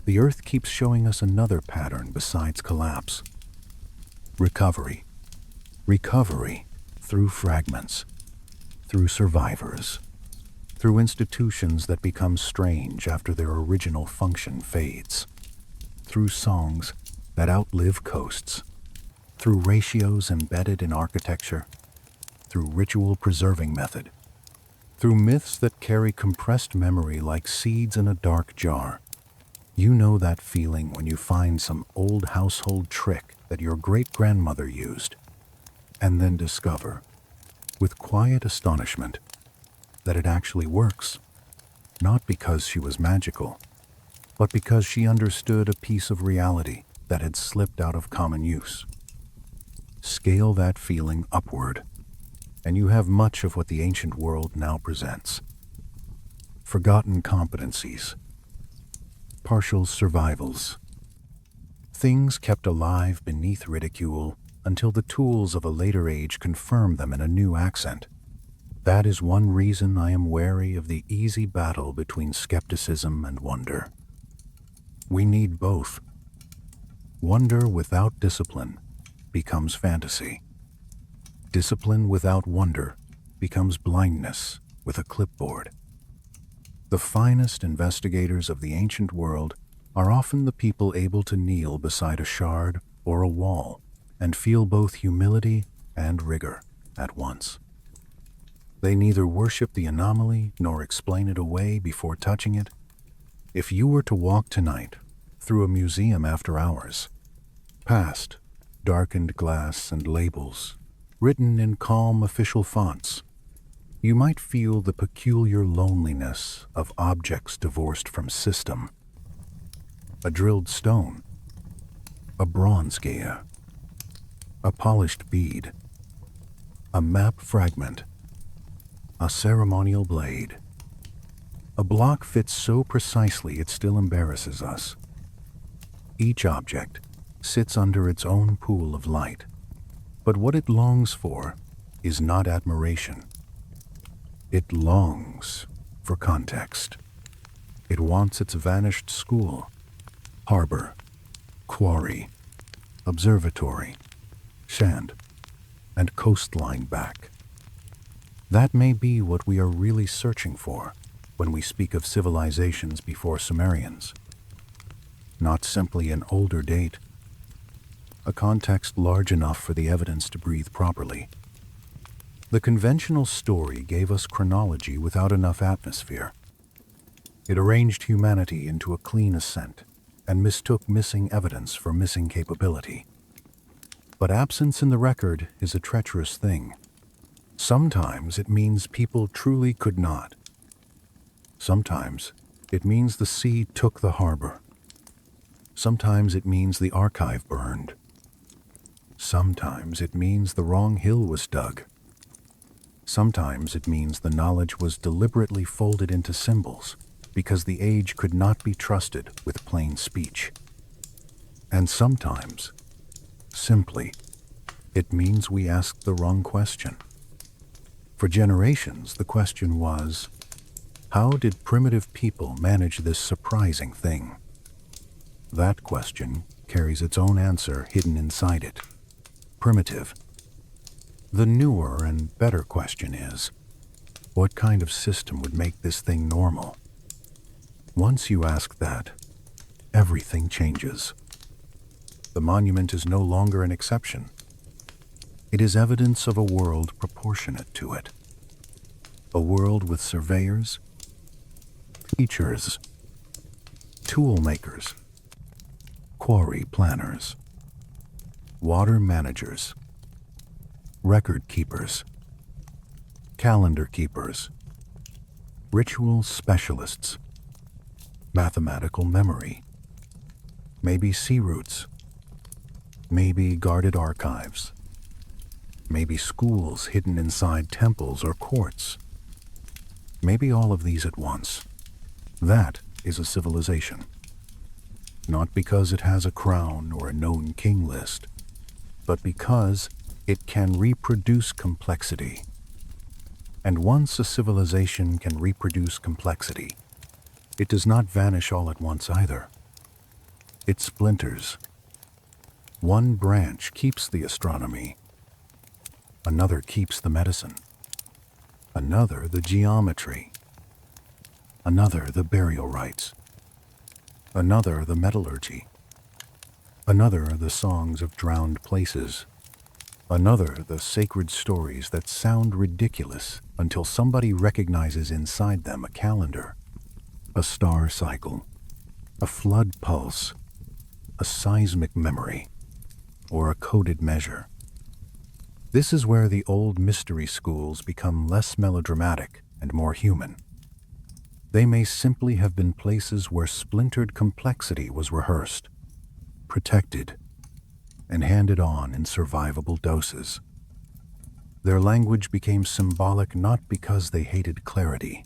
The Earth keeps showing us another pattern besides collapse. Recovery. Recovery through fragments, through survivors, through institutions that become strange after their original function fades, through songs that outlive coasts, through ratios embedded in architecture, through ritual preserving method, through myths that carry compressed memory like seeds in a dark jar. You know that feeling when you find some old household trick that your great-grandmother used, and then discover, with quiet astonishment, that it actually works, not because she was magical, but because she understood a piece of reality that had slipped out of common use. Scale that feeling upward, and you have much of what the ancient world now presents. Forgotten competencies, partial survivals, things kept alive beneath ridicule until the tools of a later age confirm them in a new accent. That is one reason I am wary of the easy battle between skepticism and wonder. We need both. Wonder without discipline becomes fantasy. Discipline without wonder becomes blindness with a clipboard. The finest investigators of the ancient world are often the people able to kneel beside a shard or a wall and feel both humility and rigor at once. They neither worship the anomaly nor explain it away before touching it. If you were to walk tonight through a museum after hours, past darkened glass and labels written in calm official fonts, you might feel the peculiar loneliness of objects divorced from system. A drilled stone, a bronze gear, a polished bead, a map fragment, a ceremonial blade. A block fits so precisely it still embarrasses us. Each object sits under its own pool of light, but what it longs for is not admiration. It longs for context. It wants its vanished school, harbor, quarry, observatory, sand, and coastline back. That may be what we are really searching for when we speak of civilizations before Sumerians. Not simply an older date, a context large enough for the evidence to breathe properly. The conventional story gave us chronology without enough atmosphere. It arranged humanity into a clean ascent and mistook missing evidence for missing capability. But absence in the record is a treacherous thing. Sometimes it means people truly could not. Sometimes it means the sea took the harbor. Sometimes it means the archive burned. Sometimes it means the wrong hill was dug. Sometimes it means the knowledge was deliberately folded into symbols because the age could not be trusted with plain speech. And sometimes, simply, it means we asked the wrong question. For generations, the question was, how did primitive people manage this surprising thing? That question carries its own answer hidden inside it. Primitive. The newer and better question is, what kind of system would make this thing normal? Once you ask that, everything changes. The monument is no longer an exception. It is evidence of a world proportionate to it. A world with surveyors, teachers, tool makers, quarry planners, water managers, record keepers, calendar keepers, ritual specialists, mathematical memory, maybe sea routes, maybe guarded archives, maybe schools hidden inside temples or courts, maybe all of these at once. That is a civilization. Not because it has a crown or a known king list, but because it can reproduce complexity. And once a civilization can reproduce complexity, it does not vanish all at once either. It splinters. One branch keeps the astronomy, another keeps the medicine, another the geometry, another the burial rites, another the metallurgy, another the songs of drowned places, another the sacred stories that sound ridiculous until somebody recognizes inside them a calendar, a star cycle, a flood pulse, a seismic memory, or a coded measure. This is where the old mystery schools become less melodramatic and more human. They may simply have been places where splintered complexity was rehearsed, protected, and handed on in survivable doses. Their language became symbolic not because they hated clarity,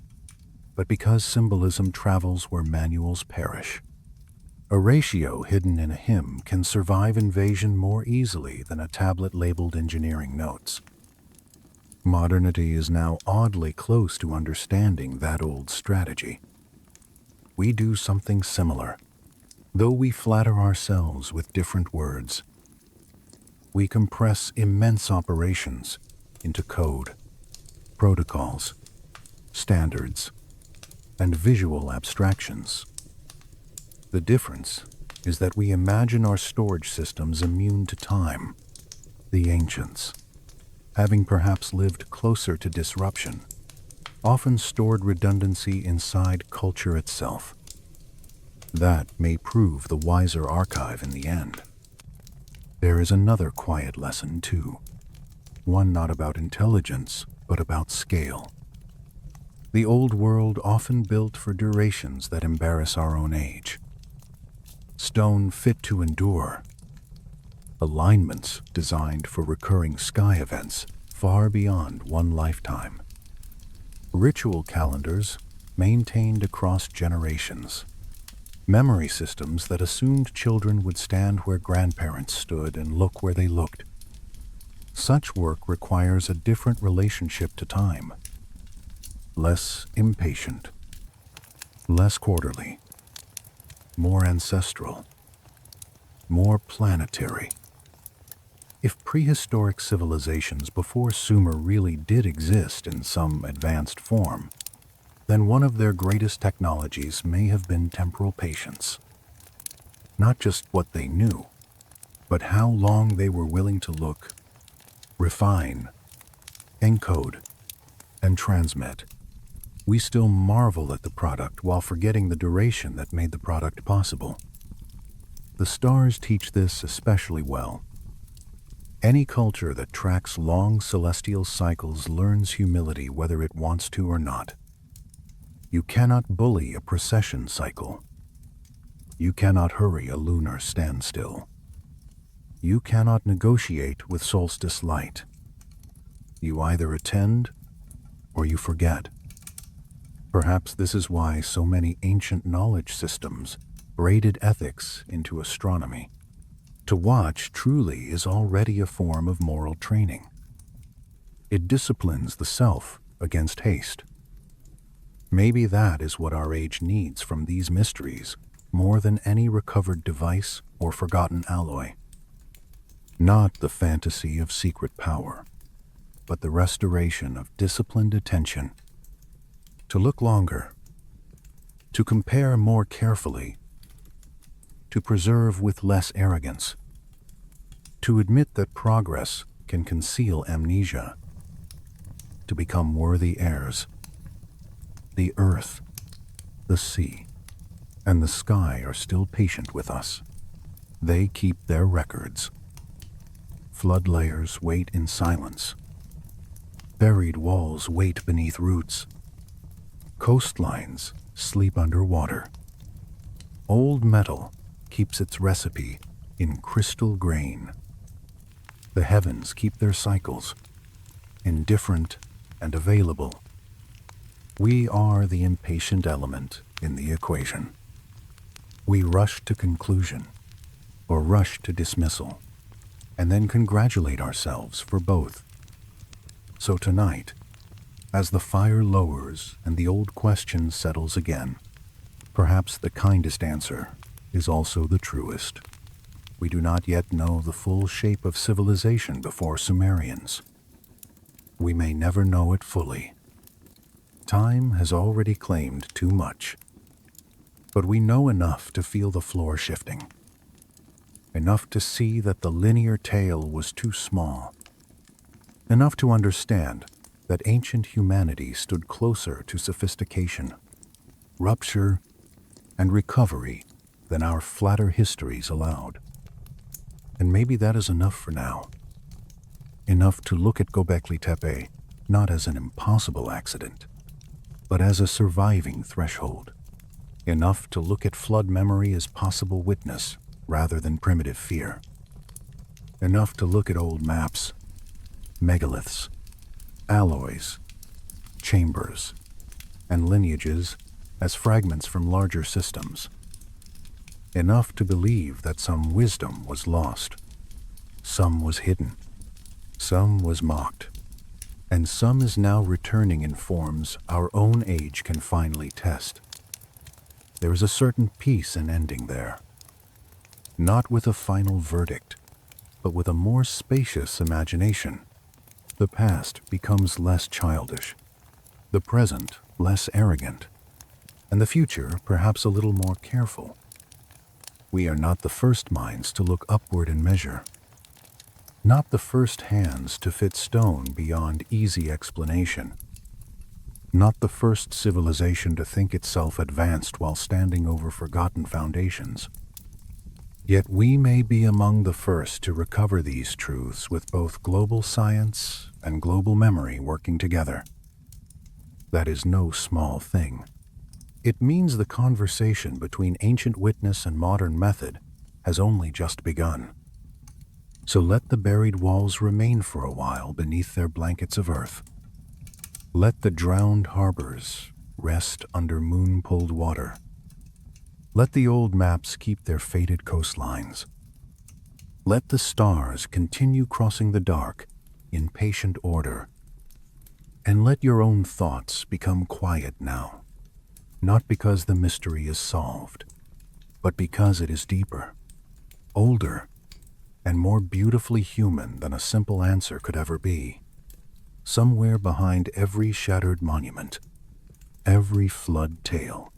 but because symbolism travels where manuals perish. A ratio hidden in a hymn can survive invasion more easily than a tablet labeled engineering notes. Modernity is now oddly close to understanding that old strategy. We do something similar, though we flatter ourselves with different words. We compress immense operations into code, protocols, standards, and visual abstractions. The difference is that we imagine our storage systems immune to time. The ancients, having perhaps lived closer to disruption, often stored redundancy inside culture itself. That may prove the wiser archive in the end. There is another quiet lesson, too. One not about intelligence, but about scale. The old world often built for durations that embarrass our own age. Stone fit to endure. Alignments designed for recurring sky events far beyond one lifetime. Ritual calendars maintained across generations. Memory systems that assumed children would stand where grandparents stood and look where they looked. Such work requires a different relationship to time. Less impatient, less quarterly, more ancestral, more planetary. If prehistoric civilizations before Sumer really did exist in some advanced form, then one of their greatest technologies may have been temporal patience. Not just what they knew, but how long they were willing to look, refine, encode, and transmit. We still marvel at the product while forgetting the duration that made the product possible. The stars teach this especially well. Any culture that tracks long celestial cycles learns humility whether it wants to or not. You cannot bully a precession cycle. You cannot hurry a lunar standstill. You cannot negotiate with solstice light. You either attend or you forget. Perhaps this is why so many ancient knowledge systems braided ethics into astronomy. To watch truly is already a form of moral training. It disciplines the self against haste. Maybe that is what our age needs from these mysteries more than any recovered device or forgotten alloy. Not the fantasy of secret power, but the restoration of disciplined attention. To look longer, to compare more carefully, to preserve with less arrogance, to admit that progress can conceal amnesia, to become worthy heirs. The earth, the sea, and the sky are still patient with us. They keep their records. Flood layers wait in silence. Buried walls wait beneath roots. Coastlines sleep underwater. Old metal keeps its recipe in crystal grain. The heavens keep their cycles, indifferent and available. We are the impatient element in the equation. We rush to conclusion, or rush to dismissal, and then congratulate ourselves for both. So tonight, as the fire lowers and the old question settles again, perhaps the kindest answer is also the truest. We do not yet know the full shape of civilization before Sumerians. We may never know it fully. Time has already claimed too much. But we know enough to feel the floor shifting. Enough to see that the linear tale was too small. Enough to understand that ancient humanity stood closer to sophistication, rupture, and recovery than our flatter histories allowed. And maybe that is enough for now. enough to look at Göbekli Tepe not as an impossible accident, but as a surviving threshold, enough to look at flood memory as possible witness rather than primitive fear, enough to look at old maps, megaliths, alloys, chambers, and lineages as fragments from larger systems, enough to believe that some wisdom was lost, some was hidden, some was mocked, and some is now returning in forms our own age can finally test. There is a certain peace in ending there, not with a final verdict, but with a more spacious imagination. The past becomes less childish, the present less arrogant, and the future perhaps a little more careful. We are not the first minds to look upward and measure, not the first hands to fit stone beyond easy explanation, not the first civilization to think itself advanced while standing over forgotten foundations. Yet we may be among the first to recover these truths with both global science and global memory working together. That is no small thing. It means the conversation between ancient witness and modern method has only just begun. So let the buried walls remain for a while beneath their blankets of earth. Let the drowned harbors rest under moon-pulled water. Let the old maps keep their faded coastlines. Let the stars continue crossing the dark in patient order. And let your own thoughts become quiet now, not because the mystery is solved, but because it is deeper, older, and more beautifully human than a simple answer could ever be. Somewhere behind every shattered monument, every flood tale,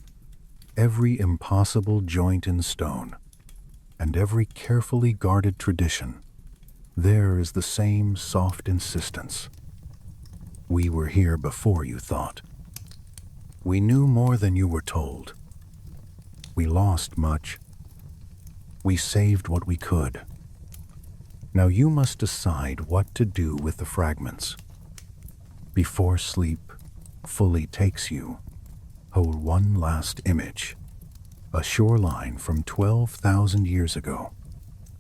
every impossible joint in stone, and every carefully guarded tradition, there is the same soft insistence. We were here before you thought. We knew more than you were told. We lost much. We saved what we could. Now you must decide what to do with the fragments. Before sleep fully takes you, hold one last image, a shoreline from 12,000 years ago,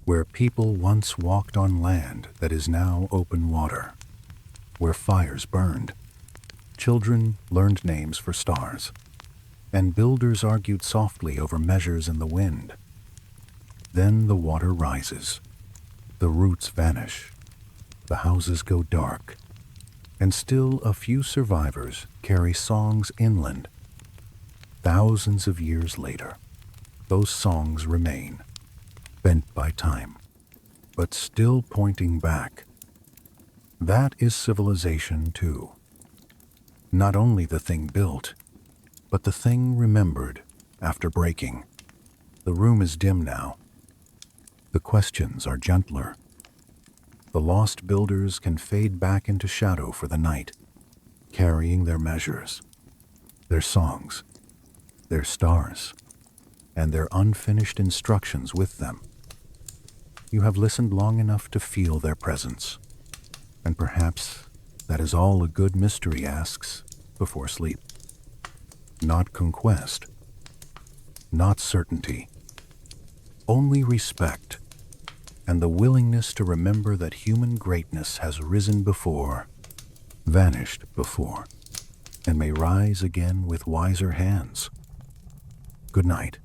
where people once walked on land that is now open water, where fires burned, children learned names for stars, and builders argued softly over measures in the wind. Then the water rises, the roots vanish, the houses go dark, and still a few survivors carry songs inland. Thousands of years later, those songs remain, bent by time, but still pointing back. That is civilization too. Not only the thing built, but the thing remembered after breaking. The room is dim now. The questions are gentler. The lost builders can fade back into shadow for the night, carrying their measures, their songs, their stars, and their unfinished instructions with them. You have listened long enough to feel their presence, and perhaps that is all a good mystery asks before sleep. Not conquest, not certainty, only respect, and the willingness to remember that human greatness has risen before, vanished before, and may rise again with wiser hands. Good night.